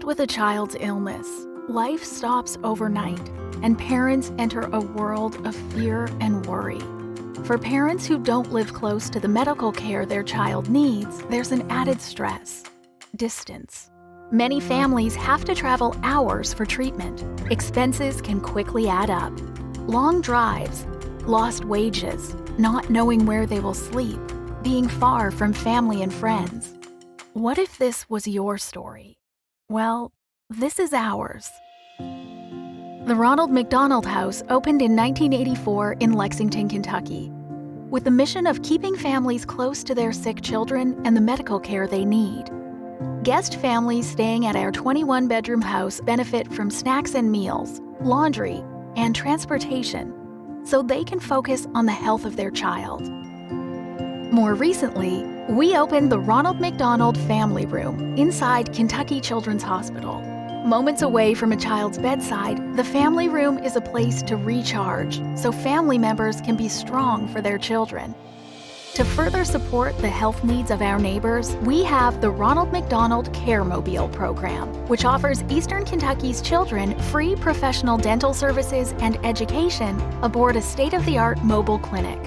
Faced with a child's illness, life stops overnight, and parents enter a world of fear and worry. For parents who don't live close to the medical care their child needs, there's an added stress: distance. Many families have to travel hours for treatment. Expenses can quickly add up. Long drives, lost wages, not knowing where they will sleep, being far from family and friends. What if this was your story? Well, this is ours. The Ronald McDonald House opened in 1984 in Lexington, Kentucky, with the mission of keeping families close to their sick children and the medical care they need. Guest families staying at our 21-bedroom house benefit from snacks and meals, laundry, and transportation, so they can focus on the health of their child. More recently, we opened the Ronald McDonald Family Room inside Kentucky Children's Hospital. Moments away from a child's bedside, the family room is a place to recharge so family members can be strong for their children. To further support the health needs of our neighbors, we have the Ronald McDonald CareMobile program, which offers Eastern Kentucky's children free professional dental services and education aboard a state-of-the-art mobile clinic.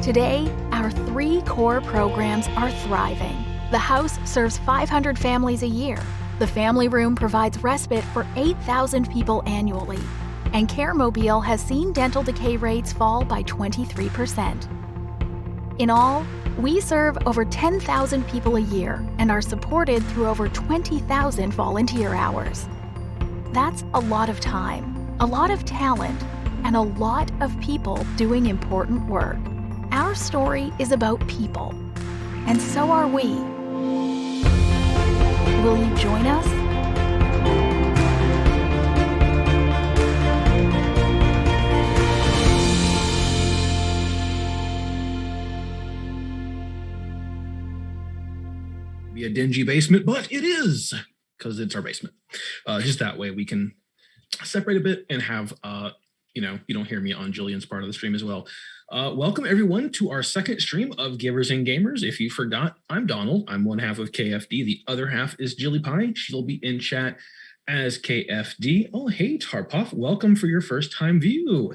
Today, our 3 core programs are thriving. The house serves 500 families a year. The family room provides respite for 8,000 people annually. And CareMobile has seen dental decay rates fall by 23%. In all, we serve over 10,000 people a year and are supported through over 20,000 volunteer hours. That's a lot of time, a lot of talent, and a lot of people doing important work. Our story is about people, and so are we. Will you join us? Be a dingy basement, but it is, because it's our basement. Just that way we can separate a bit and have you don't hear me on Jillian's part of the stream as well. Welcome everyone to our second stream of Givers and Gamers. If you forgot, I'm Donald. I'm one half of KFD. The other half is Jilly Pie. She'll be in chat as KFD. Oh, hey Tarpoff, welcome for your first time view.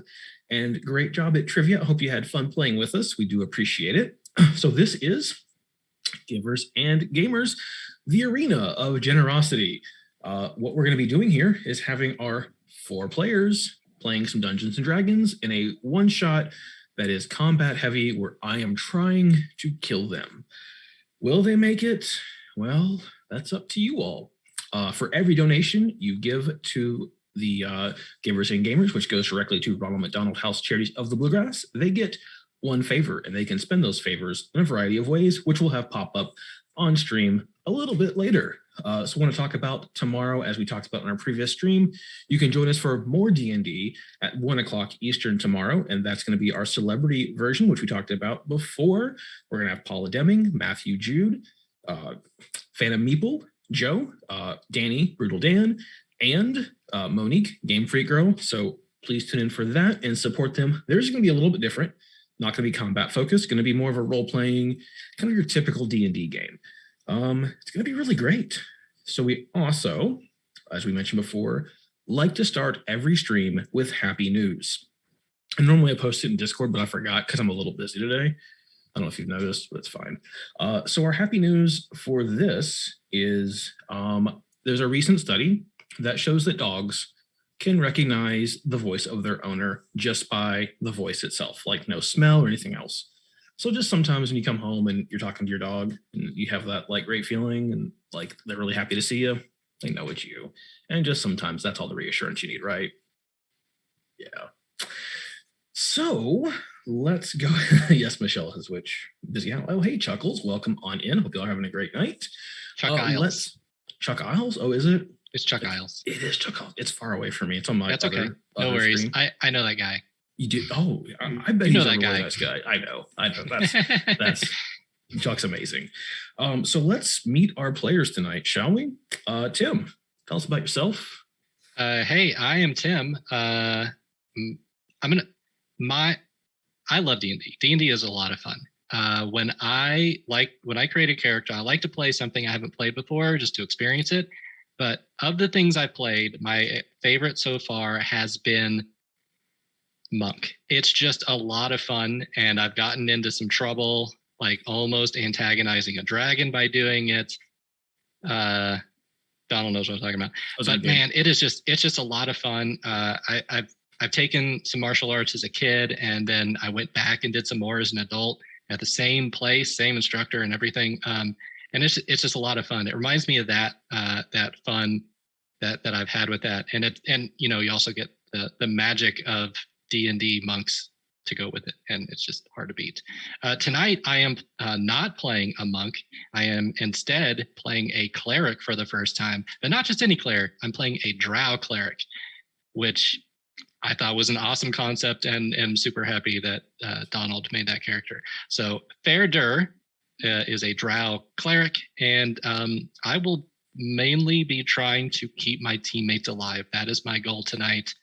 And great job at trivia. I hope you had fun playing with us. We do appreciate it. So this is Givers and Gamers, the arena of generosity. What we're going to be doing here is having our 4 players playing some Dungeons and Dragons in a one-shot that is combat heavy, where I am trying to kill them. Will they make it? Well, that's up to you all. For every donation you give to the Givers and Gamers, which goes directly to Ronald McDonald House Charities of the Bluegrass, they get 1 favor, and they can spend those favors in a variety of ways, which we'll have pop up on stream a little bit later. So I want to talk about tomorrow, as we talked about in our previous stream. You can join us for more D&D at 1 o'clock Eastern tomorrow, and that's going to be our celebrity version, which we talked about before. We're going to have Paula Deming, Matthew Jude, Phantom Meeple, Joe, Danny, Brutal Dan, and Monique, Game Freak Girl. So please tune in for that and support them. Theirs is going to be a little bit different. Not going to be combat focused, going to be more of a role-playing, kind of your typical D&D game. It's going to be really great. So we also, as we mentioned before, like to start every stream with happy news. And normally I post it in Discord, but I forgot because I'm a little busy today. I don't know if you've noticed, but it's fine. So our happy news for this is there's a recent study that shows that dogs can recognize the voice of their owner just by the voice itself, like no smell or anything else. So just sometimes when you come home and you're talking to your dog and you have that like great feeling and like they're really happy to see you, they know it's you. And just sometimes that's all the reassurance you need, right? Yeah. So let's go. Yes, Michelle has switched busy out. Oh, hey, Chuckles, welcome on in. Hope y'all are having a great night. Chuck Isles. Chuck Isles? Oh, is it? It's Chuck Isles. It is Chuck Isles. It's far away from me. It's on my That's okay. No worries. Screen. I know that guy. You do? Oh, I bet he's a really nice guy. I know. That's Chuck's amazing. So let's meet our players tonight, shall we? Tim, tell us about yourself. Hey, I am Tim. I love D&D. D&D is a lot of fun. When I create a character, I like to play something I haven't played before just to experience it. But of the things I played, my favorite so far has been Monk. It's just a lot of fun, and I've gotten into some trouble, like almost antagonizing a dragon by doing it. Donald knows what I'm talking about. But man, it's just a lot of fun. I've taken some martial arts as a kid, and then I went back and did some more as an adult at the same place, same instructor and everything. And it's just a lot of fun. It reminds me of that fun that I've had with that. And you also get the magic of D&D monks to go with it, and it's just hard to beat. Tonight, I am not playing a monk. I am instead playing a cleric for the first time, but not just any cleric. I'm playing a drow cleric, which I thought was an awesome concept, and am super happy that Donald made that character. So Fair is a drow cleric, and I will mainly be trying to keep my teammates alive. That is my goal tonight.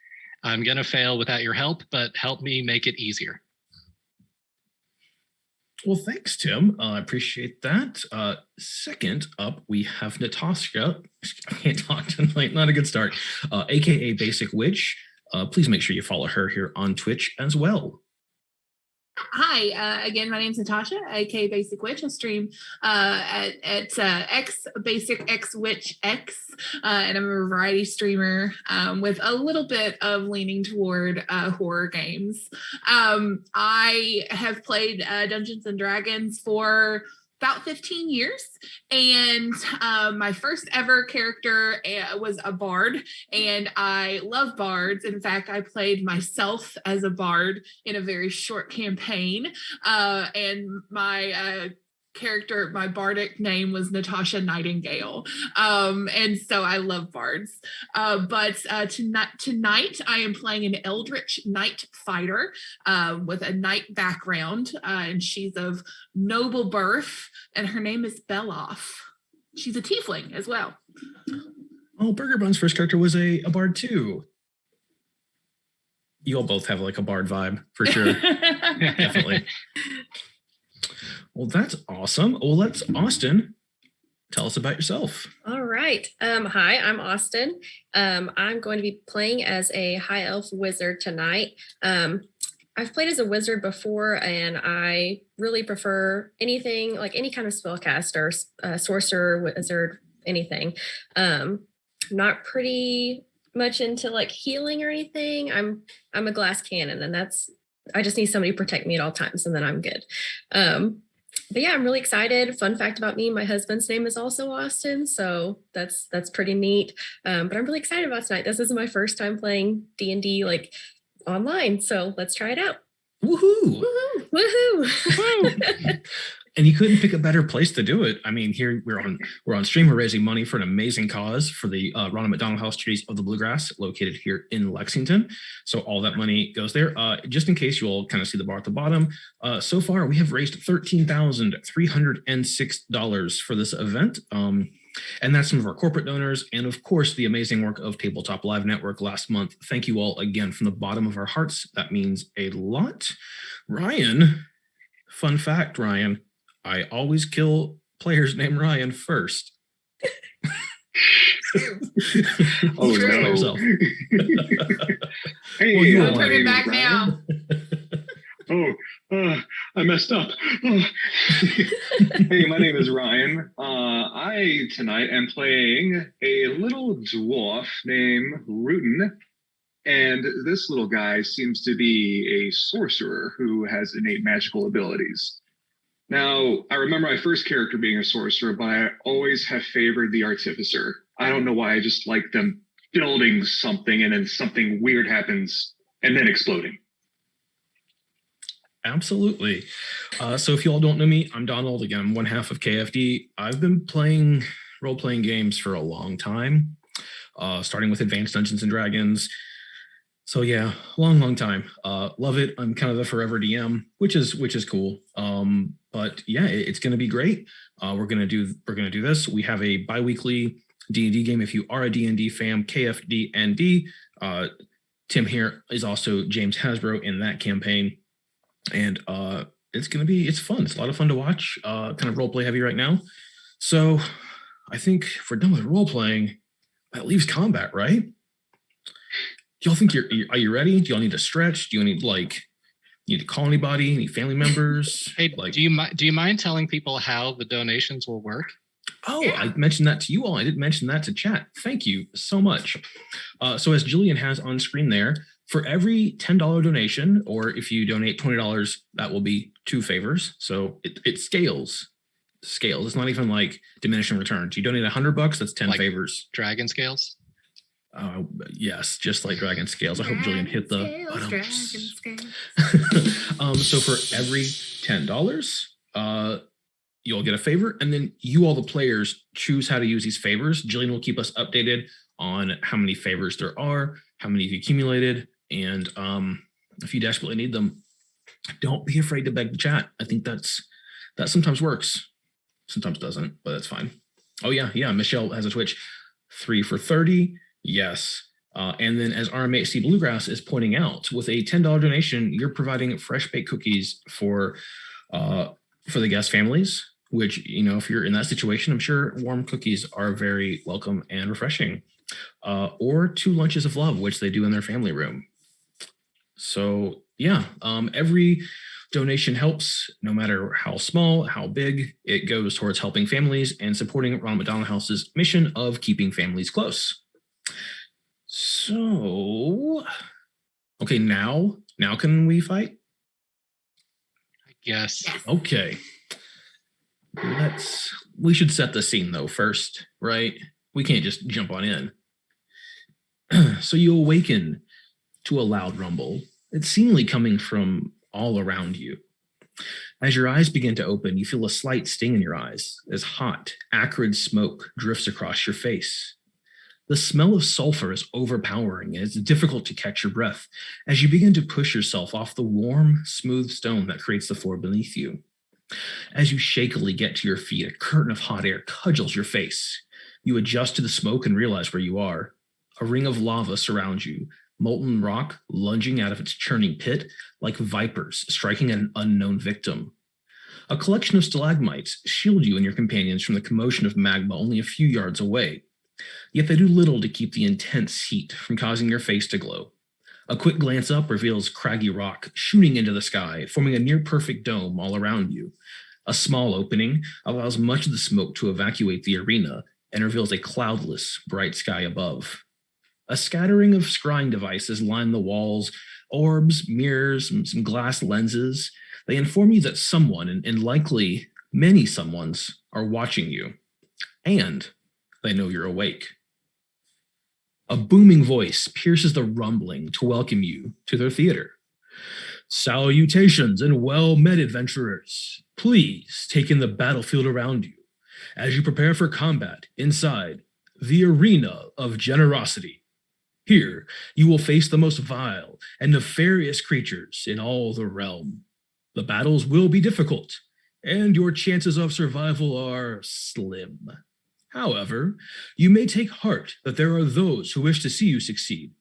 I'm going to fail without your help, but help me make it easier. Well, thanks, Tim. I appreciate that. Second up, we have Natasha. I can't talk tonight. Not a good start. AKA Basic Witch. Please make sure you follow her here on Twitch as well. Hi, again, my name's Natasha, aka Basic Witch. I stream at X Basic X Witch X, and I'm a variety streamer with a little bit of leaning toward horror games. I have played Dungeons and Dragons for about 15 years, and my first ever character was a bard, and I love bards. In fact, I played myself as a bard in a very short campaign, and my character, my bardic name was Natasha Nightingale, and so I love bards. But tonight I am playing an eldritch knight fighter with a knight background, and she's of noble birth, and her name is Beloff. She's a tiefling as well. Oh, Burger Bun's first character was a bard too. You all both have like a bard vibe for sure. Definitely. Well, that's awesome. Well, let's Austin. Tell us about yourself. All right. Hi, I'm Austin. I'm going to be playing as a high elf wizard tonight. I've played as a wizard before, and I really prefer anything like any kind of spellcaster, sorcerer, wizard, anything. Not pretty much into like healing or anything. I'm a glass cannon, and I just need somebody to protect me at all times, and then I'm good. But yeah, I'm really excited. Fun fact about me, my husband's name is also Austin, so that's pretty neat. But I'm really excited about tonight. This is my first time playing D&D like online, so let's try it out. Woohoo! Woohoo! Woohoo! And you couldn't pick a better place to do it. I mean, here we're on stream. We're raising money for an amazing cause for the Ronald McDonald House Trees of the Bluegrass, located here in Lexington. So all that money goes there. Just in case you all kind of see the bar at the bottom, so far we have raised $13,306 for this event. And that's some of our corporate donors, and of course the amazing work of Tabletop Live Network last month. Thank you all again from the bottom of our hearts. That means a lot. Ryan, fun fact, Ryan, I always kill players named Ryan first. Oh, no. Hey, Well, you I'm were turning back now. I messed up. Hey, my name is Ryan. I tonight am playing a little dwarf named Rutin. And this little guy seems to be a sorcerer who has innate magical abilities. Now, I remember my first character being a sorcerer, but I always have favored the artificer. I don't know why, I just like them building something and then something weird happens and then exploding. Absolutely. So if you all don't know me, I'm Donald. Again, I'm one half of KFD. I've been playing role-playing games for a long time, starting with Advanced Dungeons and Dragons. So yeah, long time. Love it. I'm kind of the forever DM, which is cool. But yeah, it's going to be great. We're going to do this. We have a bi-weekly D&D game. If you are a D&D fan, KFD&D. Tim here is also James Hasbro in that campaign. And it's fun. It's a lot of fun to watch. Kind of role play heavy right now. So I think if we're done with role playing, That leaves combat, right? Do y'all think are you ready? Do y'all need to stretch? Do you need need to call anybody? Any family members? Hey, do you mind telling people how the donations will work? Oh, yeah. I mentioned that to you all. I didn't mention that to chat. Thank you so much. So as Jillian has on screen there, for every $10 donation, or if you donate $20, that will be 2 favors. So it scales. It's not even like diminishing returns. You donate $100, that's 10 favors. Dragon scales? Yes, just like dragon scales. I hope Jillian hit the dragon scales. So for every $10, you'll get a favor, and then you, all the players, choose how to use these favors. Jillian will keep us updated on how many favors there are, how many you've accumulated, and if you desperately need them, don't be afraid to beg the chat. I think that sometimes works, sometimes doesn't, but that's fine. Oh yeah. Michelle has a Twitch 3 for 30. Yes. And then as our mate Steve Bluegrass is pointing out, with a $10 donation, you're providing fresh baked cookies for the guest families, which, if you're in that situation, I'm sure warm cookies are very welcome and refreshing. Or 2 lunches of love, which they do in their family room. So yeah, every donation helps, no matter how small, how big. It goes towards helping families and supporting Ronald McDonald House's mission of keeping families close. So, okay, now can we fight? I guess. Okay. We should set the scene though first, right? We can't just jump on in. So you awaken to a loud rumble. It's seemingly coming from all around you. As your eyes begin to open, you feel a slight sting in your eyes as hot, acrid smoke drifts across your face. The smell of sulfur is overpowering, and it's difficult to catch your breath as you begin to push yourself off the warm, smooth stone that creates the floor beneath you. As you shakily get to your feet, a curtain of hot air cudgels your face. You adjust to the smoke and realize where you are. A ring of lava surrounds you, molten rock lunging out of its churning pit like vipers striking at an unknown victim. A collection of stalagmites shield you and your companions from the commotion of magma only a few yards away. Yet they do little to keep the intense heat from causing your face to glow. A quick glance up reveals craggy rock shooting into the sky, forming a near-perfect dome all around you. A small opening allows much of the smoke to evacuate the arena and reveals a cloudless, bright sky above. A scattering of scrying devices line the walls, orbs, mirrors, and some glass lenses. They inform you that someone, and likely many someones, are watching you. And they know you're awake. A booming voice pierces the rumbling to welcome you to their theater. Salutations and well met, adventurers. Please take in the battlefield around you as you prepare for combat inside the Arena of Generosity. Here, you will face the most vile and nefarious creatures in all the realm. The battles will be difficult, and your chances of survival are slim. However, you may take heart that there are those who wish to see you succeed.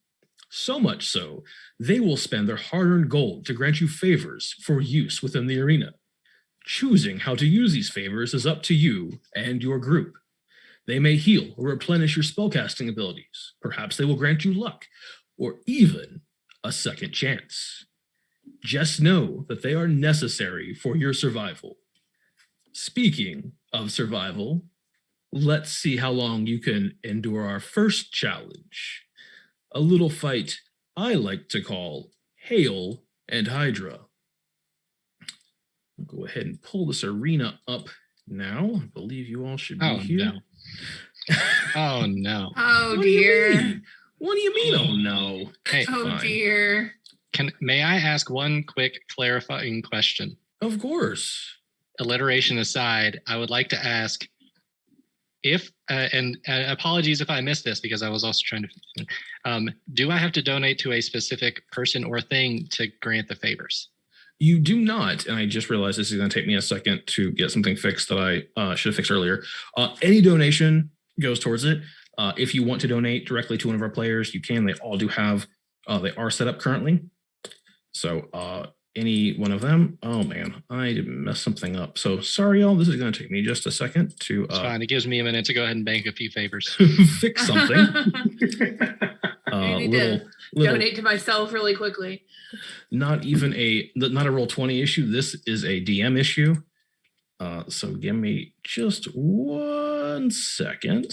So much so, they will spend their hard-earned gold to grant you favors for use within the arena. Choosing how to use these favors is up to you and your group. They may heal or replenish your spellcasting abilities. Perhaps they will grant you luck, or even a second chance. Just know that they are necessary for your survival. Speaking of survival, let's see how long you can endure our first challenge. A little fight I like to call Hail and Hydra. I'll go ahead and pull this arena up now. I believe you all should be here. No. Oh, no. Oh, dear. What do you mean, oh, no? Hey, Oh, dear. May I ask one quick clarifying question? Of course. Alliteration aside, I would like to ask if, and apologies if I missed this because I was also trying to, do I have to donate to a specific person or thing to grant the favors? You do not, and I just realized this is going to take me a second to get something fixed that I should have fixed earlier. Any donation goes towards it. If you want to donate directly to one of our players, you can. They all do have, they are set up currently. So any one of them. Oh man, I messed something up. So sorry, y'all. This is going to take me just a second to It's fine. It gives me a minute to go ahead and bank a few favors. fix something. You need to donate to myself really quickly. Not a roll 20 issue. This is a DM issue. So give me just 1 second.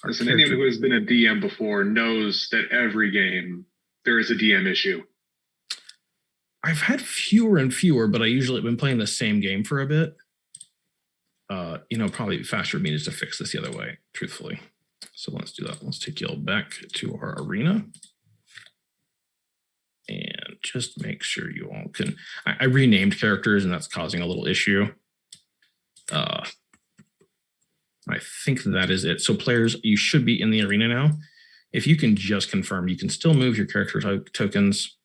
Listen, anyone who has been a DM before knows that every game there is a DM issue. I've had fewer and fewer, but I usually have been playing the same game for a bit. Probably faster for me is to fix this the other way, truthfully. So let's do that. Let's take you all back to our arena. And just make sure you all can. I renamed characters, and that's causing a little issue. I think that is it. So players, you should be in the arena now. If you can just confirm, you can still move your character tokens.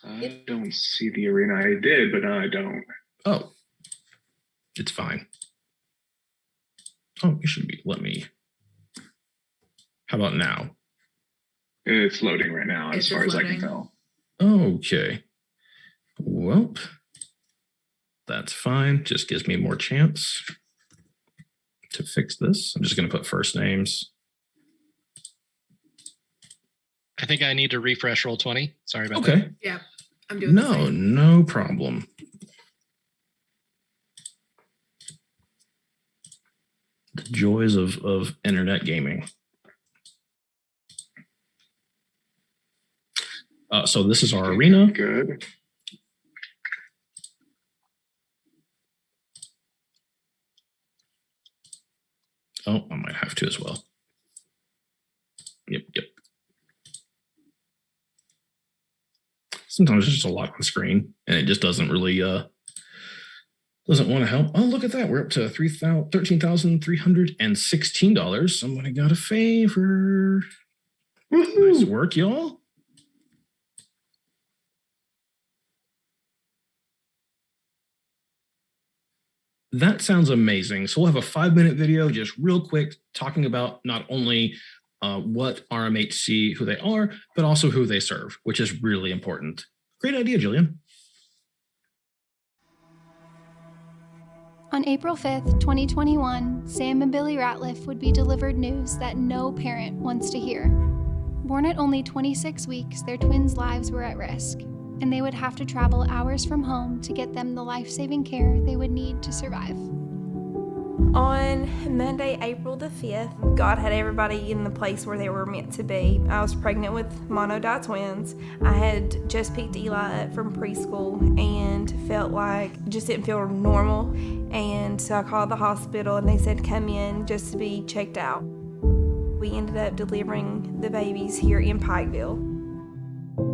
I don't see the arena. I did, but now I don't. Oh, it's fine. Oh, you should be. How about now? It's loading right now, as far as I can tell. Okay. Well, that's fine. Just gives me more chance to fix this. I'm just going to put first names. I think I need to refresh roll 20. Sorry about that. Okay. Yeah, I'm doing the same. No problem. The joys of internet gaming. So this is our arena. Good. Oh, I might have to as well. Yep. Sometimes there's just a lot on the screen, and it just doesn't really doesn't want to help. Oh, look at that. We're up to $13,316. Somebody got a favor. Woo-hoo. Nice work, y'all. That sounds amazing. So we'll have a 5-minute video, just real quick, talking about not only what RMHC, who they are, but also who they serve, which is really important. Great idea, Jillian. On April 5th, 2021, Sam and Billy Ratliff would be delivered news that no parent wants to hear. Born at only 26 weeks, their twins' lives were at risk, and they would have to travel hours from home to get them the life-saving care they would need to survive. On Monday, April the 5th, God had everybody in the place where they were meant to be. I was pregnant with monodi twins. I had just picked Eli up from preschool and felt like just didn't feel normal. And so I called the hospital and they said come in just to be checked out. We ended up delivering the babies here in Pikeville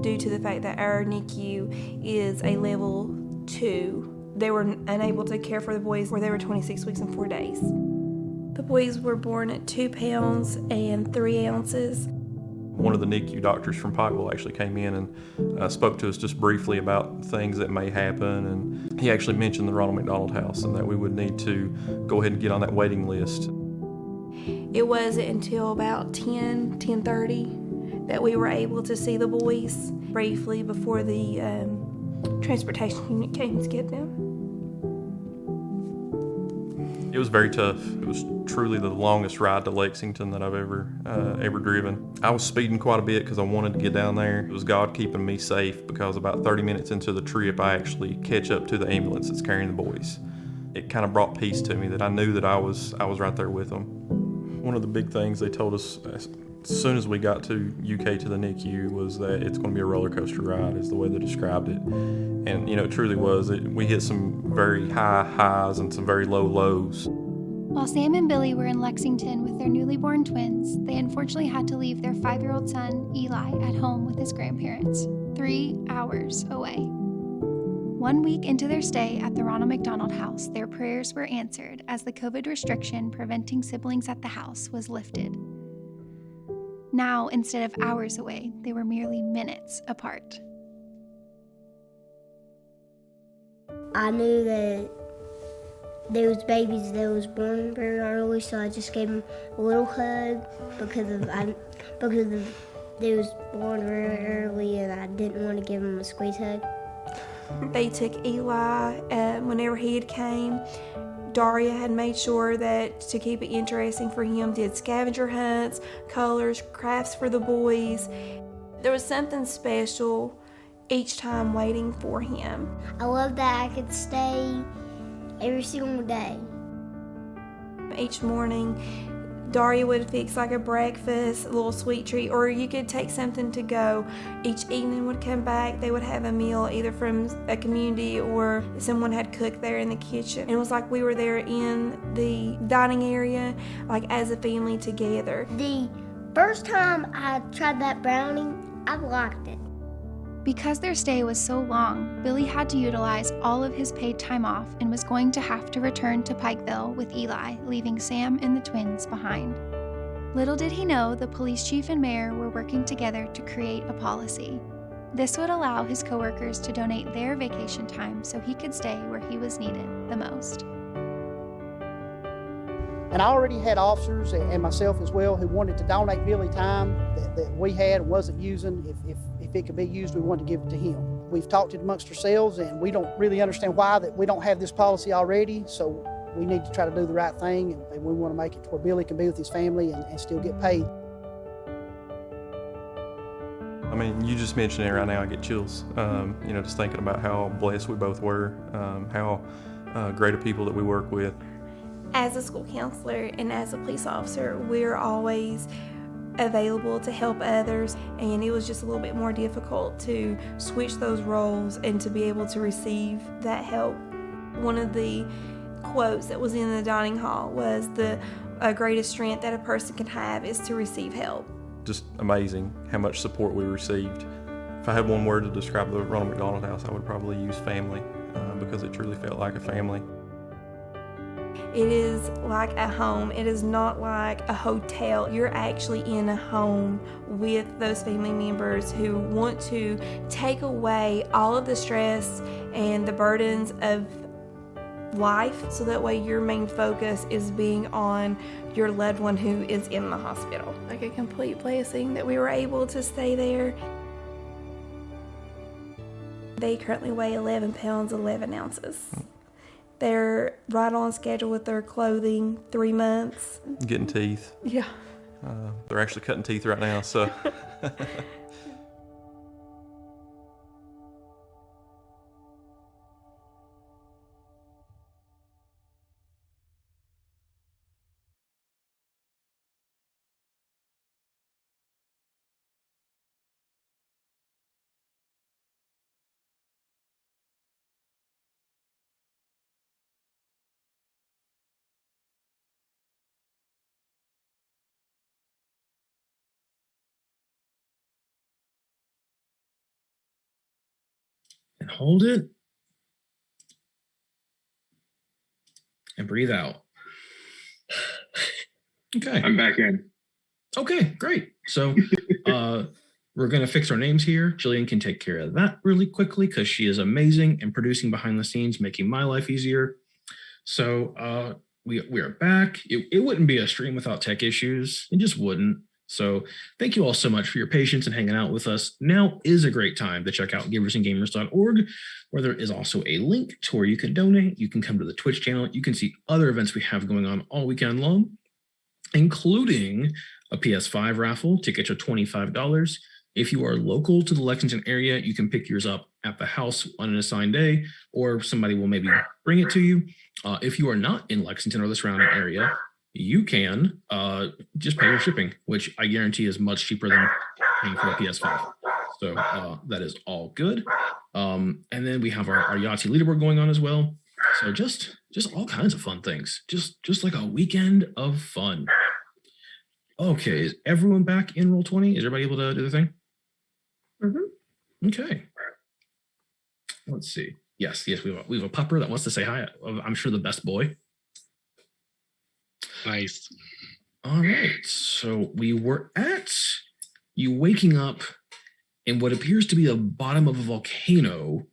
due to the fact that our NICU is a level 2. They were unable to care for the boys where they were 26 weeks and 4 days. The boys were born at 2 pounds and 3 ounces. One of the NICU doctors from Pikeville actually came in and spoke to us just briefly about things that may happen. And he actually mentioned the Ronald McDonald house and that we would need to go ahead and get on that waiting list. It wasn't until about 10:30 that we were able to see the boys briefly before the transportation unit came to get them. It was very tough. It was truly the longest ride to Lexington that I've ever driven. I was speeding quite a bit because I wanted to get down there. It was God keeping me safe because about 30 minutes into the trip, I actually catch up to the ambulance that's carrying the boys. It kind of brought peace to me that I knew that I was right there with them. One of the big things they told us as soon as we got to UK to the NICU was that it's going to be a roller coaster ride, is the way they described it. And, it truly was. We hit some very high highs and some very low lows. While Sam and Billy were in Lexington with their newly born twins, they unfortunately had to leave their 5-year-old son, Eli, at home with his grandparents, 3 hours away. 1 week into their stay at the Ronald McDonald house, their prayers were answered as the COVID restriction preventing siblings at the house was lifted. Now, instead of hours away, they were merely minutes apart. I knew that there was babies that was born very early, so I just gave them a little hug because of They was born really early, and I didn't want to give them a squeeze hug. They took Eli whenever he had came. Daria had made sure that to keep it interesting for him, did scavenger hunts, colors, crafts for the boys. There was something special each time waiting for him. I love that I could stay every single day. Each morning, Daria would fix like a breakfast, a little sweet treat, or you could take something to go. Each evening would come back, they would have a meal either from a community or someone had cooked there in the kitchen. And it was like we were there in the dining area, like as a family together. The first time I tried that brownie, I liked it. Because their stay was so long, Billy had to utilize all of his paid time off and was going to have to return to Pikeville with Eli, leaving Sam and the twins behind. Little did he know the police chief and mayor were working together to create a policy. This would allow his coworkers to donate their vacation time so he could stay where he was needed the most. And I already had officers and myself as well who wanted to donate Billy time that we had and wasn't using. If it could be used, we wanted to give it to him. We've talked it amongst ourselves, and we don't really understand why that we don't have this policy already, so we need to try to do the right thing, and we want to make it to where Billy can be with his family and still get paid. I mean, you just mentioned it right now, I get chills. Just thinking about how blessed we both were, how great of people that we work with. As a school counselor and as a police officer, we're always available to help others, and it was just a little bit more difficult to switch those roles and to be able to receive that help. One of the quotes that was in the dining hall was the greatest strength that a person can have is to receive help. Just amazing how much support we received. If I had one word to describe the Ronald McDonald house, I would probably use family, because it truly felt like a family. It is like a home. It is not like a hotel. You're actually in a home with those family members who want to take away all of the stress and the burdens of life, so that way your main focus is being on your loved one who is in the hospital. Like a complete blessing that we were able to stay there. They currently weigh 11 pounds, 11 ounces. They're right on schedule with their clothing, 3 months. Getting teeth. Yeah. They're actually cutting teeth right now, so. And hold it. And breathe out. Okay. I'm back in. Okay, great. So we're going to fix our names here. Jillian can take care of that really quickly because she is amazing and producing behind the scenes, making my life easier. So we are back. It wouldn't be a stream without tech issues. It just wouldn't. So thank you all so much for your patience and hanging out with us. Now is a great time to check out giversandgamers.org, where there is also a link to where you can donate. You can come to the Twitch channel. You can see other events we have going on all weekend long, including a PS5 raffle. Tickets are $25. If you are local to the Lexington area, you can pick yours up at the house on an assigned day, or somebody will maybe bring it to you. If you are not in Lexington or the surrounding area, you can just pay your shipping, which I guarantee is much cheaper than paying for a PS5. So that is all good. And then we have our Yahtzee leaderboard going on as well. So just all kinds of fun things. Just like a weekend of fun. Okay, is everyone back in Roll20? Is everybody able to do the thing? Mm-hmm. Okay. Let's see. Yes, we have a pupper that wants to say hi. I'm sure the best boy. Nice. All right. So we were at you waking up in what appears to be the bottom of a volcano.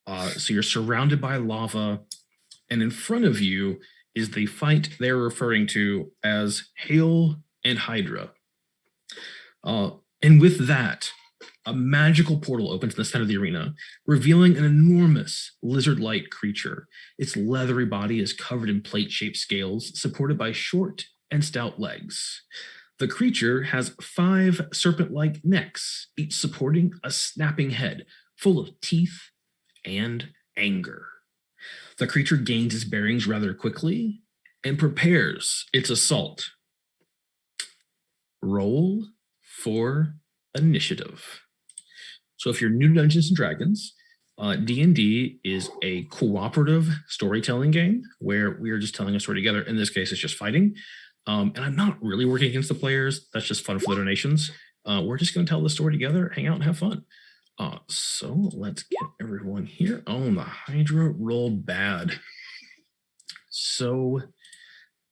So you're surrounded by lava, and in front of you is the fight they're referring to as Hail and Hydra. And with that, a magical portal opens in the center of the arena, revealing an enormous lizard-like creature. Its leathery body is covered in plate-shaped scales, supported by short and stout legs. The creature has 5 serpent-like necks, each supporting a snapping head full of teeth and anger. The creature gains its bearings rather quickly and prepares its assault. Roll for initiative. So if you're new to Dungeons & Dragons, D&D is a cooperative storytelling game where we are just telling a story together. In this case, it's just fighting. And I'm not really working against the players. That's just fun for the donations. We're just going to tell the story together, hang out, and have fun. So let's get everyone here. Oh, the Hydra rolled bad. So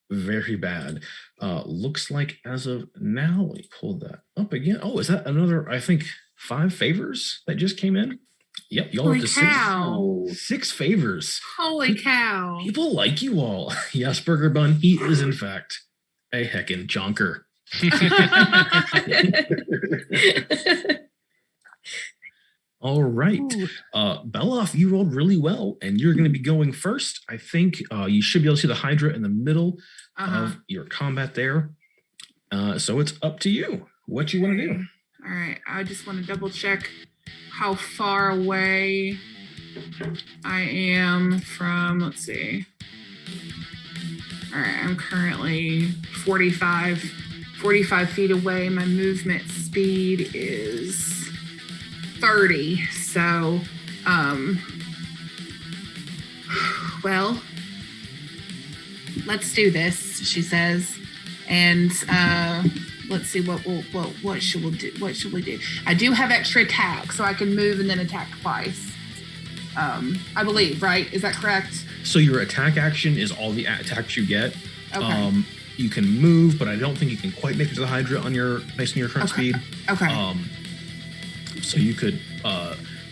very bad. Looks like as of now, let me pull that up again. Oh, is that another, I think, 5 favors that just came in? Yep, y'all Holy up to cow. 6 favors. Holy cow. People like you all. Yes, Burger Bun, he is in fact a heckin' jonker. All right. Beloff, you rolled really well, and you're going to be going first. I think you should be able to see the Hydra in the middle of your combat there. So it's up to you what you want to do. All right. I just want to double check how far away I am from, let's see. All right. I'm currently 45 feet away. My movement speed is 30. So, well, let's do this, she says. And let's see what should we do? What should we do? I do have extra attack, so I can move and then attack twice. I believe, right? Is that correct? So your attack action is all the attacks you get. Okay. You can move, but I don't think you can quite make it to the Hydra based on your current speed. Okay. So you could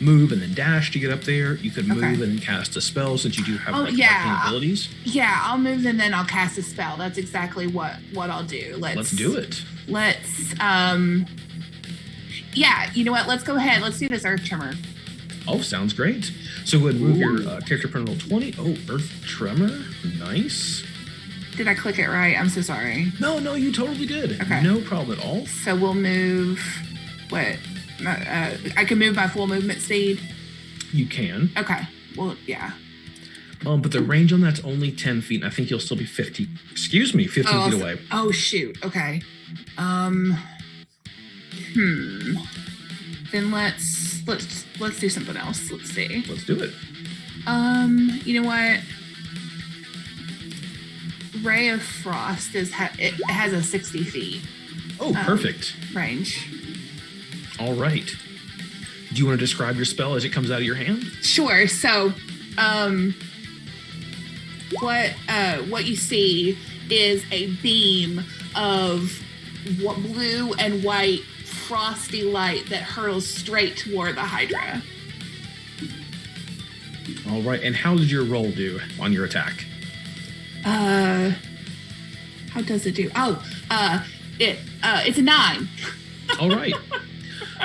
move and then dash to get up there. You could move and then cast a spell since you do have arcane abilities. Yeah, I'll move and then I'll cast a spell. That's exactly what I'll do. Let's do it. Let's yeah, you know what? Let's go ahead. Let's do this Earth Tremor. Oh, sounds great. So go ahead and move your character print roll 20. Oh, Earth Tremor. Nice. Did I click it right? I'm so sorry. No, you totally did. Okay. No problem at all. So we'll move what? I can move my full movement speed. You can. Okay. Well, yeah. But the range on that's only 10 feet, and I think you'll still be 15 feet away. Oh shoot. Okay. Then let's do something else. Let's see. Let's do it. You know what? Ray of Frost it has a 60 feet. Oh, perfect. Range. All right. Do you want to describe your spell as it comes out of your hand? Sure. So, what you see is a beam of blue and white frosty light that hurls straight toward the Hydra. All right. And how did your roll do on your attack? How does it do? It's a 9. All right.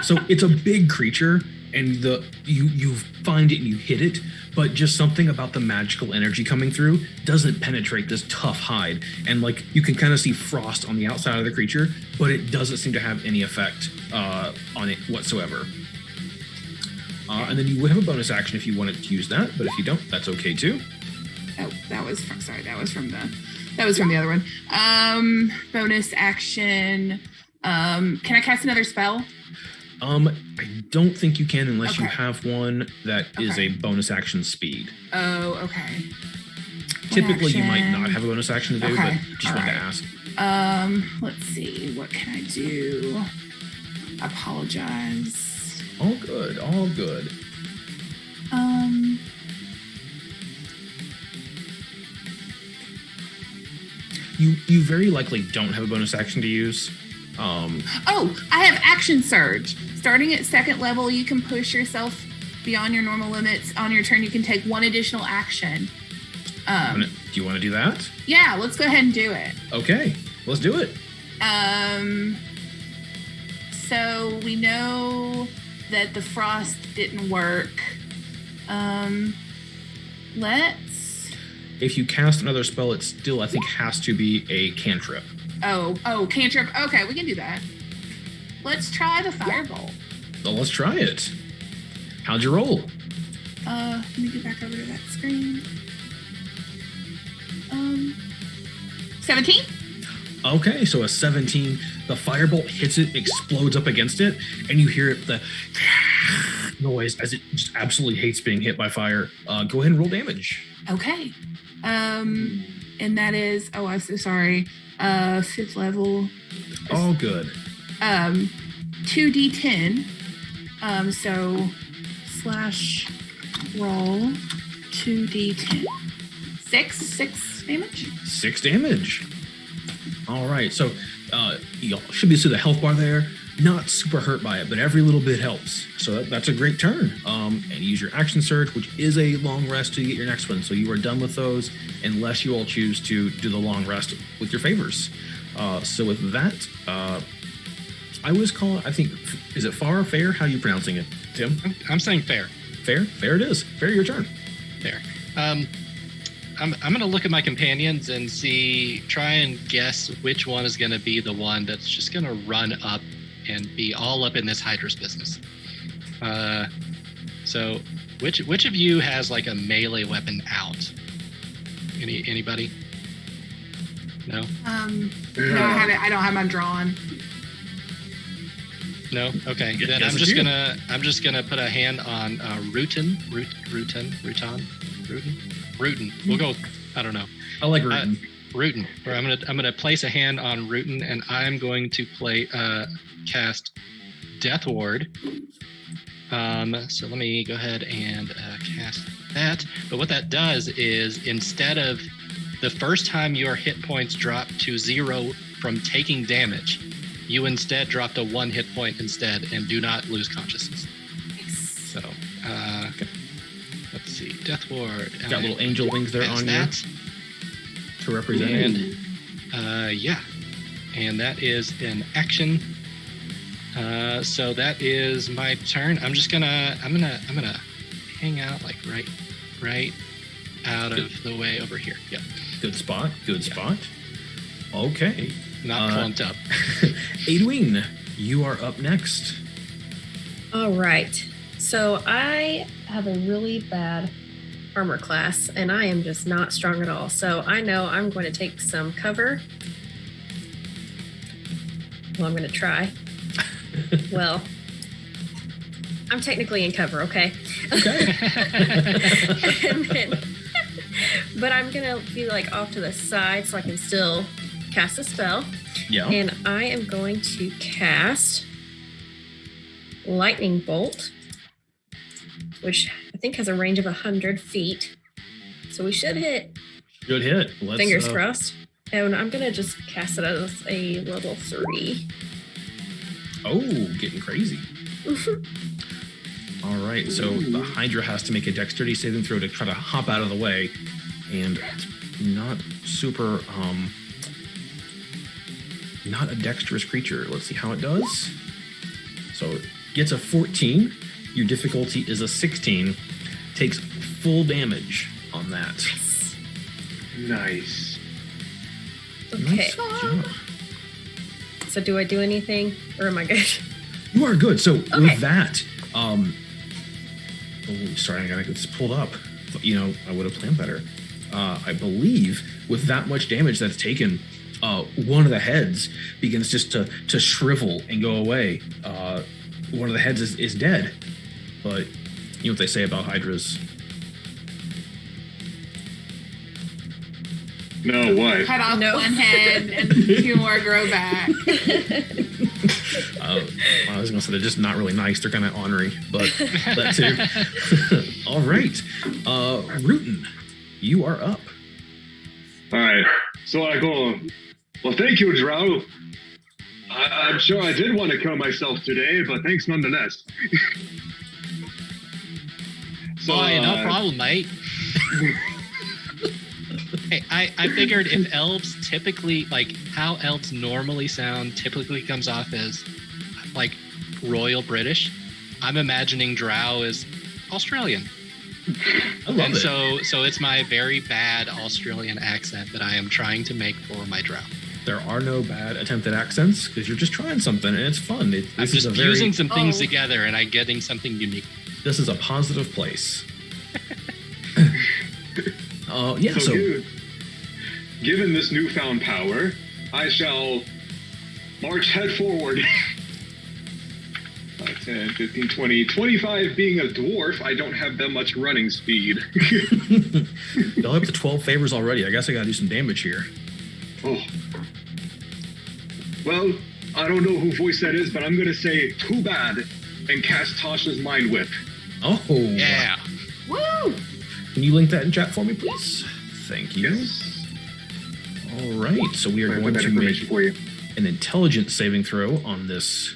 So it's a big creature, and you find it and you hit it, but just something about the magical energy coming through doesn't penetrate this tough hide, and like you can kind of see frost on the outside of the creature, but it doesn't seem to have any effect on it whatsoever. And then you would have a bonus action if you wanted to use that, but if you don't, that's okay too. Oh, that was from the other one. Bonus action. Can I cast another spell? I don't think you can unless you have one that is a bonus action speed. Oh, okay. Typically, you might not have a bonus action to do, but just wanted to ask. Let's see. What can I do? Apologize. All good. You very likely don't have a bonus action to use. I have Action Surge. Starting at 2nd level, you can push yourself beyond your normal limits. On your turn, you can take 1 additional action. Do you want to do that? Yeah, let's go ahead and do it. Okay, let's do it. So we know that the frost didn't work. Let's. If you cast another spell, it still, I think, has to be a cantrip. Oh, cantrip. Okay, we can do that. Let's try the firebolt. Well, let's try it. How'd you roll? Let me get back over to that screen. 17. Okay, so a 17. The firebolt hits it, explodes up against it, and you hear the noise as it just absolutely hates being hit by fire. Go ahead and roll damage. Okay. And that is, I'm so sorry. 5th level. Oh, good. 2d10. So slash roll 2d10. 6 damage. 6 damage. All right, so you should be see the health bar there. Not super hurt by it, but every little bit helps. So that's a great turn. And use your action surge, which is a long rest to get your next one. So you are done with those, unless you all choose to do the long rest with your favors. So with that, I was calling. I think, is it far or fair? How are you pronouncing it, Tim? I'm saying fair. Fair it is. Fair, your turn. Fair. I'm going to look at my companions and try and guess which one is going to be the one that's just going to run up and be all up in this Hydra's business. So which of you has like a melee weapon out? Anybody? No? No, I don't have mine drawn. No? Okay. Yeah, then I'm just gonna put a hand on Rutan. We'll go. I don't know. I like Rutan. Rutan. Where I'm gonna place a hand on Rutan, and I'm going to cast Death Ward. So let me go ahead and cast that. But what that does is, instead of the first time your hit points drop to 0 from taking damage, you instead drop to 1 hit point instead and do not lose consciousness. So, let's see. Death Ward. Got little angel wings there on that to represent. And, yeah. And that is an action. So that is my turn. I'm gonna hang out like right out of the way over here. Yep. Good spot. Okay. Not clumped up. Adween, you are up next. All right. So I have a really bad armor class, and I am just not strong at all. So I know I'm going to take some cover. Well, I'm going to try. Well, I'm technically in cover, okay? Okay. But I'm going to be like off to the side so I can still cast a spell. Yeah. And I am going to cast Lightning Bolt, which I think has a range of 100 feet. So we should hit. Good hit. Fingers crossed. And I'm going to just cast it as a level 3. Oh, getting crazy. All right, so the Hydra has to make a dexterity saving throw to try to hop out of the way, and it's not super, not a dexterous creature. Let's see how it does. So it gets a 14. Your difficulty is a 16. Takes full damage on that. Nice. Okay. Nice job. So do I do anything, or am I good? You are good. So with that, sorry, I gotta get this pulled up. But, I would have planned better. I believe with that much damage that's taken, one of the heads begins just to shrivel and go away. One of the heads is dead. But you know what they say about Hydras? No, what? Cut off one head and 2 more grow back. I was going to say they're just not really nice. They're kind of ornery, but that too. All right. Rutan, you are up. All right. So I go, well, thank you, Drow. I'm sure I did want to kill myself today, but thanks nonetheless. So, no problem, mate. Hey, I figured if elves typically, like how elves normally sound, typically comes off as, like royal British. I'm imagining drow is Australian. I love And it. so it's my very bad Australian accent that I am trying to make for my drow. There are no bad attempted accents because you're just trying something and it's fun. I'm just using some things together and I'm getting something unique. This is a positive place. Yeah. So given this newfound power, I shall march head forward. 5, 10, 15, 20, 25 being a dwarf, I don't have that much running speed. Y'all up to 12 favors already. I guess I gotta do some damage here. Oh. Well, I don't know who voice that is, but I'm gonna say too bad and cast Tasha's Mind Whip. Oh. Yeah. Woo! Can you link that in chat for me, please? Thank you. Yes. All right. So we are going that to information make for you. an intelligence saving throw on this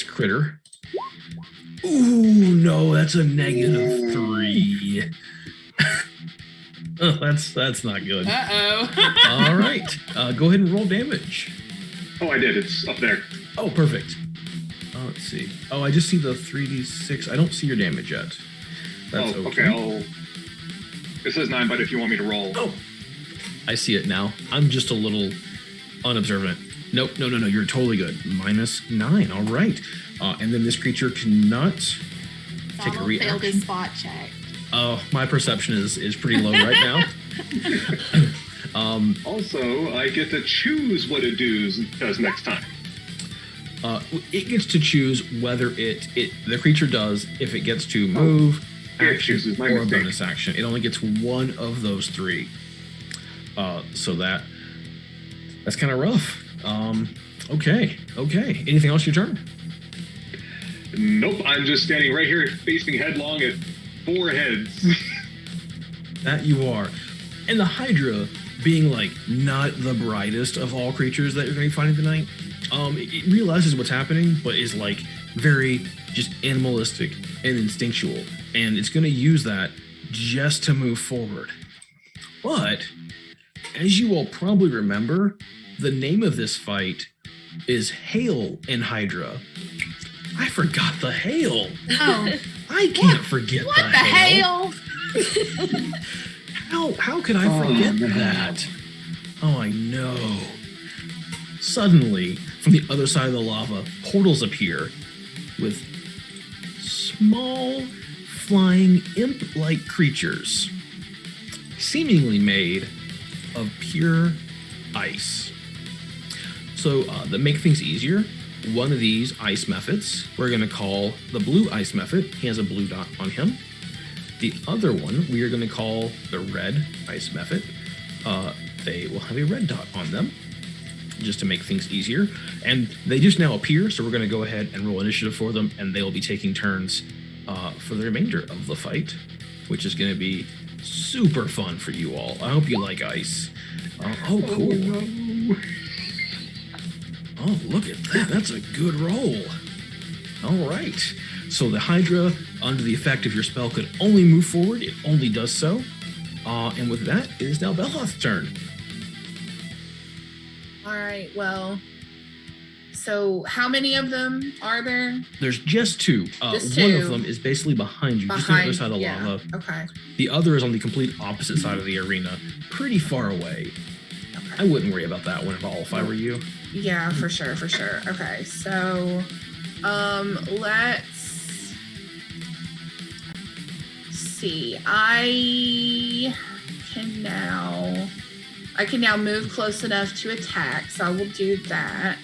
critter. Ooh, no, that's a -3. Oh, that's not good. Uh-oh. All right. Go ahead and roll damage. Oh, I did. It's up there. Oh, perfect. Let's see. Oh, I just see the 3d6. I don't see your damage yet. That's okay. It says 9, but if you want me to roll. Oh, I see it now. I'm just a little unobservant. Nope, no. You're totally good. -9. All right. And then this creature cannot take a reaction. Failed his spot check. Oh, my perception is pretty low right now. Also, I get to choose what it does next time. It gets to choose whether the creature does if it gets to move, action, or a bonus action. It only gets one of those 3. So that's kind of rough. Okay. Anything else your turn? Nope, I'm just standing right here facing headlong at 4 heads. That you are. And the Hydra, being like not the brightest of all creatures that you're going to be fighting tonight, it realizes what's happening, but is like very just animalistic and instinctual. And it's going to use that just to move forward. But as you all probably remember, the name of this fight is Hail in Hydra. I forgot the hail. Oh. I can't forget what the hail. How could I forget that? Oh, I know. Suddenly, from the other side of the lava, portals appear with small, flying, imp-like creatures, seemingly made of pure ice. So, to make things easier, one of these ice methods we're going to call the blue ice method. He has a blue dot on him. The other one we are going to call the red ice method. They will have a red dot on them just to make things easier. And they just now appear, so we're going to go ahead and roll initiative for them, and they will be taking turns for the remainder of the fight, which is going to be super fun for you all. I hope you like ice. Oh, cool. Oh, look at that. That's a good roll. All right. So the Hydra, under the effect of your spell, could only move forward. It only does so. And with that, it is now Belhoth's turn. All right, well, so how many of them are there? There's just 2. Just One 2. of them is basically behind you, just on the other side of the lava. Okay. The other is on the complete opposite side of the arena, pretty far away. Okay. I wouldn't worry about that one at all if I were you. Yeah, for sure. Okay, so let's see. I can now move close enough to attack, so I will do that.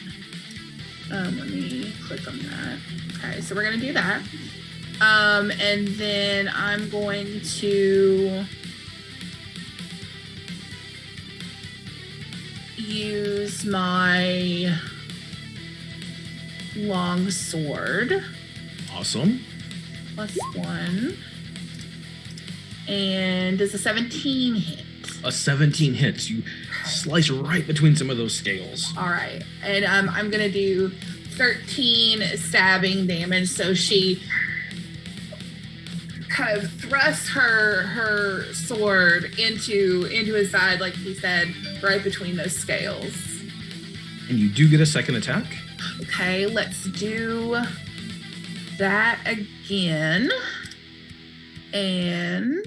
Let me click on that. Okay, so we're gonna do that. And then I'm going to use my long sword. Awesome. +1. And does a 17 hit? A 17 hits. You slice right between some of those scales. All right. And I'm going to do 13 stabbing damage. So she kind of thrusts her sword into his side, like he said, right between those scales. And you do get a second attack. Okay, let's do that again. And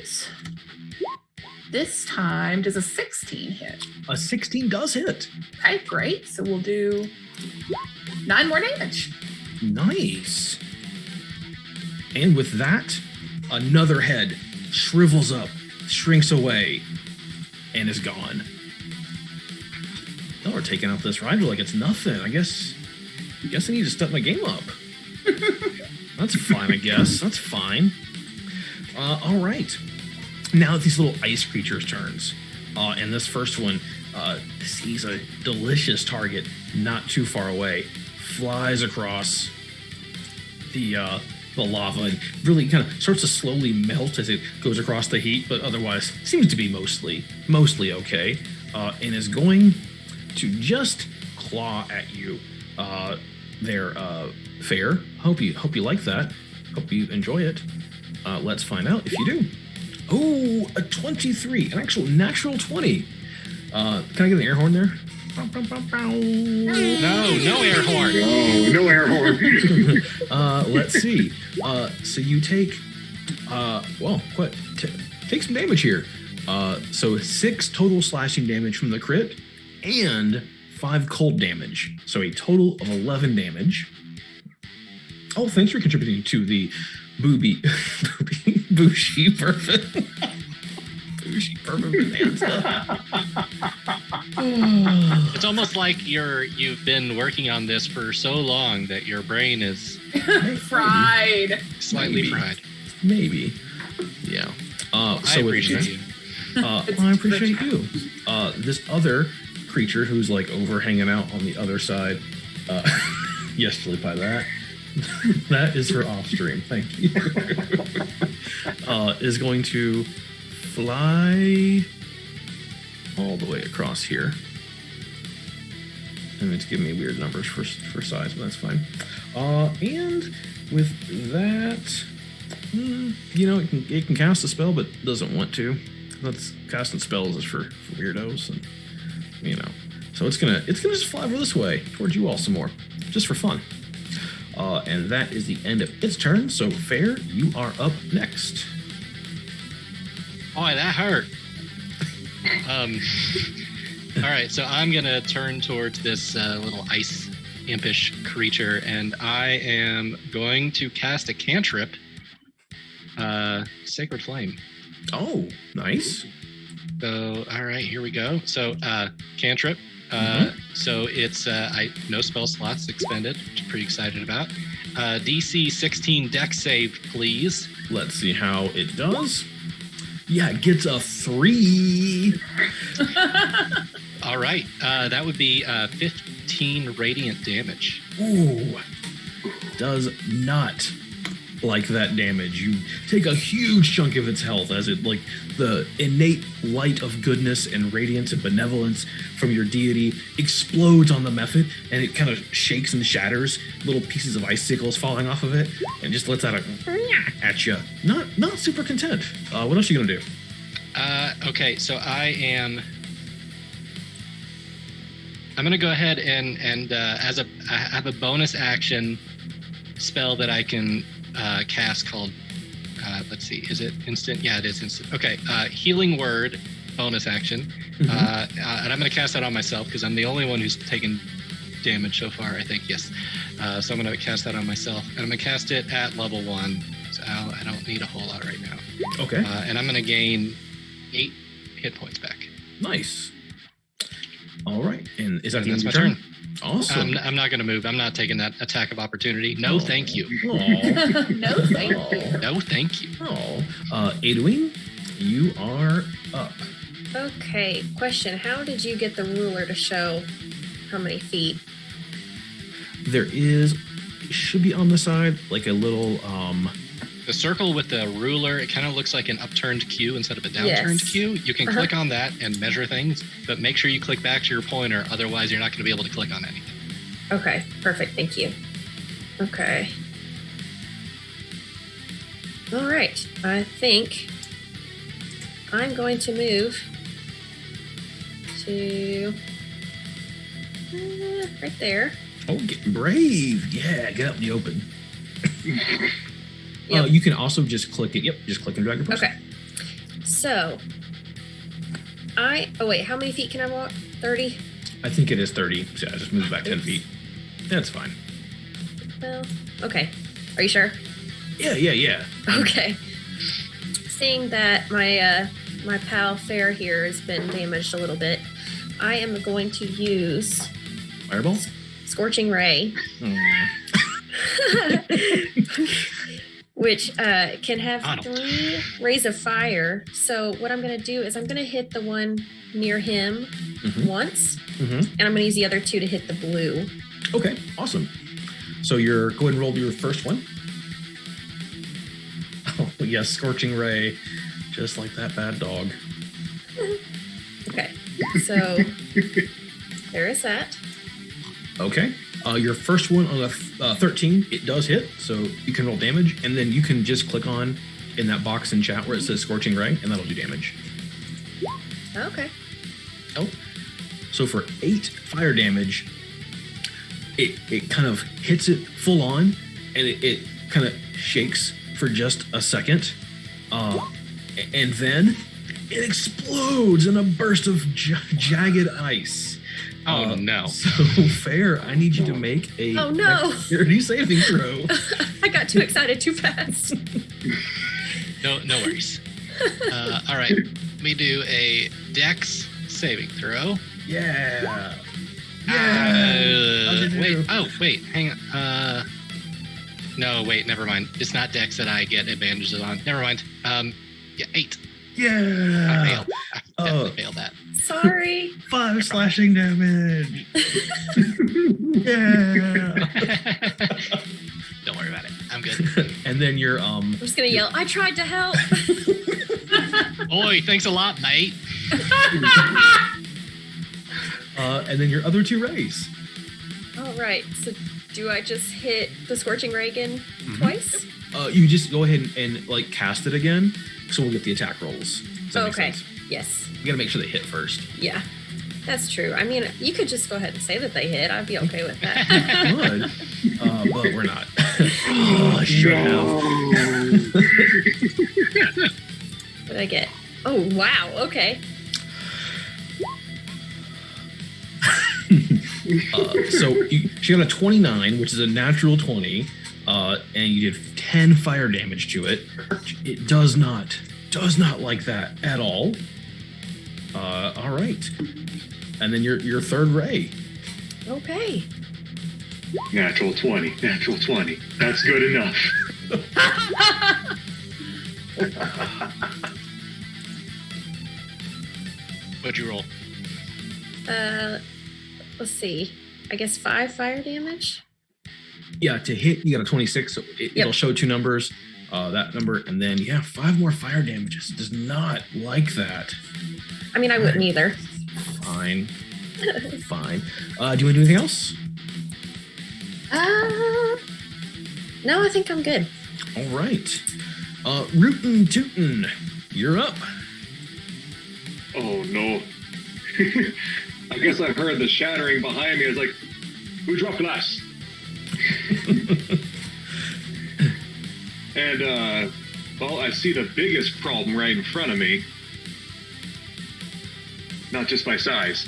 this time, does a 16 hit? A 16 does hit. Okay, great. So we'll do 9 more damage. Nice. And with that, another head shrivels up, shrinks away, and is gone. Y'all are taking out this rider like it's nothing. I guess I need to step my game up. That's fine, I guess. That's fine. All right. Now these little ice creatures' turns. And this first one sees a delicious target not too far away, flies across the lava and really kind of starts to slowly melt as it goes across the heat, but otherwise seems to be mostly okay, and is going to just claw at you. There, Fair. Hope you like that. Hope you enjoy it. Let's find out if you do. Oh, a 23, an actual natural 20. Can I get an air horn there? No air horn. No air horn. Let's see. So you take, take some damage here. So 6 total slashing damage from the crit and 5 cold damage. So a total of 11 damage. Oh, thanks for contributing to the Bushy Perfect. Bushy Perfect Bonanza. It's almost like you've been working on this for so long that your brain is fried. Slightly fried. Maybe. Yeah. I appreciate you. I appreciate you. This other creature who's like over hanging out on the other side. Yes, Chili Pie, that is her off stream. Thank you. Is going to fly all the way across here. And it's giving me weird numbers for size, but that's fine. And with that, it can cast a spell, but doesn't want to. That's casting spells is for weirdos, and so it's gonna just fly over this way towards you all some more, just for fun. And that is the end of its turn. So Fair, you are up next. Boy, that hurt. All right, so I'm gonna turn towards this little ice impish creature, and I am going to cast a cantrip, Sacred Flame. Oh, nice. So, all right, here we go. So, cantrip. So it's no spell slots expended, which I'm pretty excited about. DC 16 dex save, please. Let's see how it does. Yeah, it gets a 3. All right, that would be 15 radiant damage. Ooh, does not like that damage. You take a huge chunk of its health as it, like, the innate light of goodness and radiance and benevolence from your deity explodes on the method, and it kind of shakes and shatters, little pieces of icicles falling off of it, and just lets out a at you. Not super content. What else are you gonna do? Okay, so I'm gonna go ahead and I have a bonus action spell that I can cast called, let's see, is it instant? Yeah, it is instant. Okay, Healing Word, bonus action. And I'm going to cast that on myself because I'm the only one who's taken damage so far, I think, yes. So I'm going to cast that on myself. And I'm going to cast it at level 1, so I don't need a whole lot right now. Okay. And I'm going to gain 8 hit points back. Nice. All right, and is that the end my of your turn? Awesome. I'm not going to move. I'm not taking that attack of opportunity. No, thank you. No, thank you. No, thank you. Adwin, you are up. Okay, question. How did you get the ruler to show how many feet? There should be on the side, like a little, The circle with the ruler, it kind of looks like an upturned Q instead of a downturned Q. You can click on that and measure things, but make sure you click back to your pointer. Otherwise, you're not going to be able to click on anything. Okay, perfect. Thank you. Okay. All right. I think I'm going to move to right there. Oh, getting brave. Yeah, get out in the open. Yep. You can also just click it. Yep, just click and drag your person. Okay. So, oh wait, how many feet can I walk? 30? I think it is 30. So I just moved back 10 feet. That's fine. Well, okay. Are you sure? Yeah. Okay. Seeing that my pal Fair here has been damaged a little bit, I am going to use Fireball? Scorching Ray, which can have 3 rays of fire. So what I'm going to do is I'm going to hit the one near him once, and I'm going to use the other 2 to hit the blue. Okay, awesome. So you're go ahead and roll your first one. Oh yes, Scorching Ray, just like that bad dog. Okay, so there is that. Okay. Your first one on a 13, it does hit, so you can roll damage, and then you can just click on in that box in chat where it says Scorching Ray, and that'll do damage. Okay. Oh. So for 8 fire damage, it kind of hits it full on, and it kind of shakes for just a second, and then it explodes in a burst of jagged ice. Oh no! So Fair, I need you to make a dexterity saving throw. I got too excited too fast. No worries. All right, let me do a Dex saving throw. Yeah. Wait, hang on. No, wait, never mind. It's not Dex that I get advantages on. Never mind. 8. Yeah. I failed. I definitely failed that. Sorry. 5 slashing damage. Yeah. Don't worry about it. I'm good. And then you're I'm just gonna yell, I tried to help. Oi, thanks a lot, mate. And then your other 2 rays. All right. So do I just hit the Scorching Ray again twice? You just go ahead and like cast it again, so we'll get the attack rolls. Does that make Okay. sense? Yes. You gotta make sure they hit first. Yeah. That's true. I mean, you could just go ahead and say that they hit. I'd be okay with that. Good. But we're not. Oh, I should have. What did I get? Oh, wow. Okay. She got a 29, which is a natural 20, and you did 10 fire damage to it. It does not like that at all. All right. And then your third ray. Okay. Natural 20. That's good enough. What'd you roll? Let's see. I guess 5 fire damage. Yeah, to hit, you got a 26, so it'll show 2 numbers. That number, and then 5 more fire damages. Does not like that. I mean, I wouldn't either. Fine. Fine. Do you want to do anything else? No, I think I'm good. All right. Rootin' Tootin', you're up. Oh no. I guess I heard the shattering behind me. I was like, who dropped glass? And, well, I see the biggest problem right in front of me. Not just my size.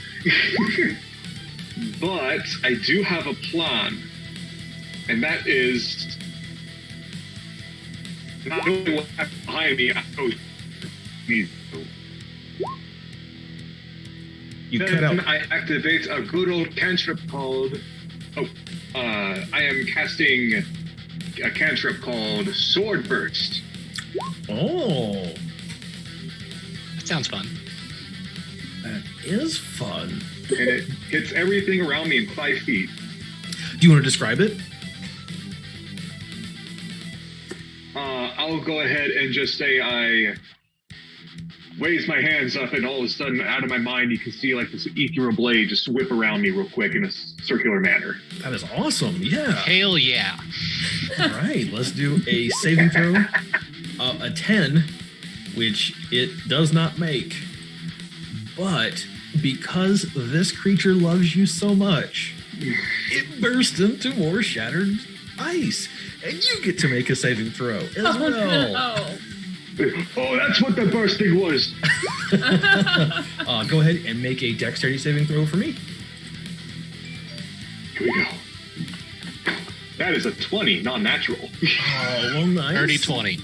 But I do have a plan. And that is not only what happened behind me, I know you cut out. I activate a good old cantrip called... I am casting a cantrip called Sword Burst. Oh. That sounds fun. That is fun. And it hits everything around me in 5 feet. Do you want to describe it? I'll go ahead and just say I raise my hands up, and all of a sudden, out of my mind, you can see like this ethereal blade just whip around me real quick in a circular manner. That is awesome. Yeah. Hell yeah. All right, let's do a saving throw. A 10, which it does not make. But because this creature loves you so much, it bursts into more shattered ice, and you get to make a saving throw as well. No. Oh, that's what the bursting was. Go ahead and make a dexterity saving throw for me. Here we go. That is a 20, non-natural. Oh, well, nice. Dirty 20.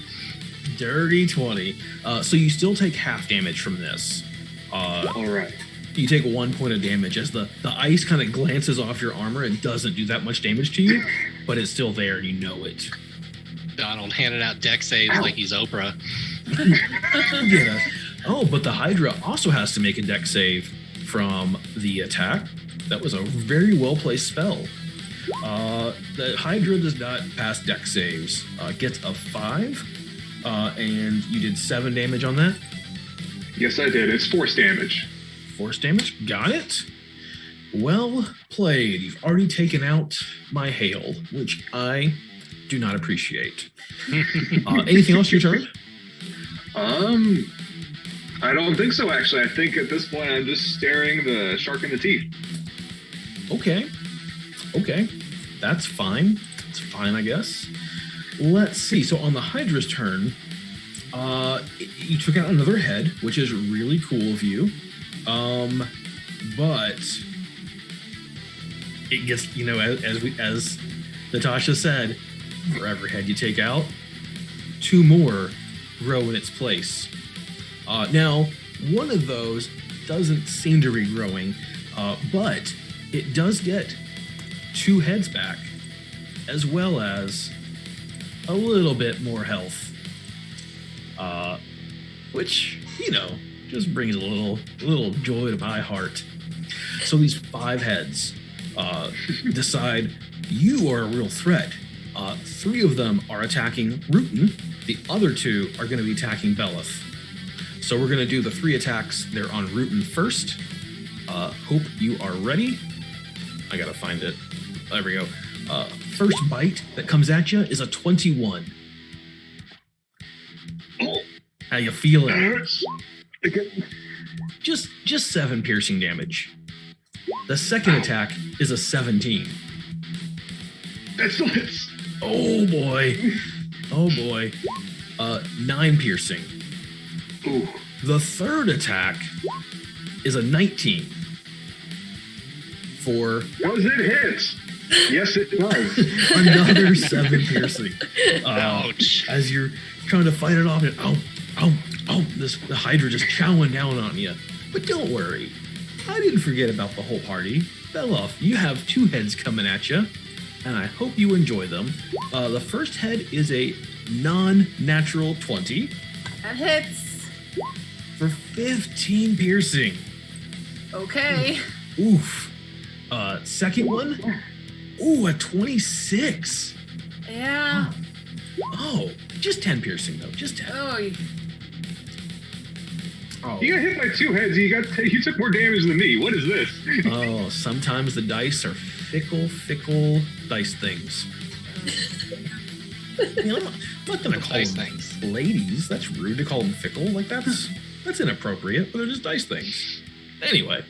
Dirty 20. So you still take half damage from this. All right. You take 1 point of damage as the ice kind of glances off your armor and doesn't do that much damage to you, but it's still there and you know it. Donald handed out deck saves like he's Oprah. Yeah. Oh, but the Hydra also has to make a dex save from the attack. That was a very well-placed spell. The Hydra does not pass dex saves. Gets a 5, and you did 7 damage on that? Yes, I did. It's force damage. Force damage? Got it. Well played. You've already taken out my hail, which I do not appreciate. Anything else your turn? I don't think so, actually. I think at this point I'm just staring the shark in the teeth. Okay. That's fine. It's fine, I guess. Let's see. So on the Hydra's turn, you took out another head, which is really cool of you. But it gets, as Natasha said, for every head you take out, 2 more grow in its place. Now, one of those doesn't seem to be growing, but it does get 2 heads back, as well as a little bit more health, which, just brings a little joy to my heart. So these 5 heads decide you are a real threat. 3 of them are attacking Rutan. The other 2 are going to be attacking Belith. So we're going to do the 3 attacks. They're on Rutan first. Hope you are ready. I got to find it. There we go. First bite that comes at you is a 21. How you feeling? Just 7 piercing damage. The second attack is a 17. That's nice. Oh boy. 9 piercing. Ooh. The third attack is a 19. For does it hit? Yes, it does. Another 7 piercing. Ouch. As you're trying to fight it off, and the Hydra just chowing down on you. But don't worry, I didn't forget about the whole party. Belith, you have 2 heads coming at you, and I hope you enjoy them. The first head is a non-natural 20. That hits. For 15 piercing. Okay. Oof. Second one? Ooh, a 26. Yeah. Oh, just 10 piercing though. Just 10. Oh. You got hit by 2 heads. You took more damage than me. What is this? Oh, sometimes the dice are fickle dice things. I'm not gonna call dice them things. Ladies. That's rude to call them fickle. Like that's inappropriate. But they're just dice things. Anyway.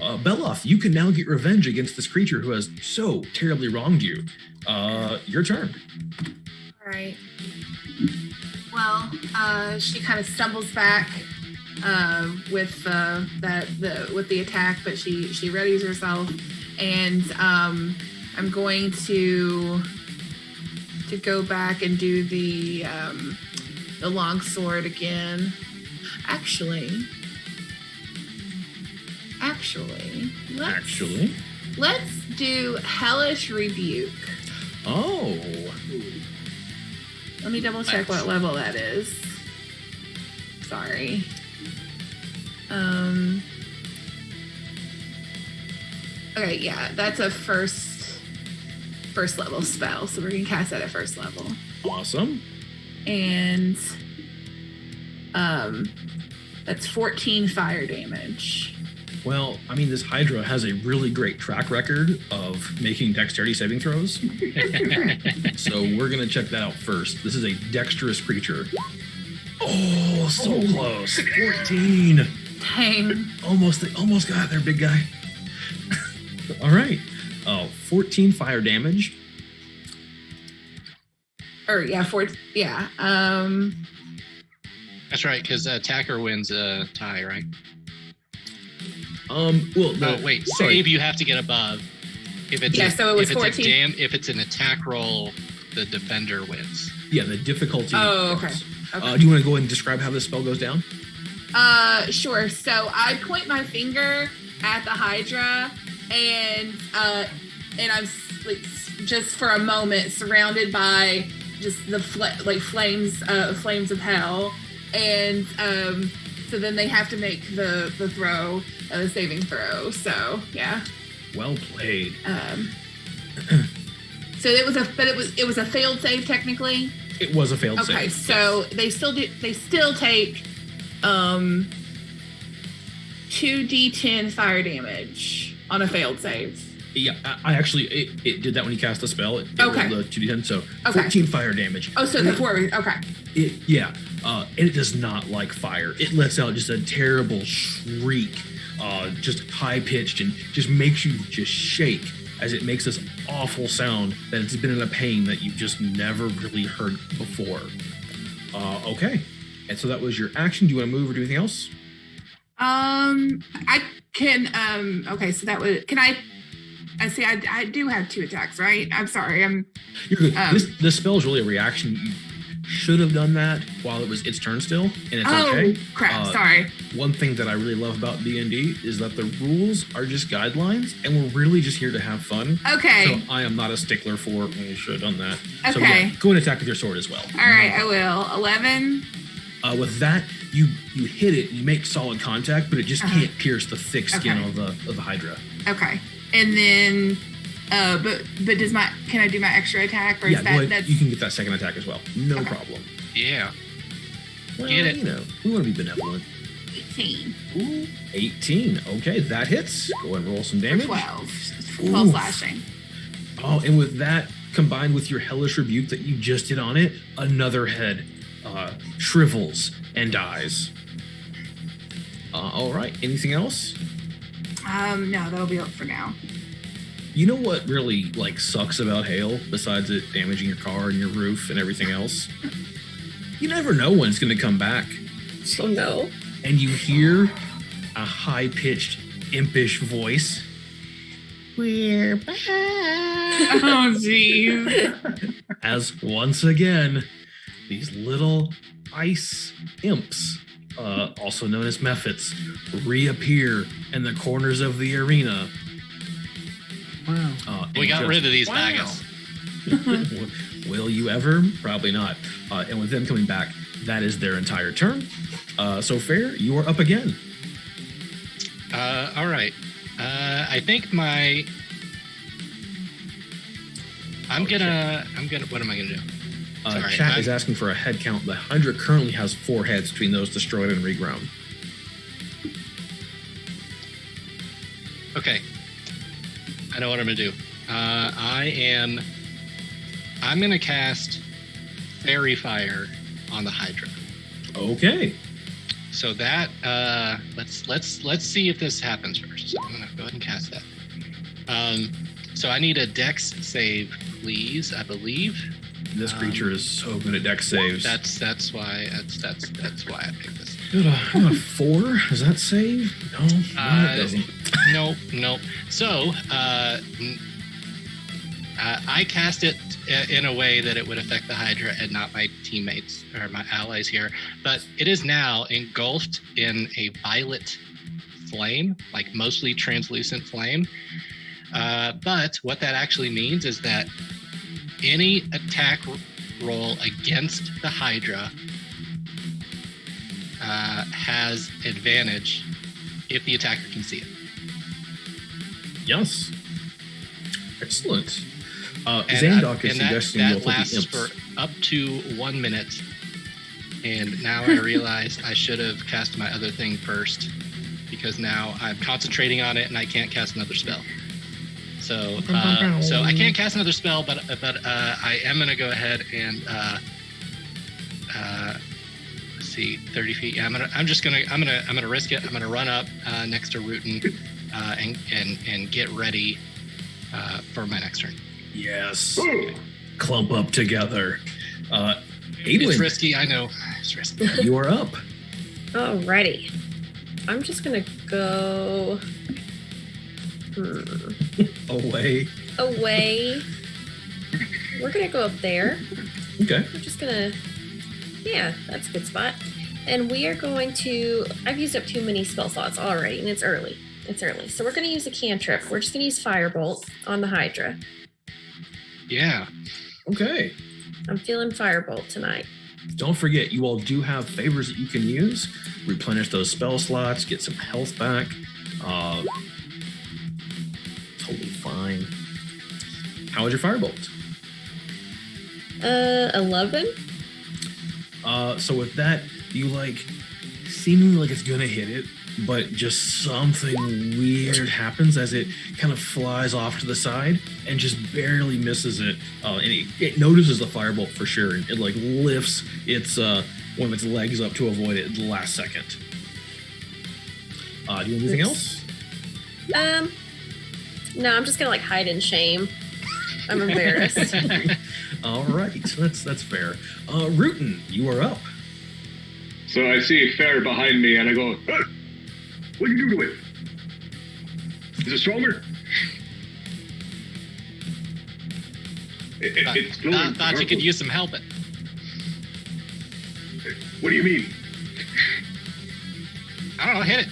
Belith, you can now get revenge against this creature who has so terribly wronged you. Your turn. All right. Well, she kind of stumbles back with the attack, but she readies herself, and I'm going to go back and do the long sword again. Actually, let's do Hellish Rebuke. Oh. Let me double check what level that is. Sorry. Okay, yeah, that's a first level spell, so we're gonna cast that at first level. Awesome. And that's 14 fire damage. Well, I mean, this Hydra has a really great track record of making dexterity saving throws. So we're going to check that out first. This is a dexterous creature. Oh, so close. 14. Dang. Almost got there, big guy. All right. 14 fire damage. Or yeah, That's right, because attacker wins a tie, right? Well, no, wait. sorry. Save you have to get above. If it's so it was 14. If it's an attack roll, the defender wins. Yeah, the difficulty. Oh, okay. Do you want to go ahead and describe how this spell goes down? Sure. So I point my finger at the Hydra, and I'm like just for a moment surrounded by just the flames of hell, and so then they have to make the throw, the saving throw. So yeah. Well played. So it was a failed save technically. It was a failed save. Okay, so they still take 2d10 fire damage on a failed save. Yeah, I actually it did that when you cast a spell. It Okay. rolled the 2d10, so Okay. 14 fire damage. Oh, so the 4. Okay. And it does not like fire. It lets out just a terrible shriek, just high pitched, and just makes you just shake as it makes this awful sound that it's been in a pain that you've just never really heard before. Okay, and so that was your action. Do you want to move or do anything else? I can. Okay, so that was. Can I? I see. I do have 2 attacks, right? I'm sorry. You're good. This spell is really a reaction. You should have done that while its turn still, and it's okay. Oh crap! Sorry. One thing that I really love about D&D is that the rules are just guidelines, and we're really just here to have fun. Okay. So I am not a stickler for you should have done that. Okay. So yeah, go and attack with your sword as well. All right, I will. 11. With that, you hit it, you make solid contact, but it just can't pierce the thick skin of the Hydra. Okay, and then, but can I do my extra attack, or is that you can get that second attack as well. No problem. Yeah. Well, Get it. We want to be benevolent. 18. Ooh, 18. Okay, that hits. Go and roll some damage. 12 slashing. Oh, and with that, combined with your hellish rebuke that you just did on it, another head shrivels and dies. All right. Anything else? No, that'll be it for now. You know what really sucks about hail, besides it damaging your car and your roof and everything else? You never know when it's going to come back. So no. And you hear a high-pitched, impish voice. We're back. Oh, jeez. As once again, these little ice imps, also known as mephits, reappear in the corners of the arena. Wow. We got rid of these faggots. Will you ever? Probably not. And with them coming back, that is their entire turn. So Fair, you are up again. All right. I think what am I gonna do? Sorry, Chat is asking for a head count. The Hydra currently has 4 heads between those destroyed and regrown. Okay. I know what I'm gonna do. I'm gonna cast Fairy Fire on the Hydra. Okay. So that let's see if this happens first. So I'm gonna go ahead and cast that. So I need a Dex save, please. I believe this creature is so good at Dex saves. That's why I picked this. Got a 4? Does that save? No, it doesn't. Nope. So I cast it in a way that it would affect the Hydra and not my teammates or my allies here. But it is now engulfed in a violet flame, like mostly translucent flame. But what that actually means is that any attack roll against the Hydra has advantage if the attacker can see it. Yes. Excellent. Zandok is suggesting that lasts for up to 1 minute. And now I realize I should have cast my other thing first, because now I'm concentrating on it and I can't cast another spell. So I can't cast another spell, but I am going to go ahead and let's see, 30 feet. Yeah, I'm gonna risk it. I'm gonna run up next to Rootin and get ready for my next turn. Yes. Clump up together. It's Adwin, risky, I know. It's risky. you are up. Alrighty. I'm just gonna go Away. away. We're gonna go up there. Okay. We're just gonna, yeah, that's a good spot. And we are going to, I've used up too many spell slots already, and it's early. So we're gonna use a cantrip. We're just gonna use Firebolt on the Hydra. Yeah. Okay. I'm feeling Firebolt tonight. Don't forget, you all do have favors that you can use. Replenish those spell slots, get some health back. Totally fine. How was your firebolt? 11. So with that, you seemingly like it's gonna hit it, but just something weird happens as it kind of flies off to the side and just barely misses it. And it notices the firebolt for sure, and it lifts its one of its legs up to avoid it at the last second. Do you have anything else? No, I'm just gonna hide in shame. I'm embarrassed. All right, that's fair. Rootin, you are up. So I see a Fair behind me, and I go, hey, what do you do to it? Is it stronger? It's glowing. Thought you could use some help. What do you mean? I don't know. Hit it.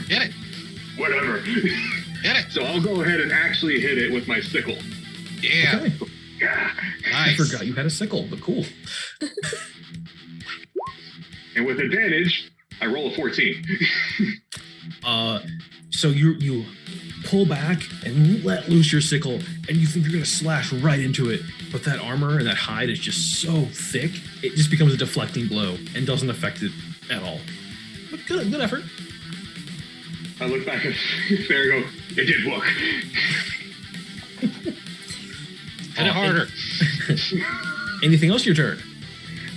Hit it. Whatever. Hit it. So I'll go ahead and actually hit it with my sickle. Yeah. Okay. Yeah. I Nice. forgot you had a sickle, but cool. And with advantage, I roll a 14. So you pull back and let loose your sickle, and you think you're gonna slash right into it, but that armor and that hide is just so thick, it just becomes a deflecting blow and doesn't affect it at all. But good effort. I look back at Fair and go, it did work. Hit it harder. Anything else your turn?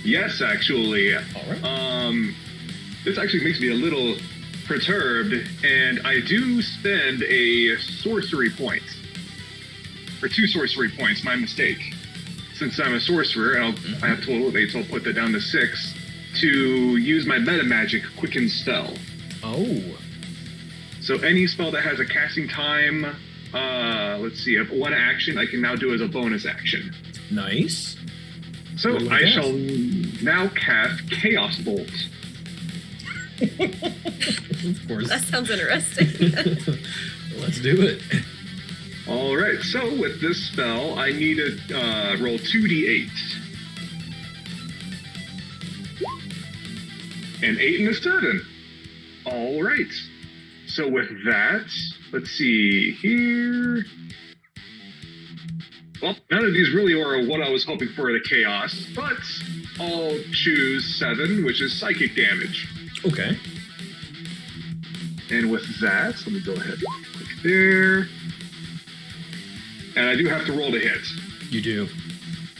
Yes, actually. All right. This actually makes me a little perturbed, and I do spend a sorcery point. Or 2 sorcery points, my mistake. Since I'm a sorcerer, and I have total of 8, so I'll put that down to 6, to use my meta magic Quicken Spell. Oh. So any spell that has a casting time, let's see, of 1 action, I can now do as a bonus action. Nice. So What do you I cast? shall now cast Chaos Bolt. Of course. That sounds interesting. Let's do it. All right, so with this spell, I need to roll 2d8. An 8 and a 7. All right. So with that, let's see here. Well, none of these really are what I was hoping for, the chaos, but I'll choose 7, which is psychic damage. Okay. And with that, let me go ahead and click there. And I do have to roll to hit. You do.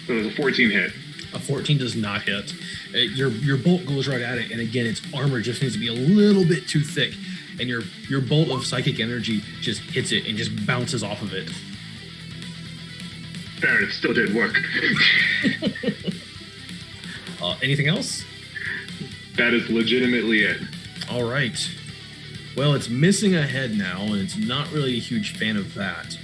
So there's a 14 hit. A 14 does not hit. Your bolt goes right at it, and again, its armor just needs to be a little bit too thick, and your bolt of psychic energy just hits it and just bounces off of it. There, it still did work. Anything else? That is legitimately it. All right. Well, it's missing a head now, and it's not really a huge fan of that.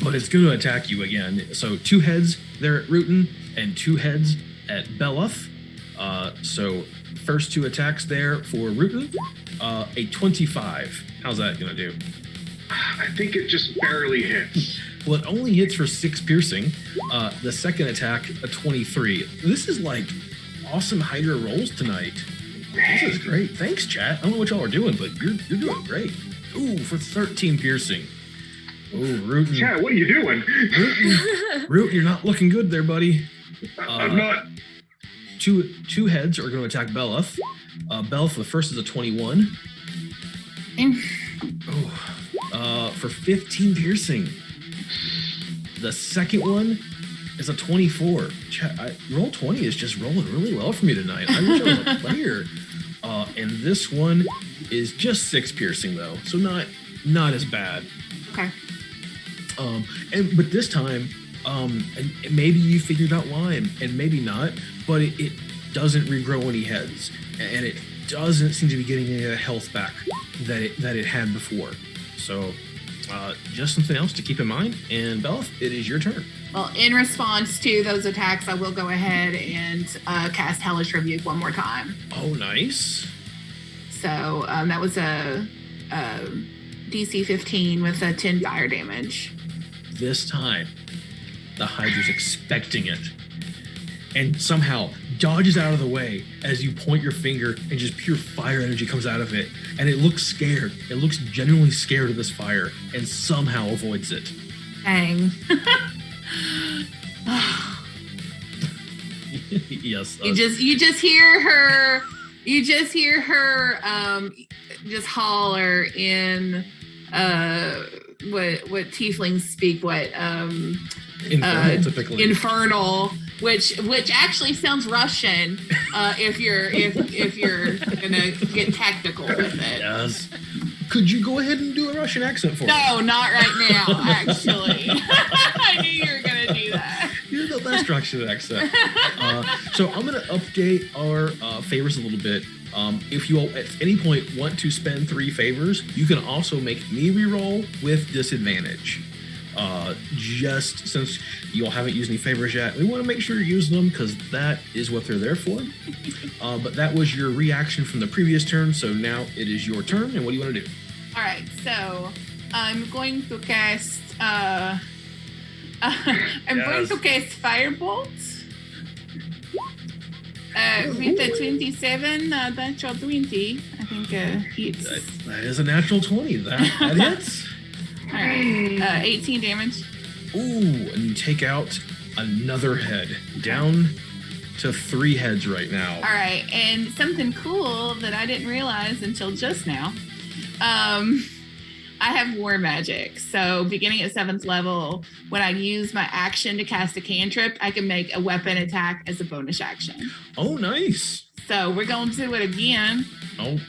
But it's going to attack you again. So 2 heads there at Rootin and 2 heads at Beloth. So first 2 attacks there for Rootin. A 25. How's that going to do? I think it just barely hits. Well, it only hits for 6 piercing. The second attack, a 23. This is like awesome Hydra rolls tonight. This is great. Thanks, chat. I don't know what y'all are doing, but you're doing great. Ooh, for 13 piercing. Ooh, Rootin. Chat, what are you doing? Root, you're not looking good there, buddy. I'm not. Two heads are going to attack Beloth. Beloth, the first is a 21. For 15 piercing. The second one is a 24. Roll 20 is just rolling really well for me tonight. I wish I was a player. And this one is just 6 piercing, though. So not not as bad. Okay. But this time, and maybe you figured out why, and maybe not, but it doesn't regrow any heads, and it doesn't seem to be getting any of the health back that it had before. So, just something else to keep in mind. And Belf, it is your turn. Well, in response to those attacks, I will go ahead and cast Hellish Rebuke one more time. Oh, nice. So that was a DC 15 with a 10 fire damage. This time, the Hydra's expecting it, and somehow dodges out of the way as you point your finger, and just pure fire energy comes out of it, and it looks scared. It looks genuinely scared of this fire, and somehow avoids it. Dang. Yes. You just hear her. You just hear her just holler in what tieflings speak, Infernal, typically. Infernal, which actually sounds Russian if you're gonna get tactical with it. Yes. Could you go ahead and do a Russian accent for me? No, not right now, actually. I knew you were gonna do that. You're the best Russian accent. So I'm gonna update our favors a little bit. If you all at any point want to spend 3 favors, you can also make me reroll with disadvantage. Just since you all haven't used any favors yet, we want to make sure you're using them because that is what they're there for. But that was your reaction from the previous turn, so now it is your turn. And what do you want to do? All right, so I'm going to cast. Going to cast Firebolt. With the 27, natural 20, I think hits. That is a natural 20. That hits. All right, 18 damage. Ooh, and you take out another head, down to 3 heads right now. All right, and something cool that I didn't realize until just now. I have War Magic, so beginning at 7th level, when I use my action to cast a cantrip, I can make a weapon attack as a bonus action. Oh, nice. So we're going to do it again. Oh,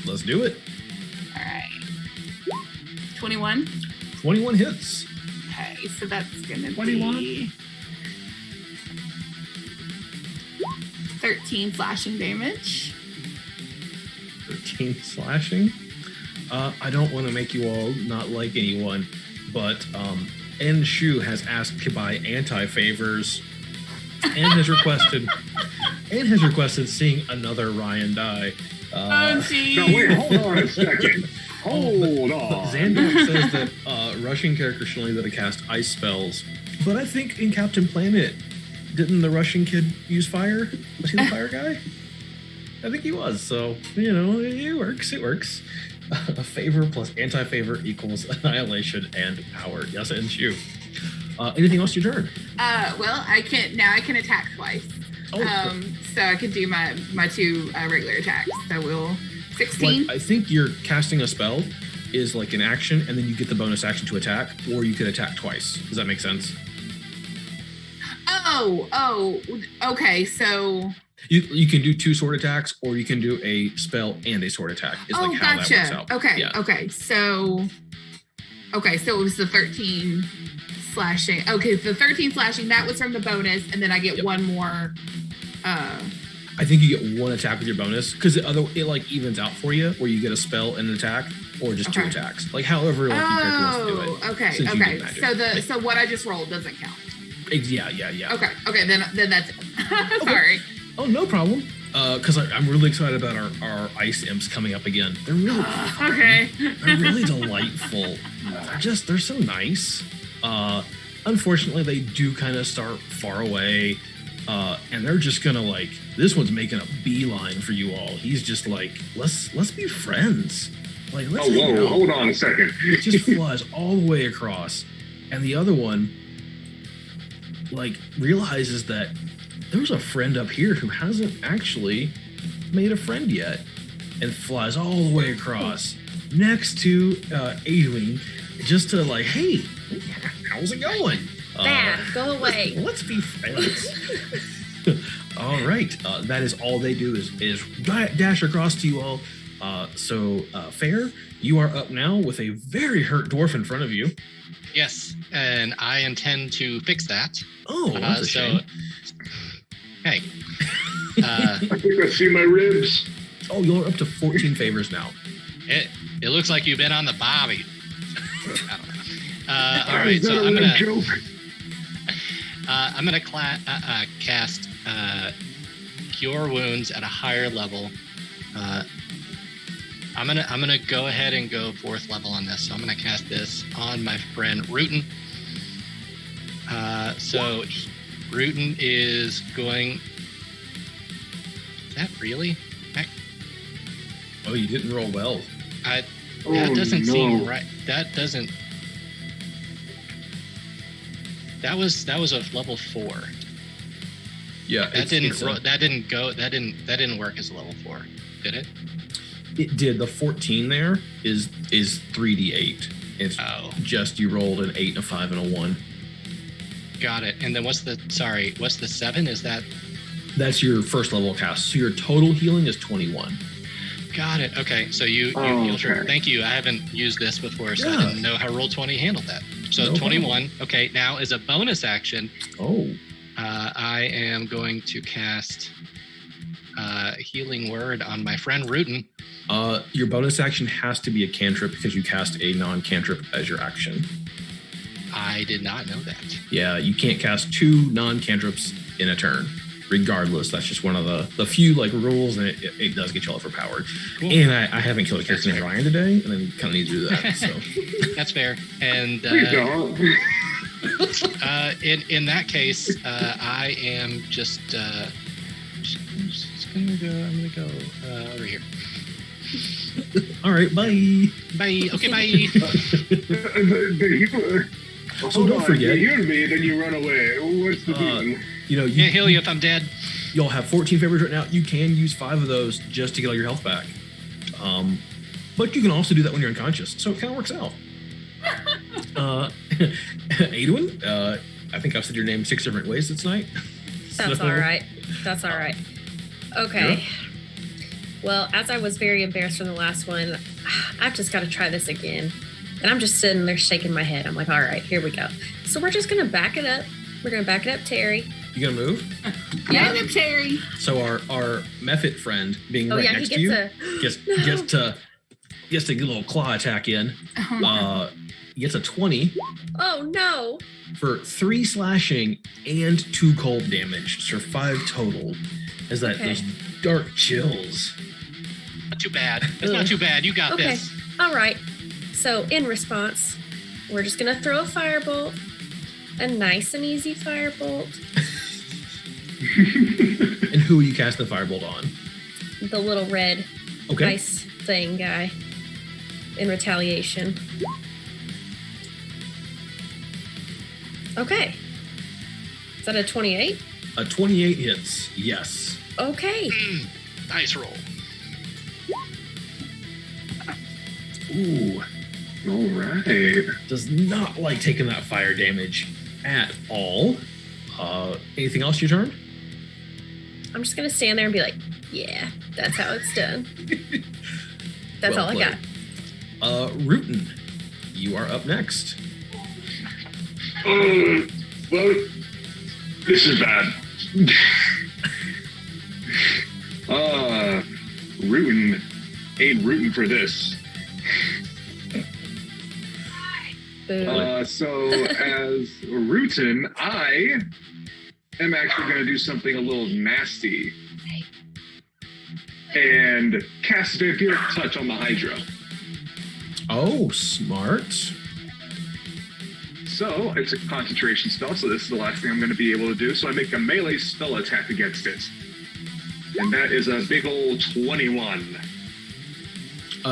let's do it. All right. 21. 21 hits. Okay, so that's going to 21. be 13 slashing damage. 13 slashing. I don't want to make you all not like anyone, but Enshu has asked to buy anti-favors and has requested seeing another Ryan die. Oh, geez. No, wait, hold on a second. Hold on. Xandar says that Russian characters should only be able to cast ice spells, but I think in Captain Planet, didn't the Russian kid use fire? Was he the fire guy? I think he was, so, it works. It works. A favor plus anti-favor equals annihilation and power. Yes, and you. Anything else to your turn? Well, I can attack twice. Oh, so I can do my 2 regular attacks. So we'll 16. Like, I think you're casting a spell is like an action, and then you get the bonus action to attack, or you could attack twice. Does that make sense? Oh, okay. So you can do 2 sword attacks, or you can do a spell and a sword attack. It's like how gotcha. that works out. Okay, yeah. okay. So it was the 13 slashing. Okay, the 13 slashing, that was from the bonus, and then I get one more. I think you get 1 attack with your bonus, because it like evens out for you, where you get a spell and an attack, or just 2 attacks. Like however your character wants to do it. Okay. So what I just rolled doesn't count. Yeah. Okay, then that's it. Sorry. Oh, no problem. Because I'm really excited about our ice imps coming up again. They're really fun. Okay. They're really delightful. They're so nice. Unfortunately, they do kind of start far away, and they're just gonna this one's making a beeline for you all. He's just like, let's be friends. Like, let's hang out. Hold on a second. It just flies all the way across, and the other one realizes that there's a friend up here who hasn't actually made a friend yet, and flies all the way across next to Aileen, just to hey, how's it going? Bad, go away. Let's be friends. All right, that is all they do is dash across to you all. Fair, you are up now with a very hurt dwarf in front of you. Yes, and I intend to fix that. Oh, that's a shame. Hey. I think I see my ribs. Oh, you're up to 14 favors now. It looks like you've been on the bobby. I don't know. All right, so I'm gonna cast Cure Wounds at a higher level. I'm gonna go ahead and go 4th level on this. So I'm gonna cast this on my friend Rootin. So Rootin is going. Is that really? Oh, you didn't roll well. That doesn't seem right. That doesn't. That was a level 4. Yeah, that didn't work as a level 4, did it? It did. The 14 there is 3d8. It's just you rolled an 8, a 5, and a 1. Got it. And then what's the 7? Is that? That's your first level cast. So your total healing is 21. Got it. Okay. So you healed her. Thank you. I haven't used this before, so I didn't know how Roll20 handled that. So 21. Problem. Okay. Now as a bonus action. I am going to cast Healing Word on my friend Rootin. Your bonus action has to be a cantrip because you cast a non-cantrip as your action. I did not know that. Yeah, you can't cast 2 non-cantrips in a turn. Regardless, that's just one of the few rules, and it does get you all overpowered. Cool. And I haven't killed a character named Ryan today, and I kind of need to do that. So that's fair. And please don't. In that case, I am just gonna go over here. All right, bye. Bye. Okay, bye. So don't forget. You hear me, then you run away. What's the deal? You can't heal you if I'm dead. You'll have 14 favors right now. You can use 5 of those just to get all your health back. But you can also do that when you're unconscious. So it kind of works out. Adwin, I think I've said your name 6 different ways this night. That's all right. That's all right. Okay. Yeah. Well, as I was very embarrassed from the last one, I've just got to try this again. And I'm just sitting there shaking my head. I'm like, all right, here we go. So we're just going to back it up. We're going to back it up, Terry. You gonna move? Yeah, Terry. So our Mephit friend being next to you gets to get a little claw attack in. Gets a 20. Oh no! For 3 slashing and 2 cold damage, so 5 total. As those dark chills. Not too bad. It's not too bad. You got this. All right. So in response, we're just gonna throw a firebolt. A nice and easy firebolt. And who are you casting the firebolt on? The little red ice thing guy. In retaliation. Okay. Is that a 28? A 28 hits, yes. Okay. Nice roll. Ooh. All right. Does not like taking that fire damage at all. Anything else your turn? I'm just gonna stand there and be like, yeah, that's how it's done. That's all I got. Rootin, you are up next. Well, this is bad. Rootin ain't rooting for this. So as Rootin, I am actually going to do something a little nasty and cast Vampiric Touch on the Hydra. Oh, smart. So it's a concentration spell, so this is the last thing I'm going to be able to do. So I make a melee spell attack against it. And that is a big old 21.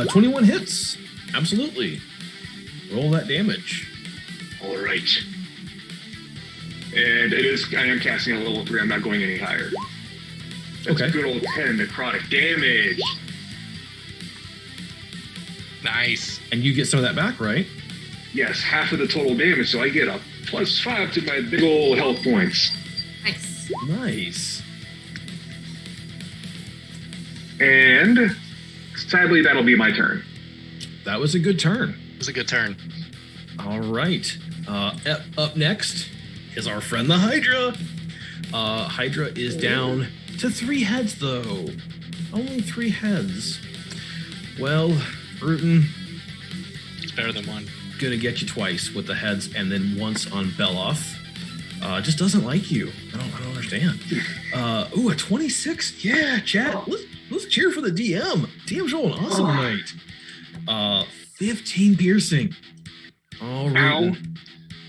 21 hits. Absolutely. Roll that damage. All right. And I am casting a level 3. I'm not going any higher. That's a good old 10 necrotic damage. Nice. And you get some of that back, right? Yes, half of the total damage, so I get a +5 to my big old health points. Nice. And sadly, that'll be my turn. That was a good turn. It was a good turn. All right. Up next is our friend the Hydra. Hydra is down to 3 heads, though. Only 3 heads. Well, Bruton. It's better than 1. Gonna get you twice with the heads and then once on Beloff. Just doesn't like you. I don't understand. A 26. Yeah, chat. Let's cheer for the DM. DM's rolling awesome tonight. 15 piercing. Oh,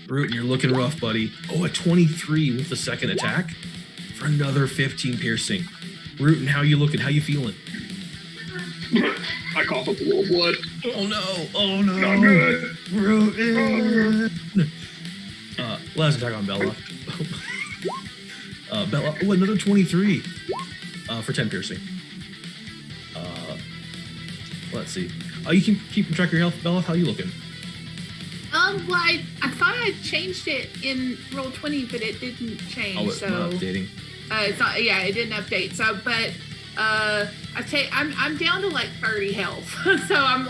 Bruton, you're looking rough, buddy. A 23 with the second attack for another 15 piercing. Bruton, how you looking? How you feeling? I cough up a little blood. Oh no! Not good. Bruton. Last attack on Bella. Bella. Another 23 for 10 piercing. Let's see. You can keep track of your health, Bella. How you looking? Well, I thought I changed it in Roll20, but it didn't change. Oh, it's not updating. It's not. Yeah, it didn't update. So, but I'm down to like 30 health. So I've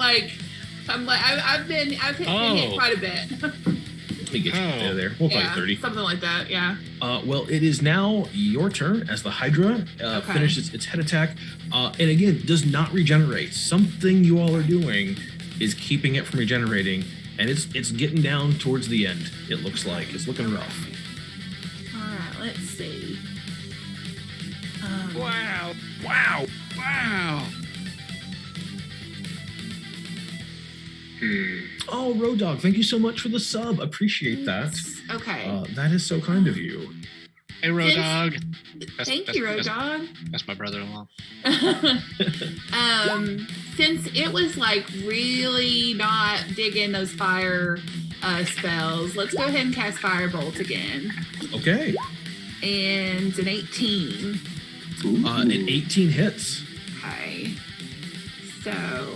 been hit quite a bit. Let me get you there. We'll find 30. Something like that. Yeah. Well, it is now your turn as the Hydra finishes its head attack, and again does not regenerate. Something you all are doing is keeping it from regenerating, and it's getting down towards the end. It looks like it's looking rough. All right. Let's see. Wow. Oh, Road Dog, thank you so much for the sub. Appreciate that. Okay. That is so kind of you. Hey, Road Dog. Thank you, Road Dog. That's my brother-in-law. Since it was like really not digging those fire spells, let's go ahead and cast Firebolt again. Okay. And an 18. An 18 hits. Okay. So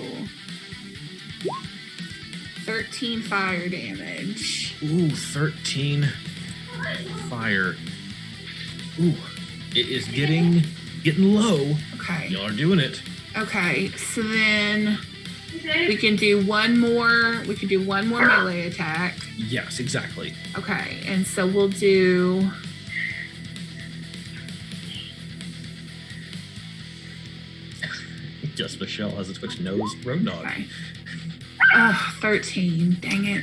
13 fire damage. Ooh, 13 fire. Ooh, it is getting low. Okay. Y'all are doing it. Okay, so then we can do one more. We can do one more melee attack. Yes, exactly. Okay, and so we'll do. Just Michelle has a twitch nose. Road Dog. Okay. 13. Dang it.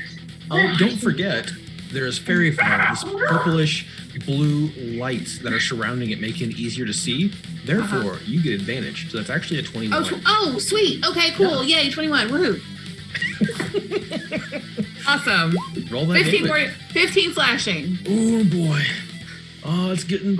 Don't forget, there's fairy fire, this purplish blue lights that are surrounding it, making it easier to see. Therefore, you get advantage. So that's actually a 21. Oh, sweet. Okay, cool. Yeah. Yay, 21. Woohoo. Awesome. Roll that 15 slashing. Oh boy. Oh, it's getting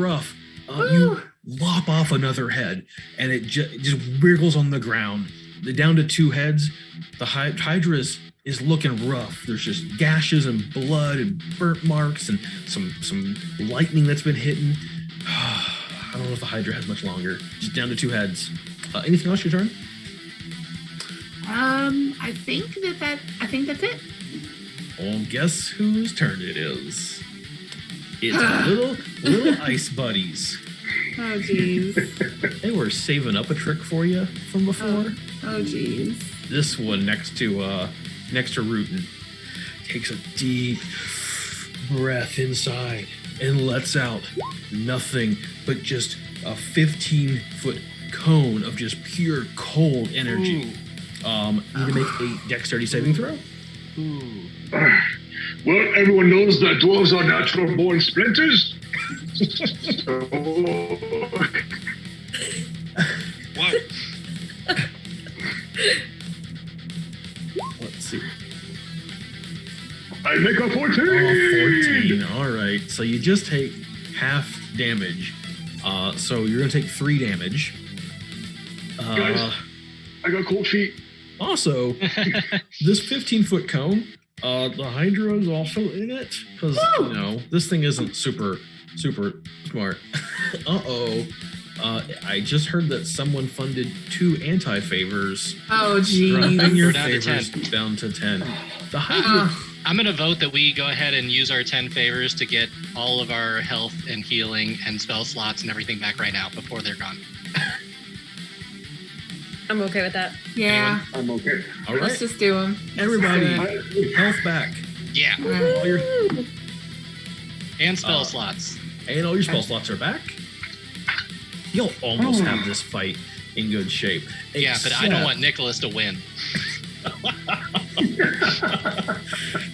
rough. You lop off another head, and it just wiggles on the ground. Down to 2 heads. The Hydra is looking rough. There's just gashes and blood and burnt marks and some lightning that's been hitting. I don't know if the Hydra has much longer. Just down to 2 heads. Anything else your turn? I think that's it. Well, guess whose turn it is? It's little ice buddies. Oh jeez. They were saving up a trick for you from before. Oh jeez. This one next to Rutin takes a deep breath inside and lets out nothing but just a 15-foot cone of just pure cold energy. Need to make a dexterity saving throw. Well, everyone knows that dwarves are natural born splinters. What? Let's see. I make a 14. 14. All right. So you just take half damage. So you're gonna take 3 damage. Guys, I got cold feet. Also, this 15-foot cone, the Hydra is also in it because this thing isn't super smart. I just heard that someone funded 2 anti-favors. Oh, geez. Dropping your Down to favors 10. down to 10. The Hydra. I'm going to vote that we go ahead and use our 10 favors to get all of our health and healing and spell slots and everything back right now before they're gone. I'm okay with that. Yeah. I'm okay. All right. Let's just do them. Everybody, health back. Yeah. All your, And spell slots. and all your spell slots are back. You'll almost have this fight in good shape. Yeah, but I don't want Nicholas to win.